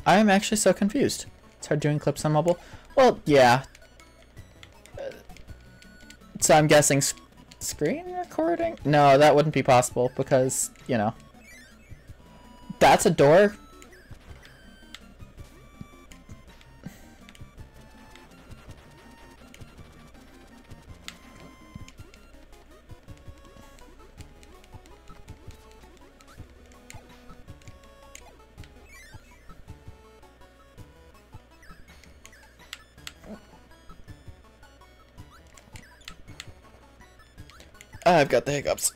I am actually so confused. It's hard doing clips on mobile. Well, yeah. So I'm guessing screen recording? No, that wouldn't be possible because, you know. That's a door? I've got the hiccups.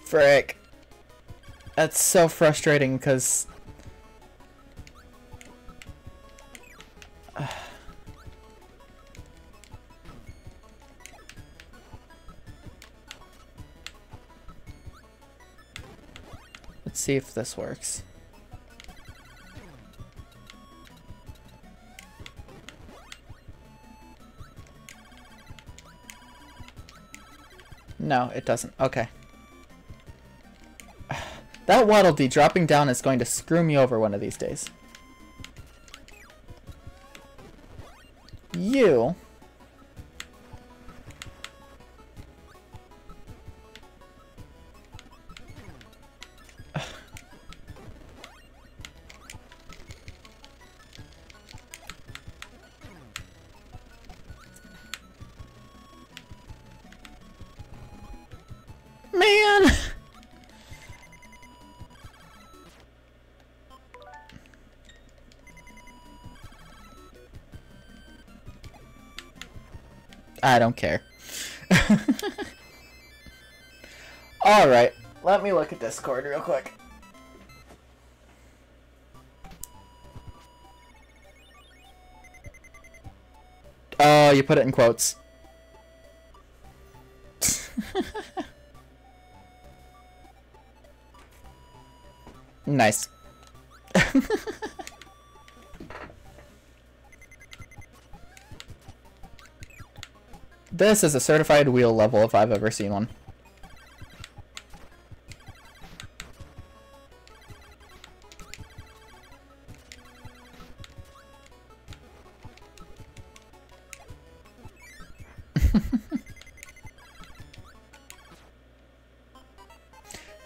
Frick. That's so frustrating because... Let's see if this works. No, it doesn't. Okay. That Waddle Dee dropping down is going to screw me over one of these days. You... Man! I don't care. Alright, let me look at Discord real quick. Oh, you put it in quotes. Nice. This is a certified wheel level if I've ever seen one.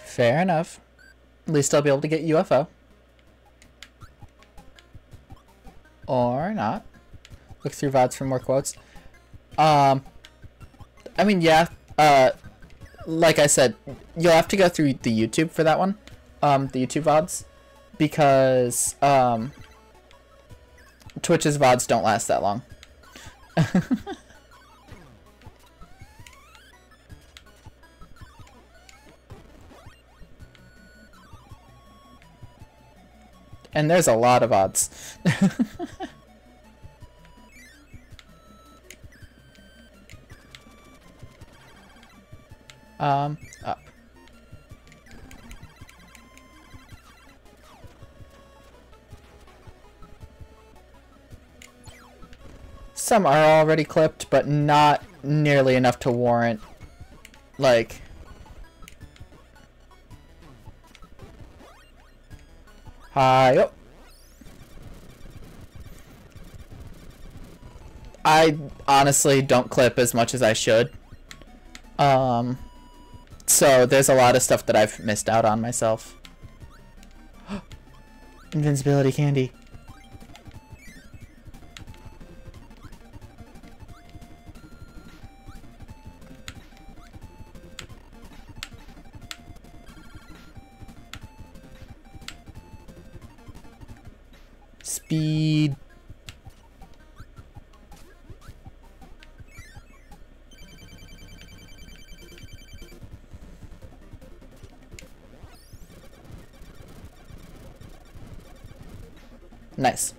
Fair enough. At least I'll be able to get UFO. or not. Look through VODs for more quotes. I mean, yeah. Like I said, you'll have to go through the YouTube for that one. The YouTube VODs. Because, Twitch's VODs don't last that long. And there's a lot of odds. Up. Some are already clipped, but not nearly enough to warrant, like... Hi-yo. I honestly don't clip as much as I should. So there's a lot of stuff that I've missed out on myself. Invincibility candy. Speed. Nice.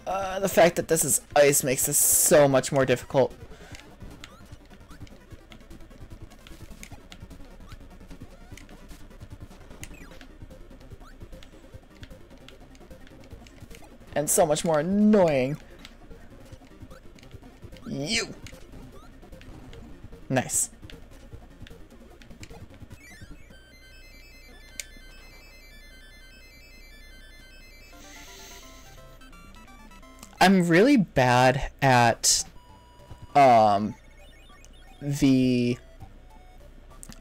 The fact that this is ice makes this so much more difficult. And so much more annoying. You. Nice. I'm really bad at the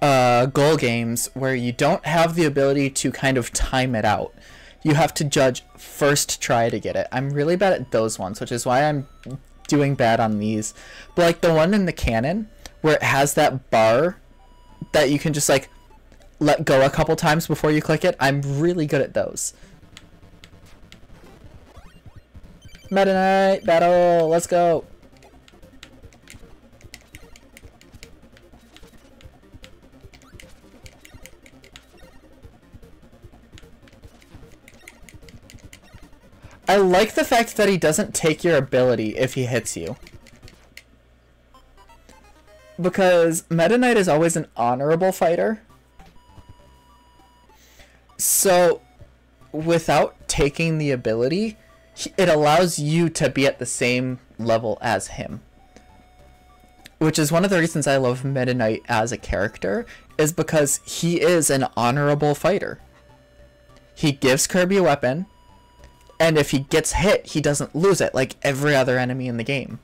goal games where you don't have the ability to kind of time it out. You have to judge first try to get it. I'm really bad at those ones, which is why I'm doing bad on these. But like the one in the cannon where it has that bar that you can just like let go a couple times before you click it, I'm really good at those. Meta Knight battle, let's go. I like the fact that he doesn't take your ability if he hits you. Because Meta Knight is always an honorable fighter. So, without taking the ability, it allows you to be at the same level as him. Which is one of the reasons I love Meta Knight as a character, is because he is an honorable fighter. He gives Kirby a weapon, and if he gets hit, he doesn't lose it like every other enemy in the game.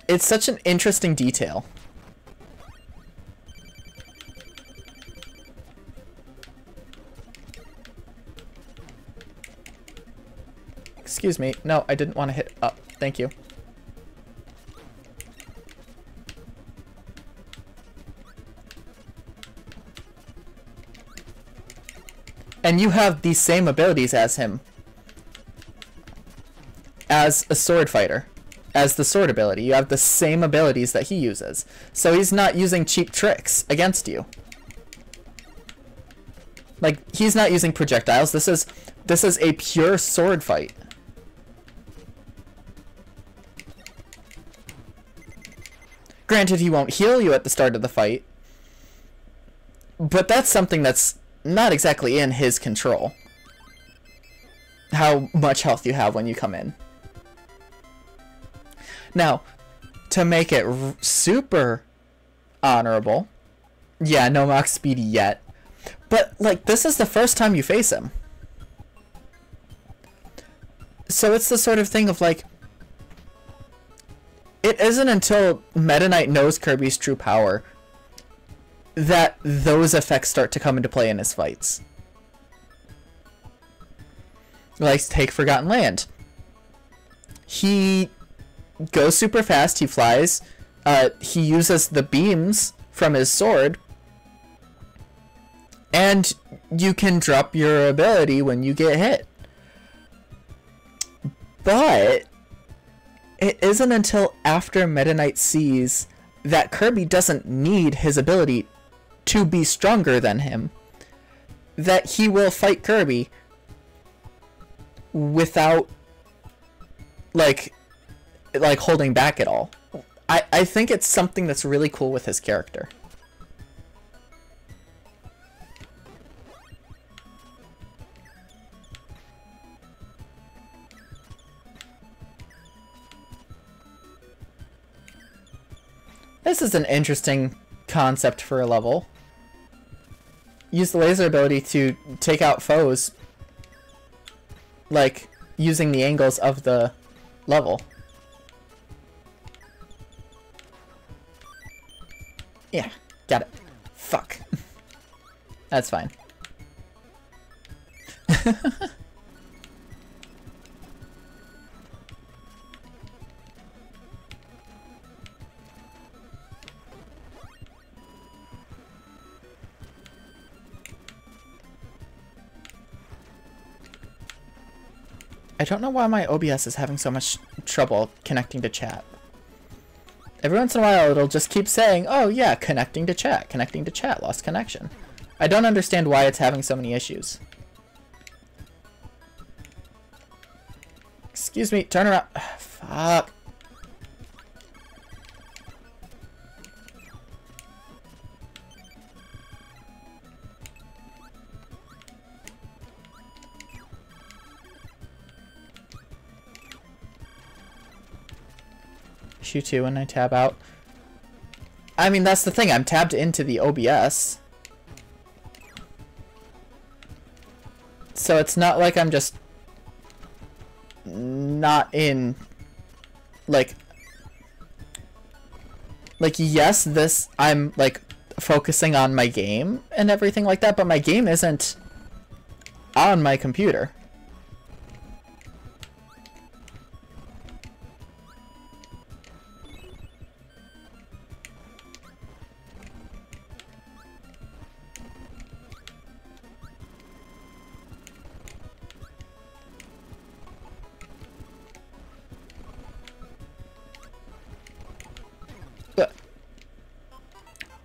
It's such an interesting detail. Excuse me. No, I didn't want to hit up. Thank you. And you have the same abilities as him. As a sword fighter. As the sword ability. You have the same abilities that he uses. So he's not using cheap tricks against you. Like, he's not using projectiles. This is a pure sword fight. Granted, he won't heal you at the start of the fight. But that's something that's not exactly in his control. How much health you have when you come in. Now, to make it super honorable, yeah, no max speed yet, but like this is the first time you face him. So it's the sort of thing of like, it isn't until Meta Knight knows Kirby's true power that those effects start to come into play in his fights. Like, take Forgotten Land. He goes super fast, he flies, he uses the beams from his sword, and you can drop your ability when you get hit. But it isn't until after Meta Knight sees that Kirby doesn't need his ability to be stronger than him that he will fight Kirby without like holding back at all. I think it's something that's really cool with his character. This is an interesting concept for a level. Use the laser ability to take out foes, like using the angles of the level. Yeah, got it. Fuck. That's fine. I don't know why my OBS is having so much trouble connecting to chat. Every once in a while it'll just keep saying, oh yeah, connecting to chat, lost connection. I don't understand why it's having so many issues. Excuse me, turn around. Fuck. Shoot you when I tab out. I mean, that's the thing. I'm tabbed into the OBS. So it's not like I'm just not in, like yes, this, I'm like focusing on my game and everything like that, but my game isn't on my computer.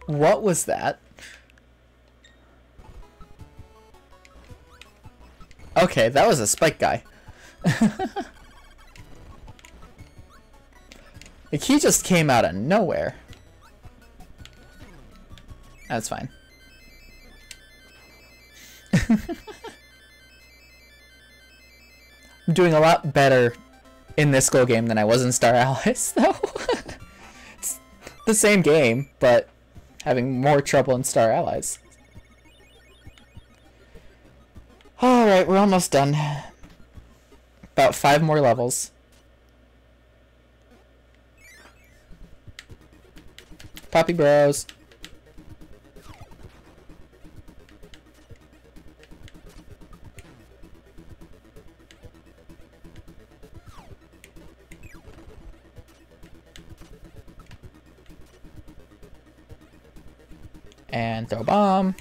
What was that? Okay, that was a spike guy. Like, he just came out of nowhere. That's fine. I'm doing a lot better in this Skull game than I was in Star Allies, though. It's the same game, but having more trouble in Star Allies. Alright, we're almost done. About 5 more levels. Poppy Bros. And throw a bomb.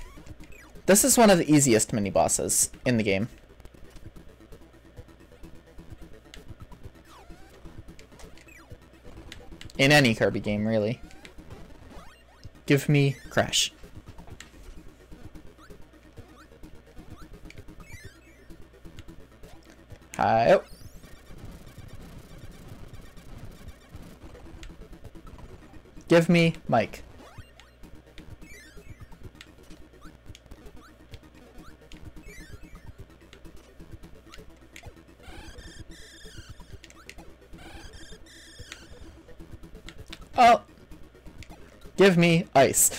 This is one of the easiest mini-bosses in the game. In any Kirby game, really. Give me Crash. Hi. Oh. Give me Mike. Oh, give me ice.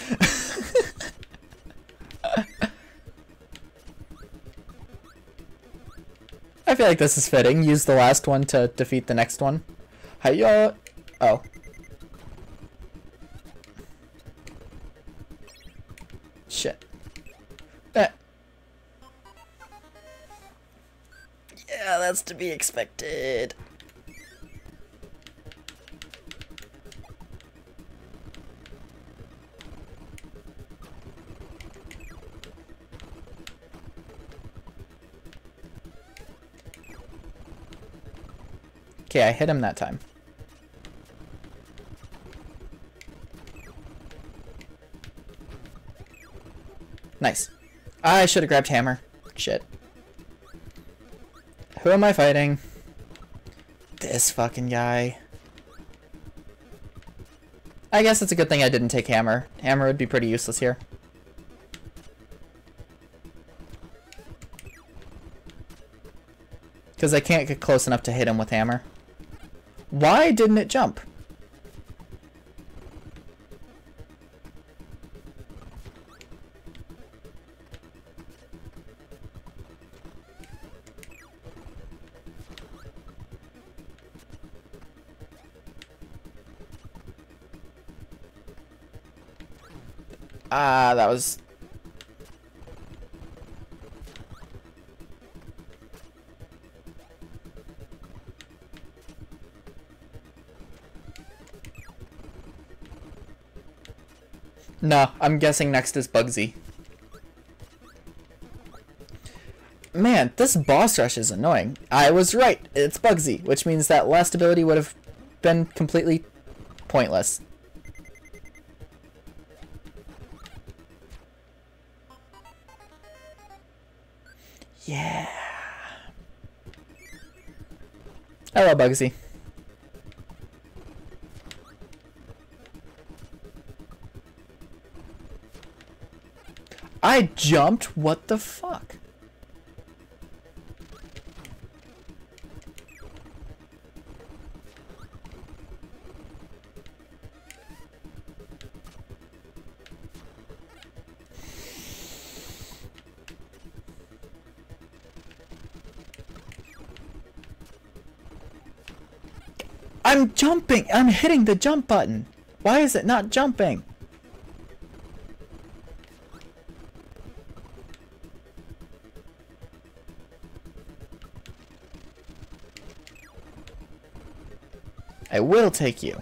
I feel like this is fitting. Use the last one to defeat the next one. Hiya. Oh. Shit. Yeah, that's to be expected. Okay, I hit him that time. Nice. I should have grabbed hammer. Shit. Who am I fighting? This fucking guy. I guess it's a good thing I didn't take hammer. Hammer would be pretty useless here. Because I can't get close enough to hit him with hammer. Why didn't it jump? Ah, that was... No, I'm guessing next is Bugsy. Man, this boss rush is annoying. I was right, it's Bugsy, which means that last ability would have been completely pointless. Yeah. Hello, Bugsy. I jumped? What the fuck? I'm jumping! I'm hitting the jump button! Why is it not jumping? I will take you.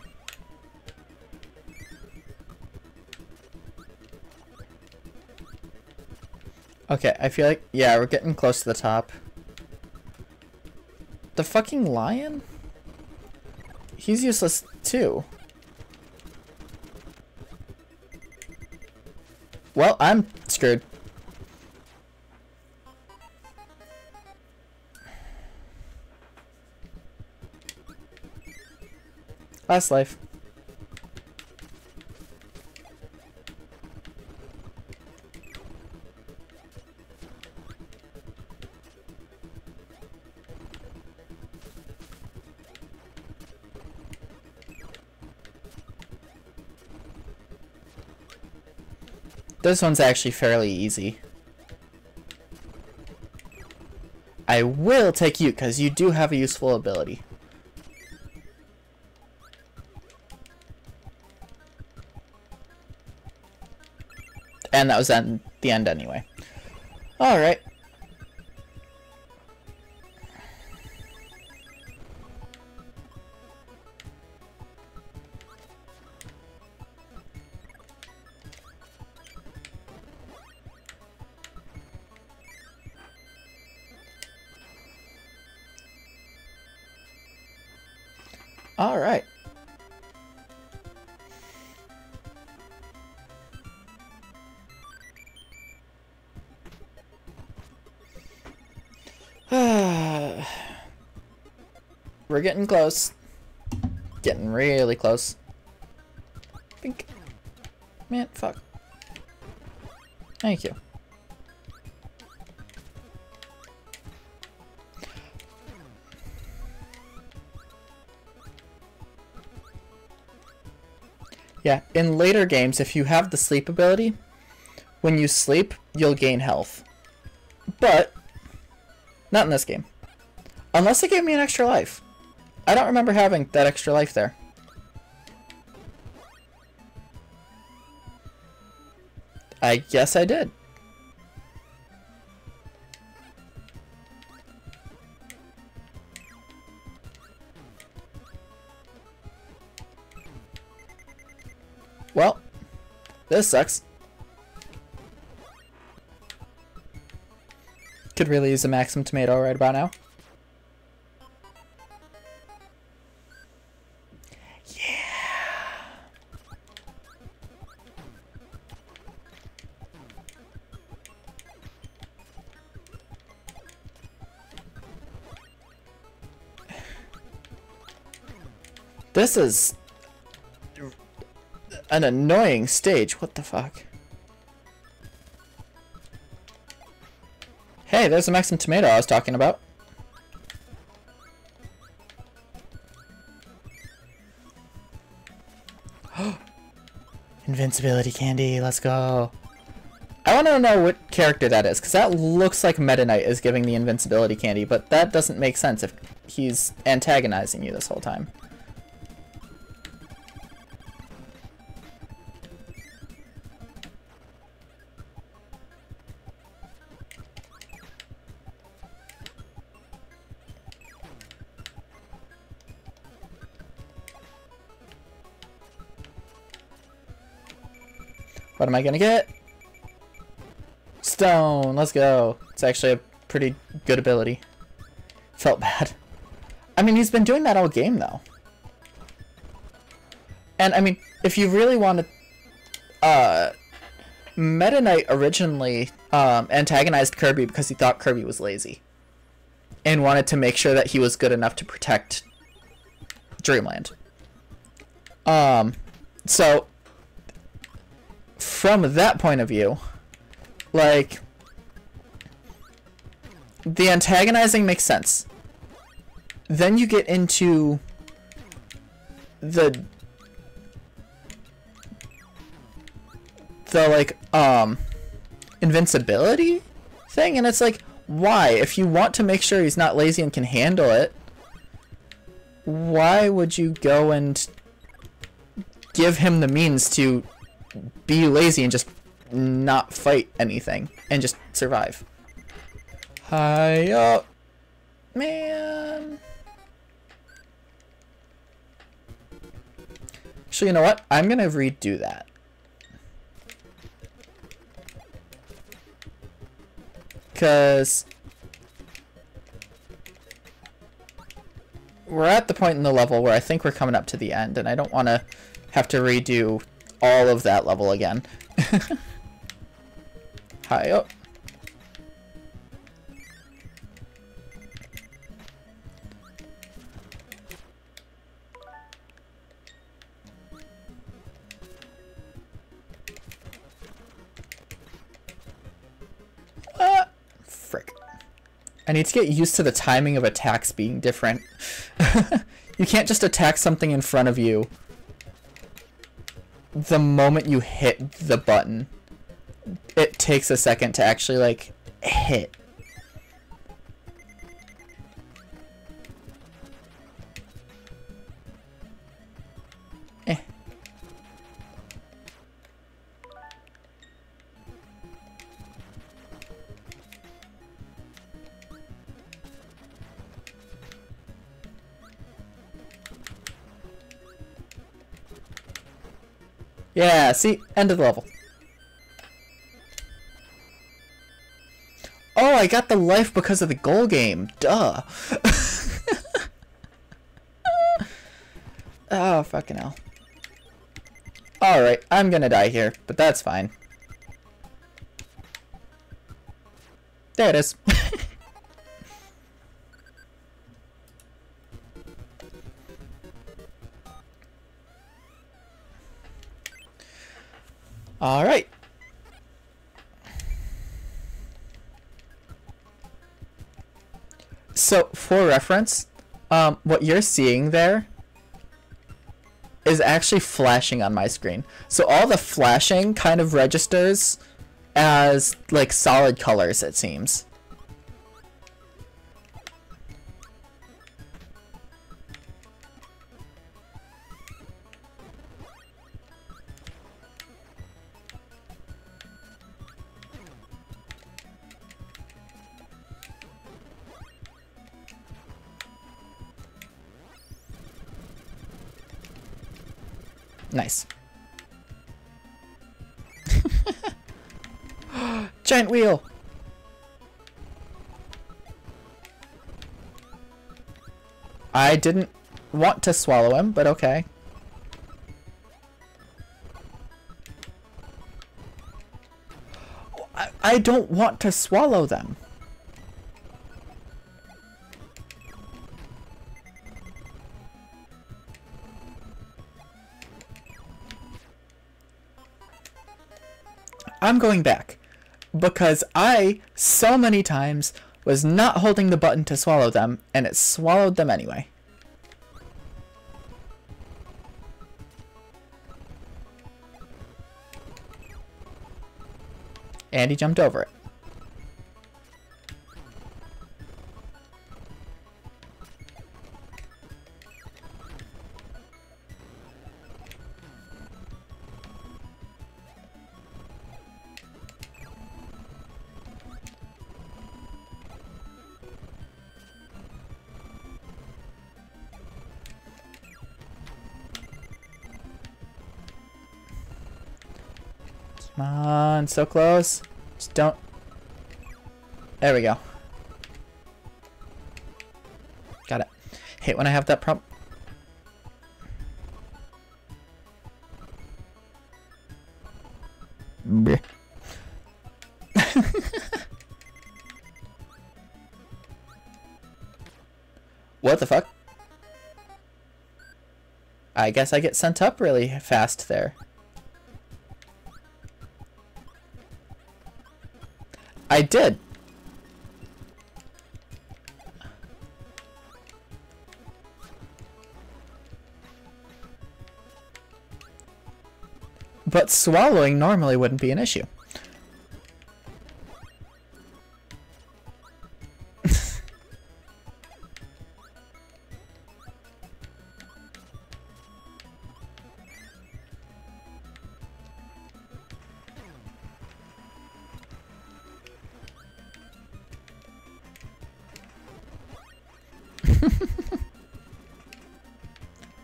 Okay, I feel like... Yeah, we're getting close to the top. The fucking lion? He's useless too. Well, I'm screwed. Last life. This one's actually fairly easy. I will take you because you do have a useful ability. And that was the end anyway. Alright. Alright. We're getting close. Getting really close. Think. Man, fuck. Thank you. Yeah, in later games, if you have the sleep ability, when you sleep, you'll gain health. But, not in this game. Unless it gave me an extra life. I don't remember having that extra life there. I guess I did. Well, this sucks. Could really use a Maxim tomato right about now. This is an annoying stage. What the fuck? Hey, there's the Maxim tomato I was talking about. Invincibility candy, let's go. I want to know what character that is, because that looks like Meta Knight is giving the invincibility candy, but that doesn't make sense if he's antagonizing you this whole time. What am I gonna get? Stone, let's go. It's actually a pretty good ability. Felt bad. I mean, he's been doing that all game, though. And, I mean, if you really want to... Meta Knight originally antagonized Kirby because he thought Kirby was lazy. And wanted to make sure that he was good enough to protect Dreamland. So... From that point of view, like, the antagonizing makes sense. Then you get into the like, invincibility thing, and it's like, why? If you want to make sure he's not lazy and can handle it, why would you go and give him the means to be lazy and just not fight anything and just survive? Hi up, man. Actually, you know what? I'm gonna redo that. Because we're at the point in the level where I think we're coming up to the end, and I don't want to have to redo all of that level again. Hi up. Frick. I need to get used to the timing of attacks being different. You can't just attack something in front of you the moment you hit the button. It takes a second to actually, like, hit. Yeah, see? End of the level. Oh, I got the life because of the goal game. Duh. Oh, fucking hell. Alright, I'm gonna die here, but that's fine. There it is. Alright. So, for reference, what you're seeing there is actually flashing on my screen. So all the flashing kind of registers as, like, solid colors, it seems. Nice. Giant wheel! I didn't want to swallow him, but okay. I don't want to swallow them. I'm going back because I so many times was not holding the button to swallow them and it swallowed them anyway. And he jumped over it. Come on, so close. Just don't. There we go. Got it. Hate when I have that problem. What the fuck? I guess I get sent up really fast there. I did. But swallowing normally wouldn't be an issue.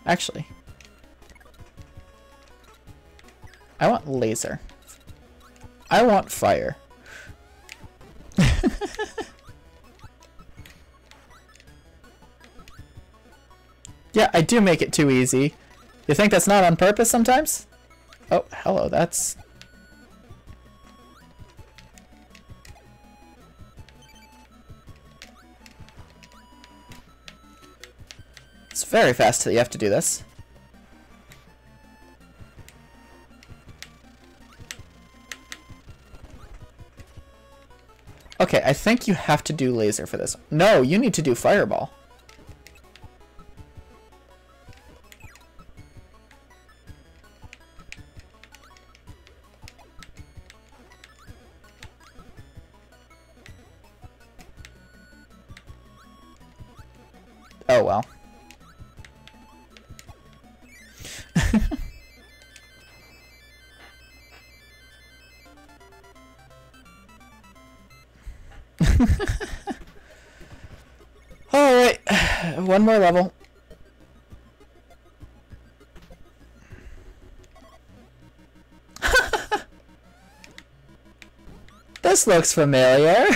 Actually, I want laser. I want fire. Yeah, I do make it too easy. You think that's not on purpose sometimes? Oh, hello, that's... It's very fast that you have to do this. Okay, I think you have to do laser for this. No, you need to do fireball. Oh well. Alright, one more level. This looks familiar.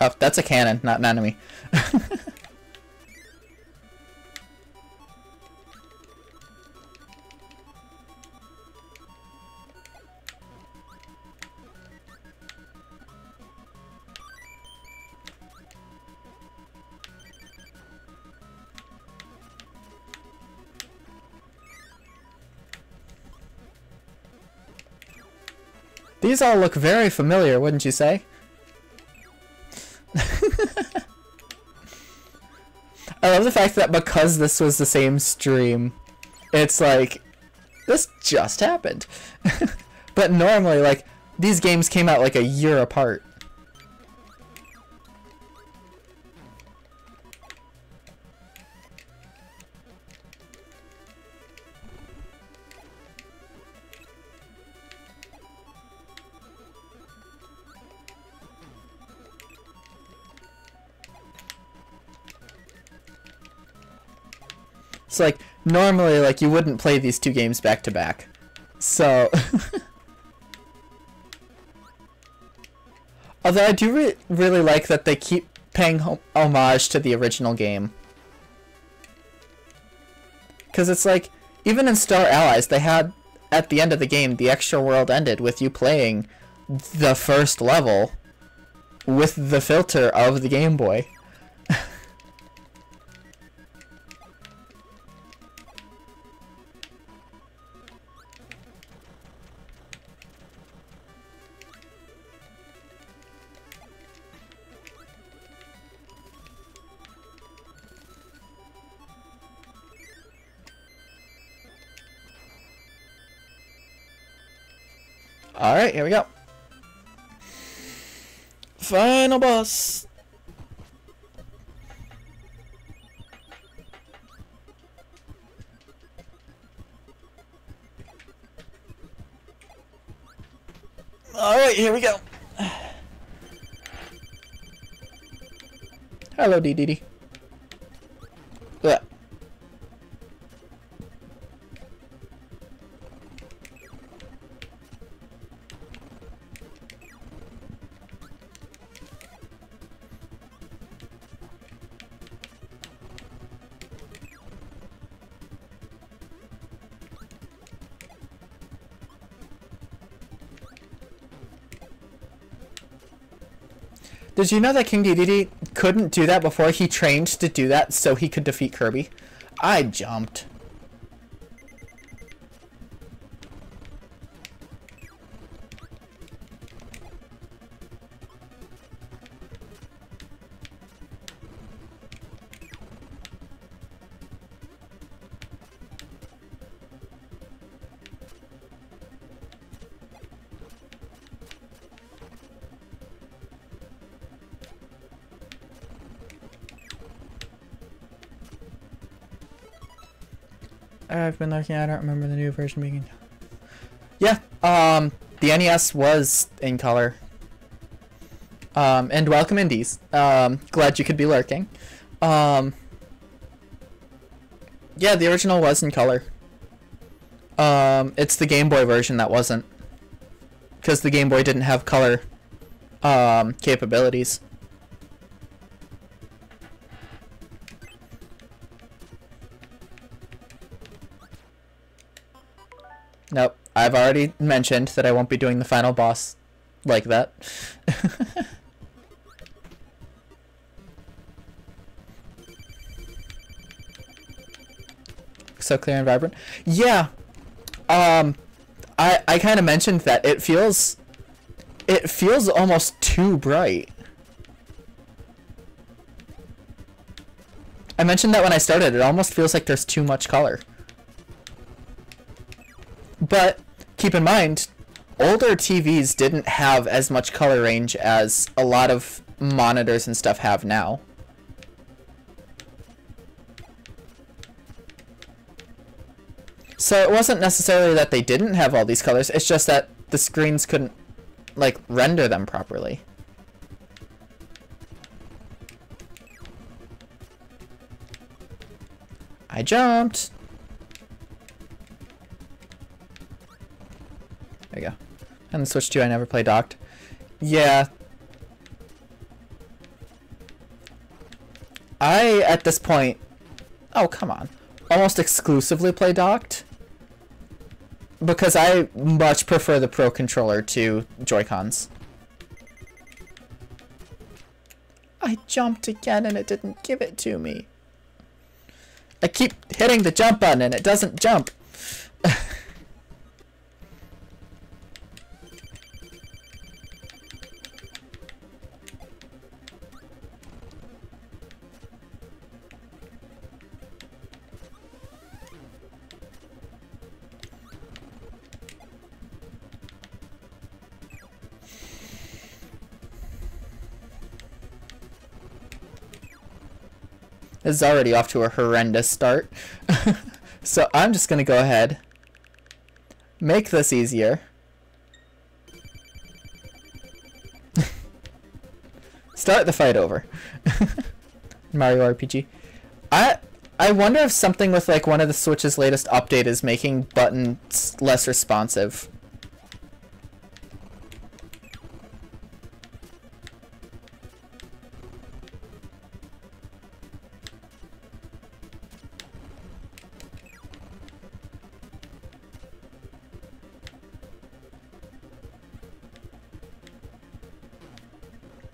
Oh, that's a cannon, not an enemy. These all look very familiar, wouldn't you say? love the fact that because this was the same stream, it's like, this just happened. But normally, like, these games came out like a year apart. So, like, normally, like, you wouldn't play these two games back to back. So... Although I do really like that they keep paying homage to the original game. Because it's like, even in Star Allies, they had, at the end of the game, the extra world ended with you playing the first level with the filter of the Game Boy. Alright, here we go. Final boss. Alright, here we go. Hello, DDD. Yeah. Did you know that King Dedede couldn't do that before he trained to do that so he could defeat Kirby? I jumped. I've been looking, I don't remember the new version being... Yeah, the NES was in color. And welcome Indies. Glad you could be lurking. Yeah, the original was in color. It's the Game Boy version that wasn't. Because the Game Boy didn't have color, capabilities. Nope, I've already mentioned that I won't be doing the final boss like that. So clear and vibrant. Yeah. I kind of mentioned that it feels almost too bright. I mentioned that when I started, it almost feels like there's too much color. But keep in mind, older TVs didn't have as much color range as a lot of monitors and stuff have now. So it wasn't necessarily that they didn't have all these colors, it's just that the screens couldn't, like, render them properly. I jumped! There you go. And the Switch 2 I never play docked. Yeah. I, at this point... Oh, come on. Almost exclusively play docked. Because I much prefer the Pro Controller to Joy-Cons. I jumped again and it didn't give it to me. I keep hitting the jump button and it doesn't jump. This is already off to a horrendous start. So I'm just gonna go ahead, make this easier. Start the fight over. Mario RPG. I wonder if something with like one of the Switch's latest update is making buttons less responsive.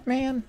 Man.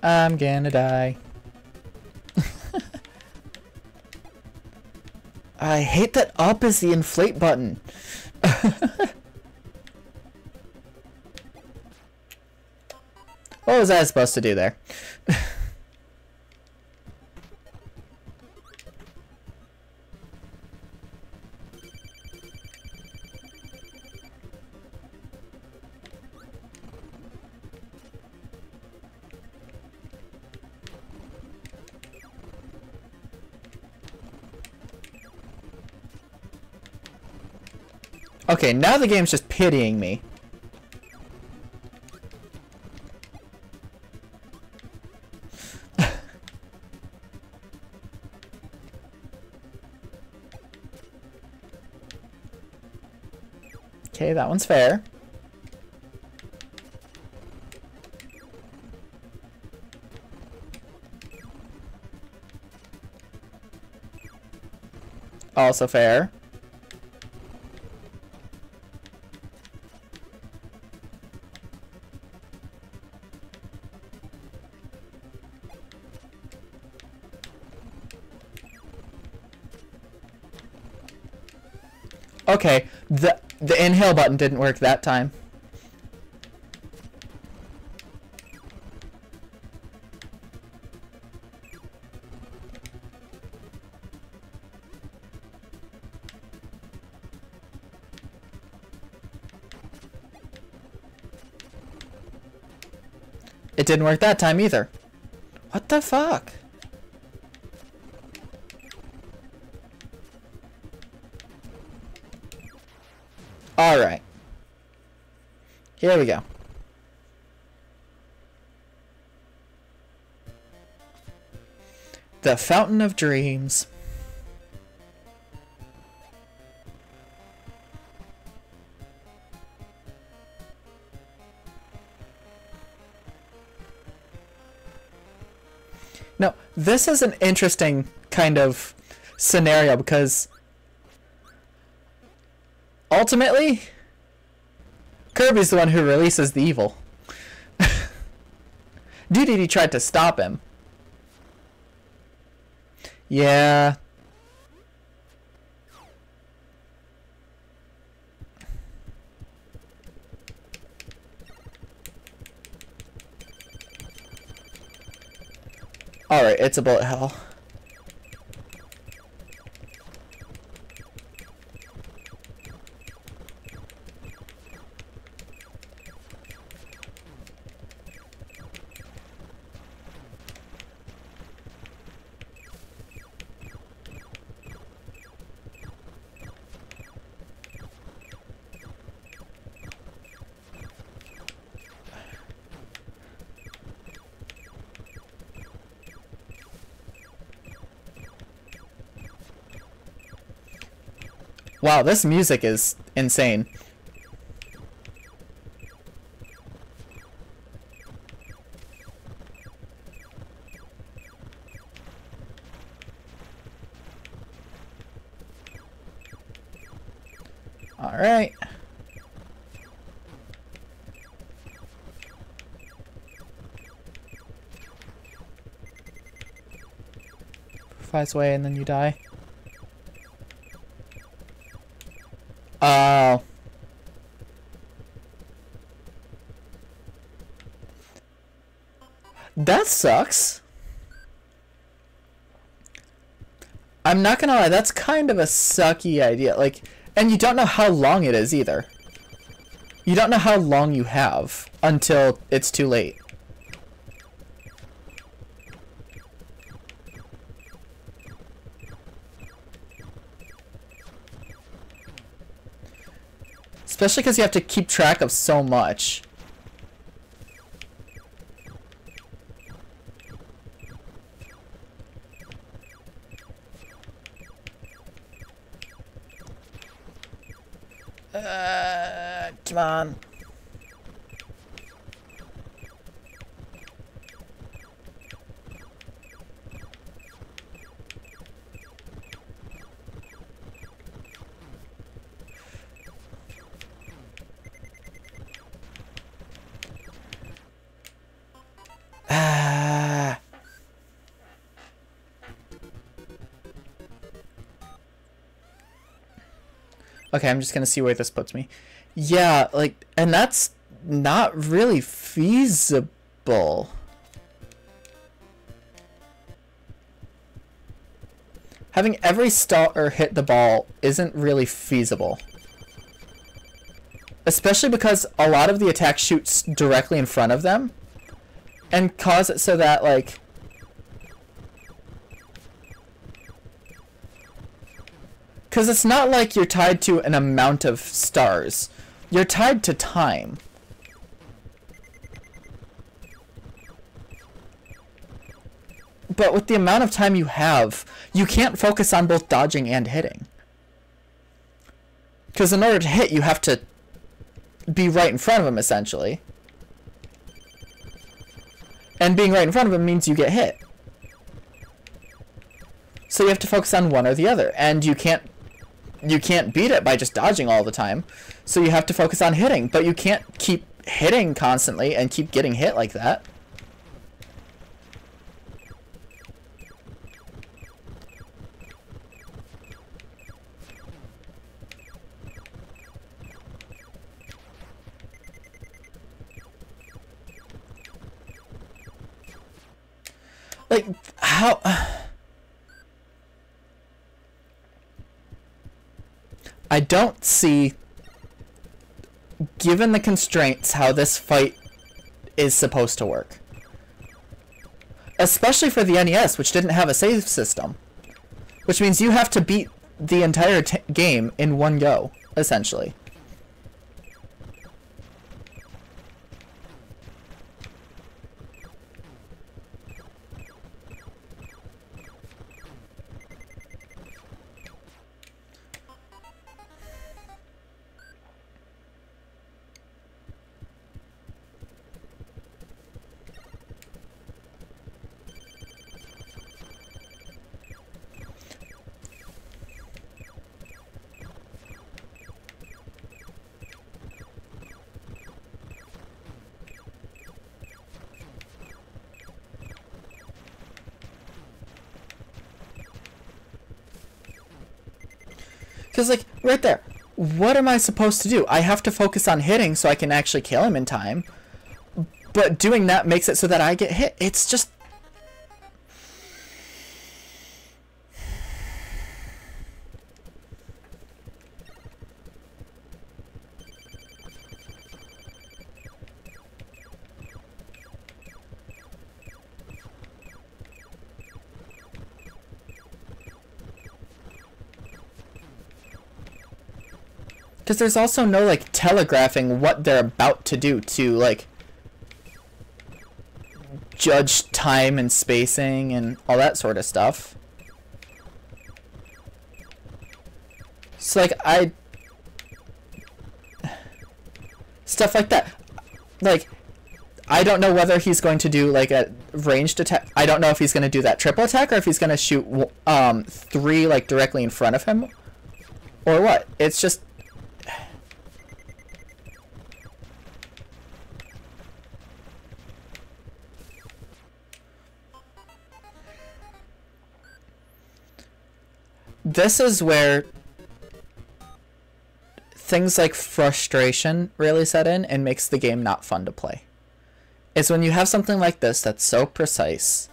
I'm gonna die. I hate that up is the inflate button. What was I supposed to do there? Okay, now the game's just pitying me. Okay, that one's fair. Also fair. Okay, the inhale button didn't work that time. It didn't work that time either. What the fuck? Alright. Here we go. The Fountain of Dreams. Now, this is an interesting kind of scenario because ultimately, Kirby's the one who releases the evil. DDD tried to stop him. Yeah. Alright, it's a bullet hell. Wow, this music is insane. All right. flies away and then you die. Oh. That sucks. I'm not gonna lie, that's kind of a sucky idea. Like, and you don't know how long it is either. You don't know how long you have until it's too late. Especially because you have to keep track of so much. Come on. Okay, I'm just gonna see where this puts me. Yeah, like, and that's not really feasible. Having every starter hit the ball isn't really feasible. Especially because a lot of the attack shoots directly in front of them. And cause it so that, like... Because it's not like you're tied to an amount of stars. You're tied to time. But with the amount of time you have, you can't focus on both dodging and hitting. Because in order to hit, you have to be right in front of him, essentially. And being right in front of him means you get hit. So you have to focus on one or the other. And you can't beat it by just dodging all the time. So you have to focus on hitting. But you can't keep hitting constantly and keep getting hit like that. Like, how... I don't see, given the constraints, how this fight is supposed to work. Especially for the NES, which didn't have a save system. Which means you have to beat the entire game in one go, essentially. Because, like, right there, what am I supposed to do? I have to focus on hitting so I can actually kill him in time. But doing that makes it so that I get hit. It's just... Because there's also no, like, telegraphing what they're about to do to, like, judge time and spacing and all that sort of stuff. So, like, stuff like that. Like, I don't know whether he's going to do, like, a ranged attack. I don't know if he's going to do that triple attack or if he's going to shoot 3, like, directly in front of him. Or what. It's just... this is where things like frustration really set in and makes the game not fun to play. It's when you have something like this that's so precise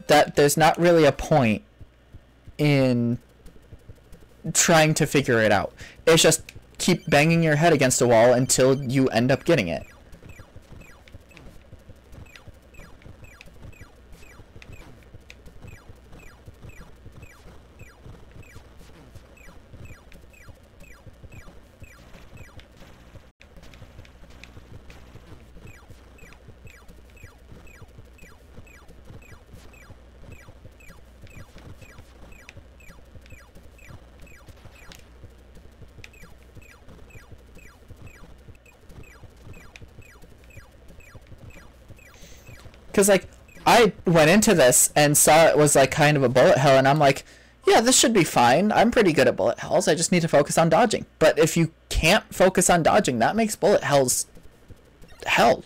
that there's not really a point in trying to figure it out. It's just keep banging your head against a wall until you end up getting it. Because, like, I went into this and saw it was, like, kind of a bullet hell, and I'm like, yeah, this should be fine. I'm pretty good at bullet hells. I just need to focus on dodging. But if you can't focus on dodging, that makes bullet hells hell.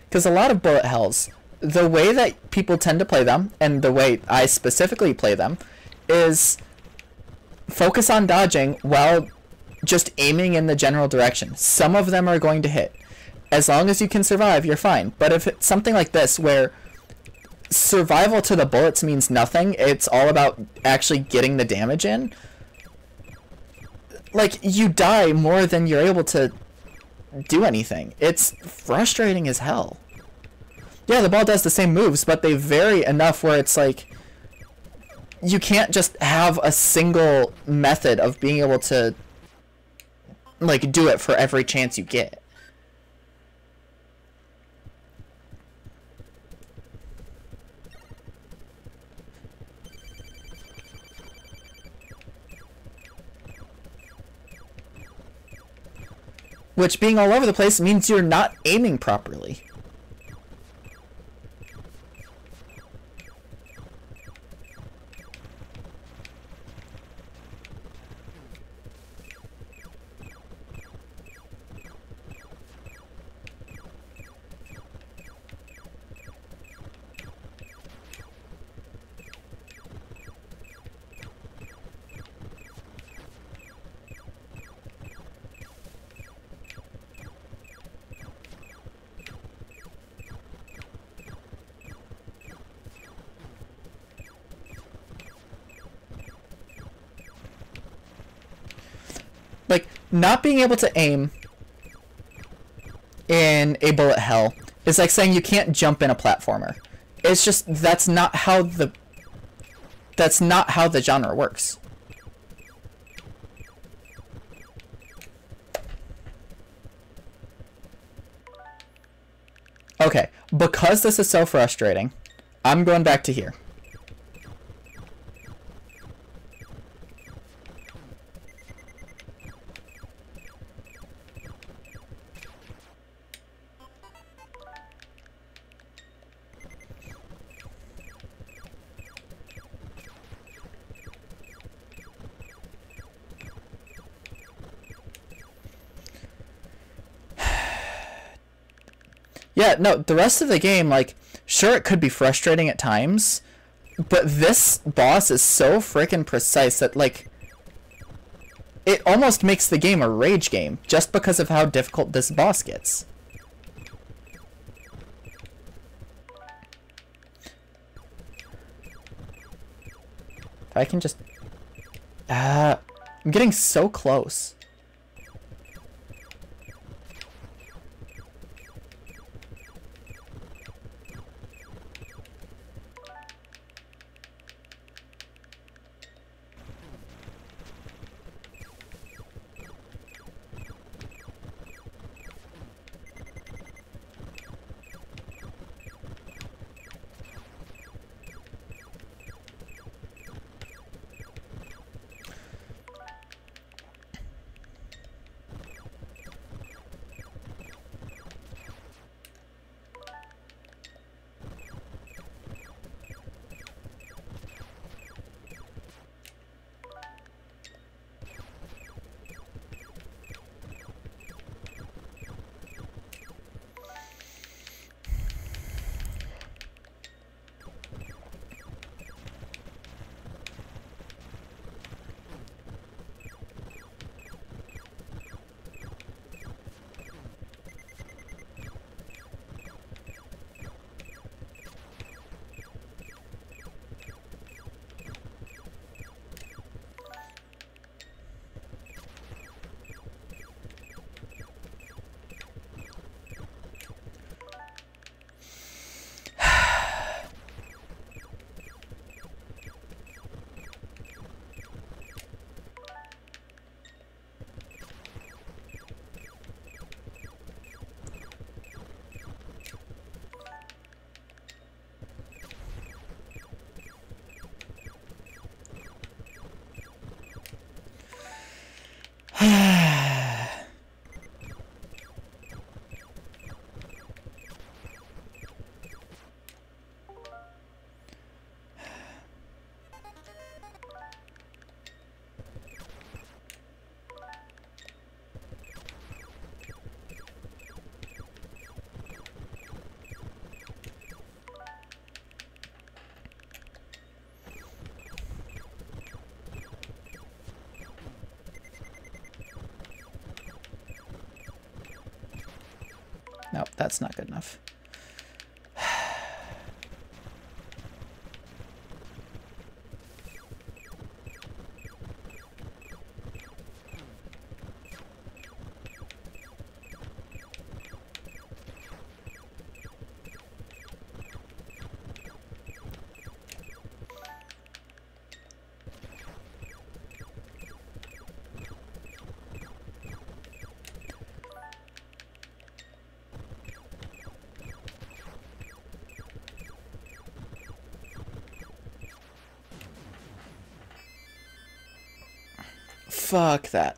Because a lot of bullet hells, the way that people tend to play them, and the way I specifically play them, is focus on dodging while just aiming in the general direction. Some of them are going to hit. As long as you can survive, you're fine. But if it's something like this, where survival to the bullets means nothing, it's all about actually getting the damage in, like, you die more than you're able to do anything. It's frustrating as hell. Yeah, the ball does the same moves, but they vary enough where it's like you can't just have a single method of being able to, like, do it for every chance you get. Which, being all over the place, means you're not aiming properly. Like, not being able to aim in a bullet hell is like saying you can't jump in a platformer. It's just, that's not how the genre works. Okay, because this is so frustrating, I'm going back to here. Yeah, no, the rest of the game, like, sure, it could be frustrating at times, but this boss is so freaking precise that, like, it almost makes the game a rage game, just because of how difficult this boss gets. If I can just... I'm getting so close. Nope, that's not good enough. Fuck that.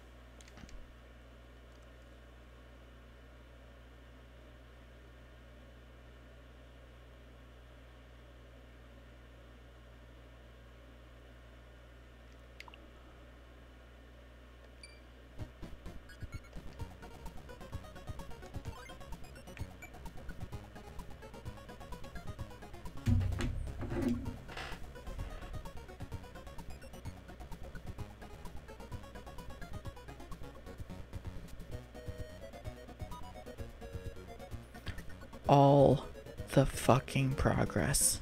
All the fucking progress.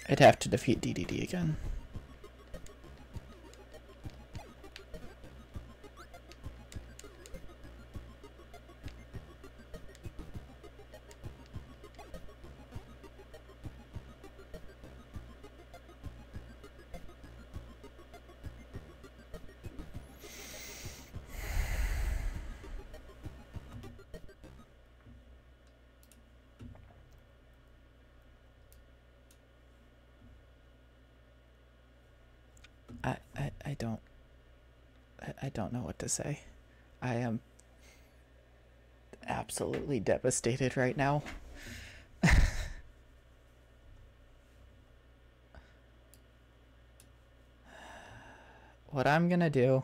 I'd have to defeat DDD again. I don't know what to say. I am absolutely devastated right now. What I'm gonna do...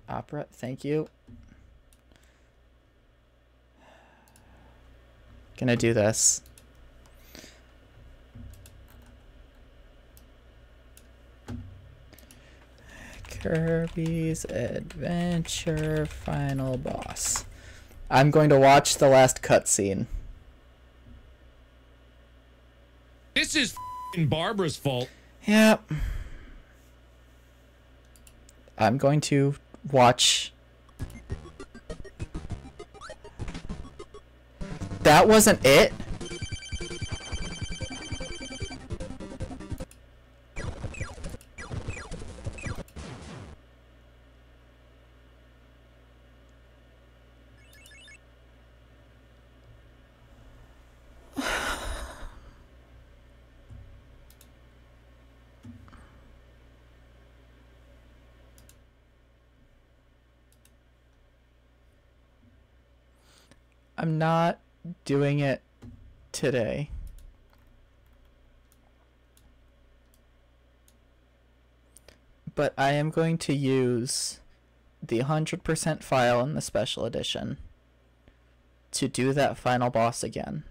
Opera, thank you. Gonna do this. Kirby's Adventure final boss. I'm going to watch the last cutscene. This is Barbara's fault. Yep. I'm going to watch. That wasn't it? I'm not doing it today. But I am going to use the 100% file in the special edition to do that final boss again.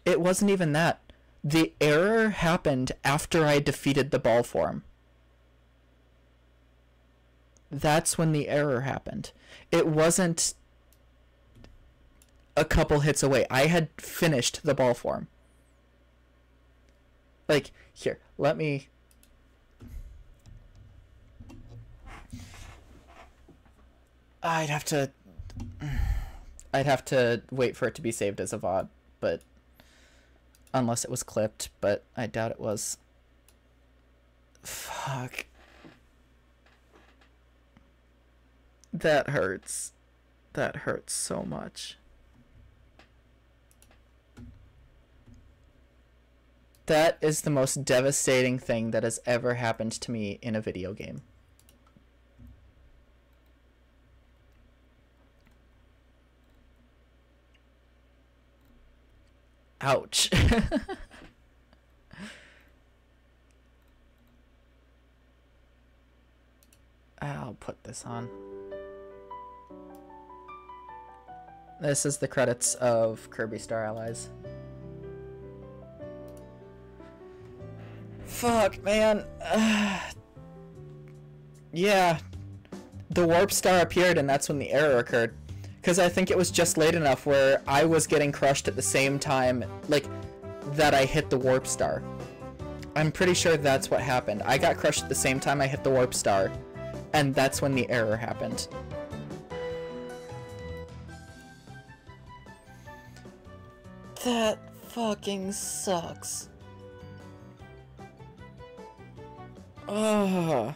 It wasn't even that. The error happened after I defeated the ball form. That's when the error happened. It wasn't a couple hits away. I had finished the ball form. Like, here, let me... I'd have to wait for it to be saved as a VOD, but... Unless it was clipped, but I doubt it was. Fuck. That hurts. That hurts so much. That is the most devastating thing that has ever happened to me in a video game. Ouch. I'll put this on. This is the credits of Kirby Star Allies. Fuck, man. Yeah. The warp star appeared and that's when the error occurred. Because I think it was just late enough where I was getting crushed at the same time, like, that I hit the warp star. I'm pretty sure that's what happened. I got crushed at the same time I hit the warp star, and that's when the error happened. That fucking sucks. Ugh.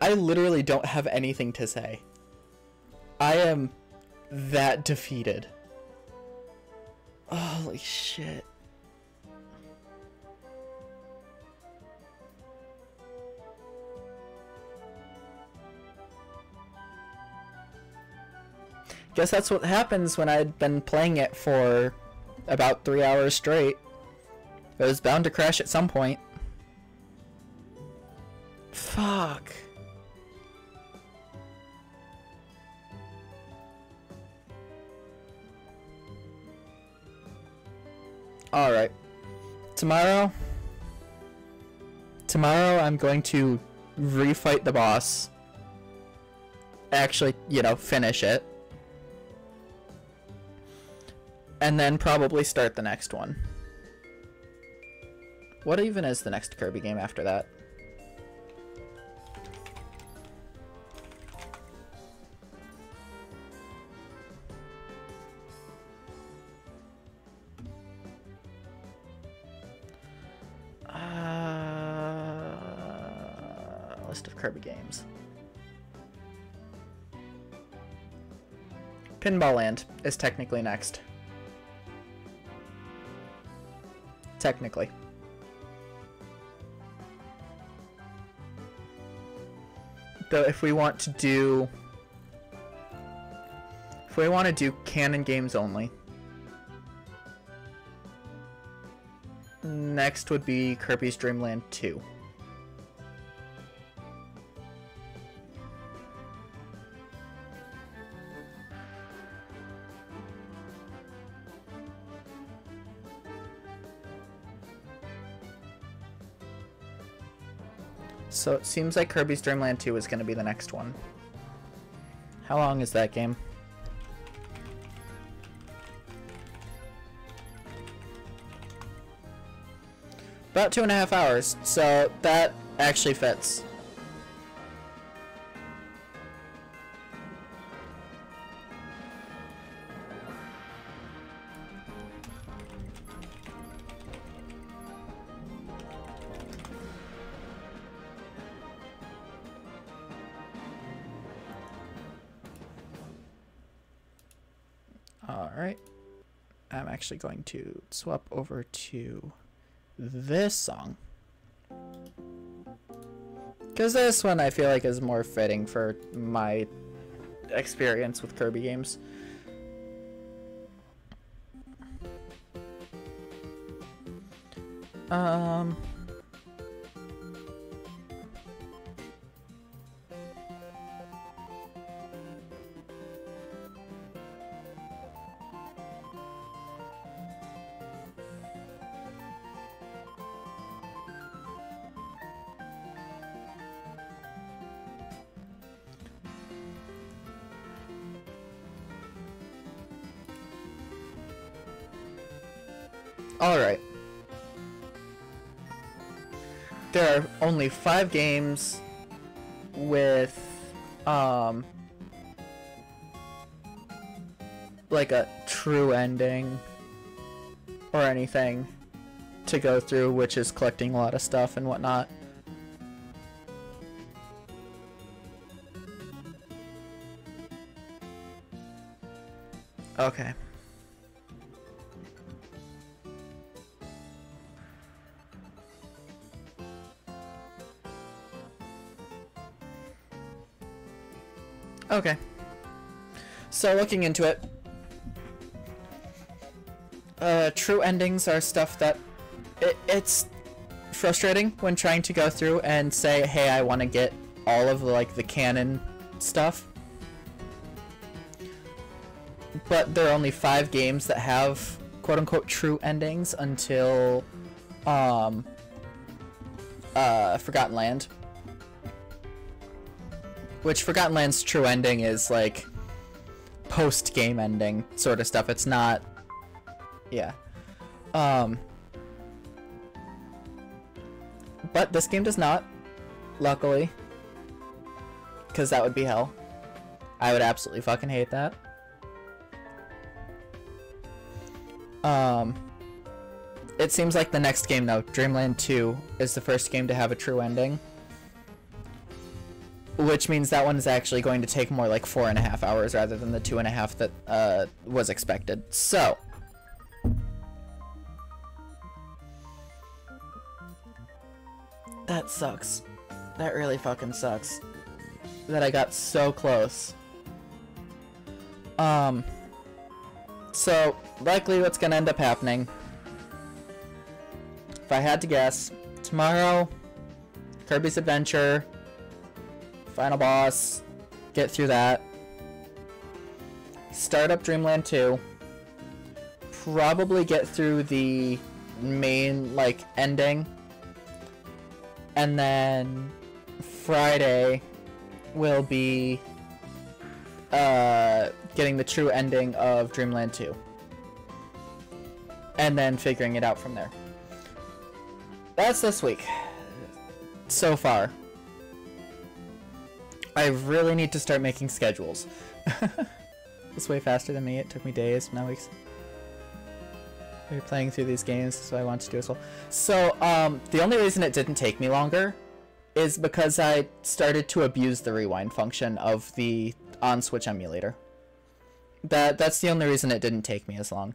I literally don't have anything to say. I am that defeated. Holy shit. Guess that's what happens when I'd been playing it for about 3 hours straight. It was bound to crash at some point. Fuck. Alright. Tomorrow I'm going to refight the boss. Actually, you know, finish it. And then probably start the next one. What even is the next Kirby game after that? List of Kirby games. Pinball Land is technically next. Technically. Though if we want to do canon games only, next would be Kirby's Dream Land 2. So it seems like Kirby's Dream Land 2 is going to be the next one. How long is that game? About 2.5 hours, so that actually fits. Alright, I'm actually going to swap over to this song. Because this one I feel like is more fitting for my experience with Kirby games. Alright. There are only 5 games with like a true ending or anything to go through, which is collecting a lot of stuff and whatnot. Okay. Okay. So looking into it, true endings are stuff that it's frustrating when trying to go through and say, hey, I want to get all of like the canon stuff. But there are only 5 games that have quote-unquote true endings until Forgotten Land. Which Forgotten Land's true ending is like post-game ending sort of stuff. It's not, yeah. But this game does not, luckily, because that would be hell. I would absolutely fucking hate that. It seems like the next game though, Dreamland 2, is the first game to have a true ending. Which means that one is actually going to take more like 4.5 hours rather than the 2.5 that was expected. So that sucks. That really fucking sucks. That I got so close. So likely what's gonna end up happening, if I had to guess, tomorrow, Kirby's Adventure, final boss, get through that, start up Dreamland 2, probably get through the main, like, ending, and then Friday will be, getting the true ending of Dreamland 2. And then figuring it out from there. That's this week. So far. I really need to start making schedules. It's way faster than me. It took me days, not weeks. We're playing through these games, so I want to do as well. So, the only reason it didn't take me longer is because I started to abuse the rewind function of the on-Switch emulator. That's the only reason it didn't take me as long.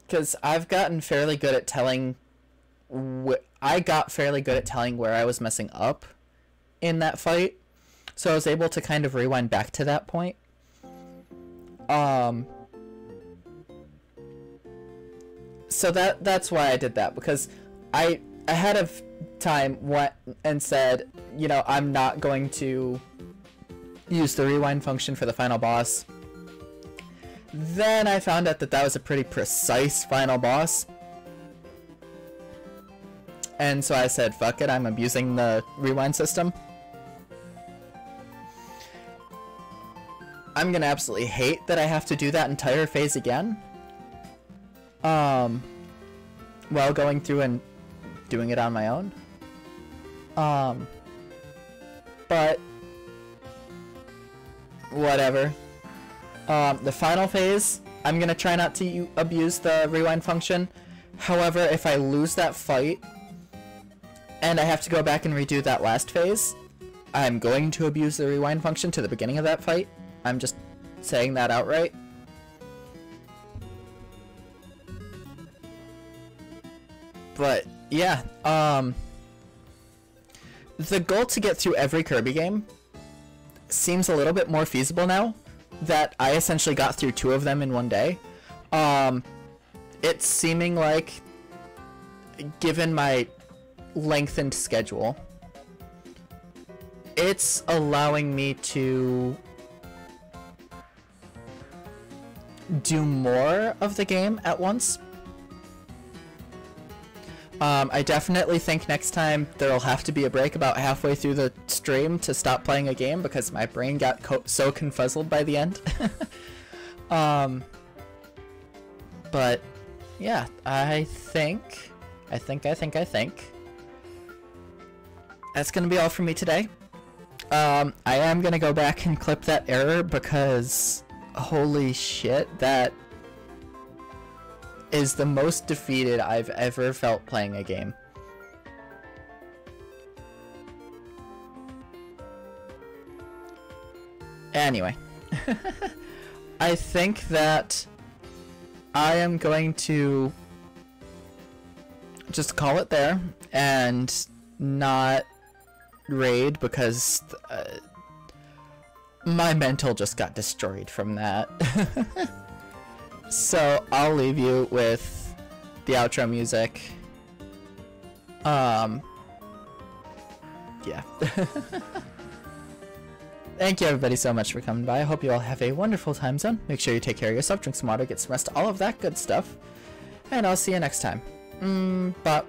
Because I've gotten fairly good at telling... I got fairly good at telling where I was messing up in that fight. So I was able to kind of rewind back to that point. So that's why I did that. Because I ahead of time went and said, you know, I'm not going to use the rewind function for the final boss. Then I found out that that was a pretty precise final boss. And so I said, fuck it, I'm abusing the rewind system. I'm gonna absolutely hate that I have to do that entire phase again. While going through and doing it on my own. But whatever. The final phase, I'm gonna try not to abuse the rewind function. However, if I lose that fight and I have to go back and redo that last phase, I'm going to abuse the rewind function to the beginning of that fight. I'm just saying that outright. But yeah, the goal to get through every Kirby game seems a little bit more feasible now that I essentially got through 2 of them in one day. It's seeming like, given my lengthened schedule, it's allowing me to do more of the game at once. I definitely think next time there'll have to be a break about halfway through the stream to stop playing a game because my brain got so confuzzled by the end. But yeah, I think that's gonna be all for me today. I am gonna go back and clip that error because holy shit, that is the most defeated I've ever felt playing a game. Anyway, I think that I am going to just call it there and not raid because my mental just got destroyed from that. So I'll leave you with the outro music. Yeah. Thank you everybody so much for coming by. I hope you all have a wonderful time zone. Make sure you take care of yourself, drink some water, get some rest, all of that good stuff. And I'll see you next time. Bye.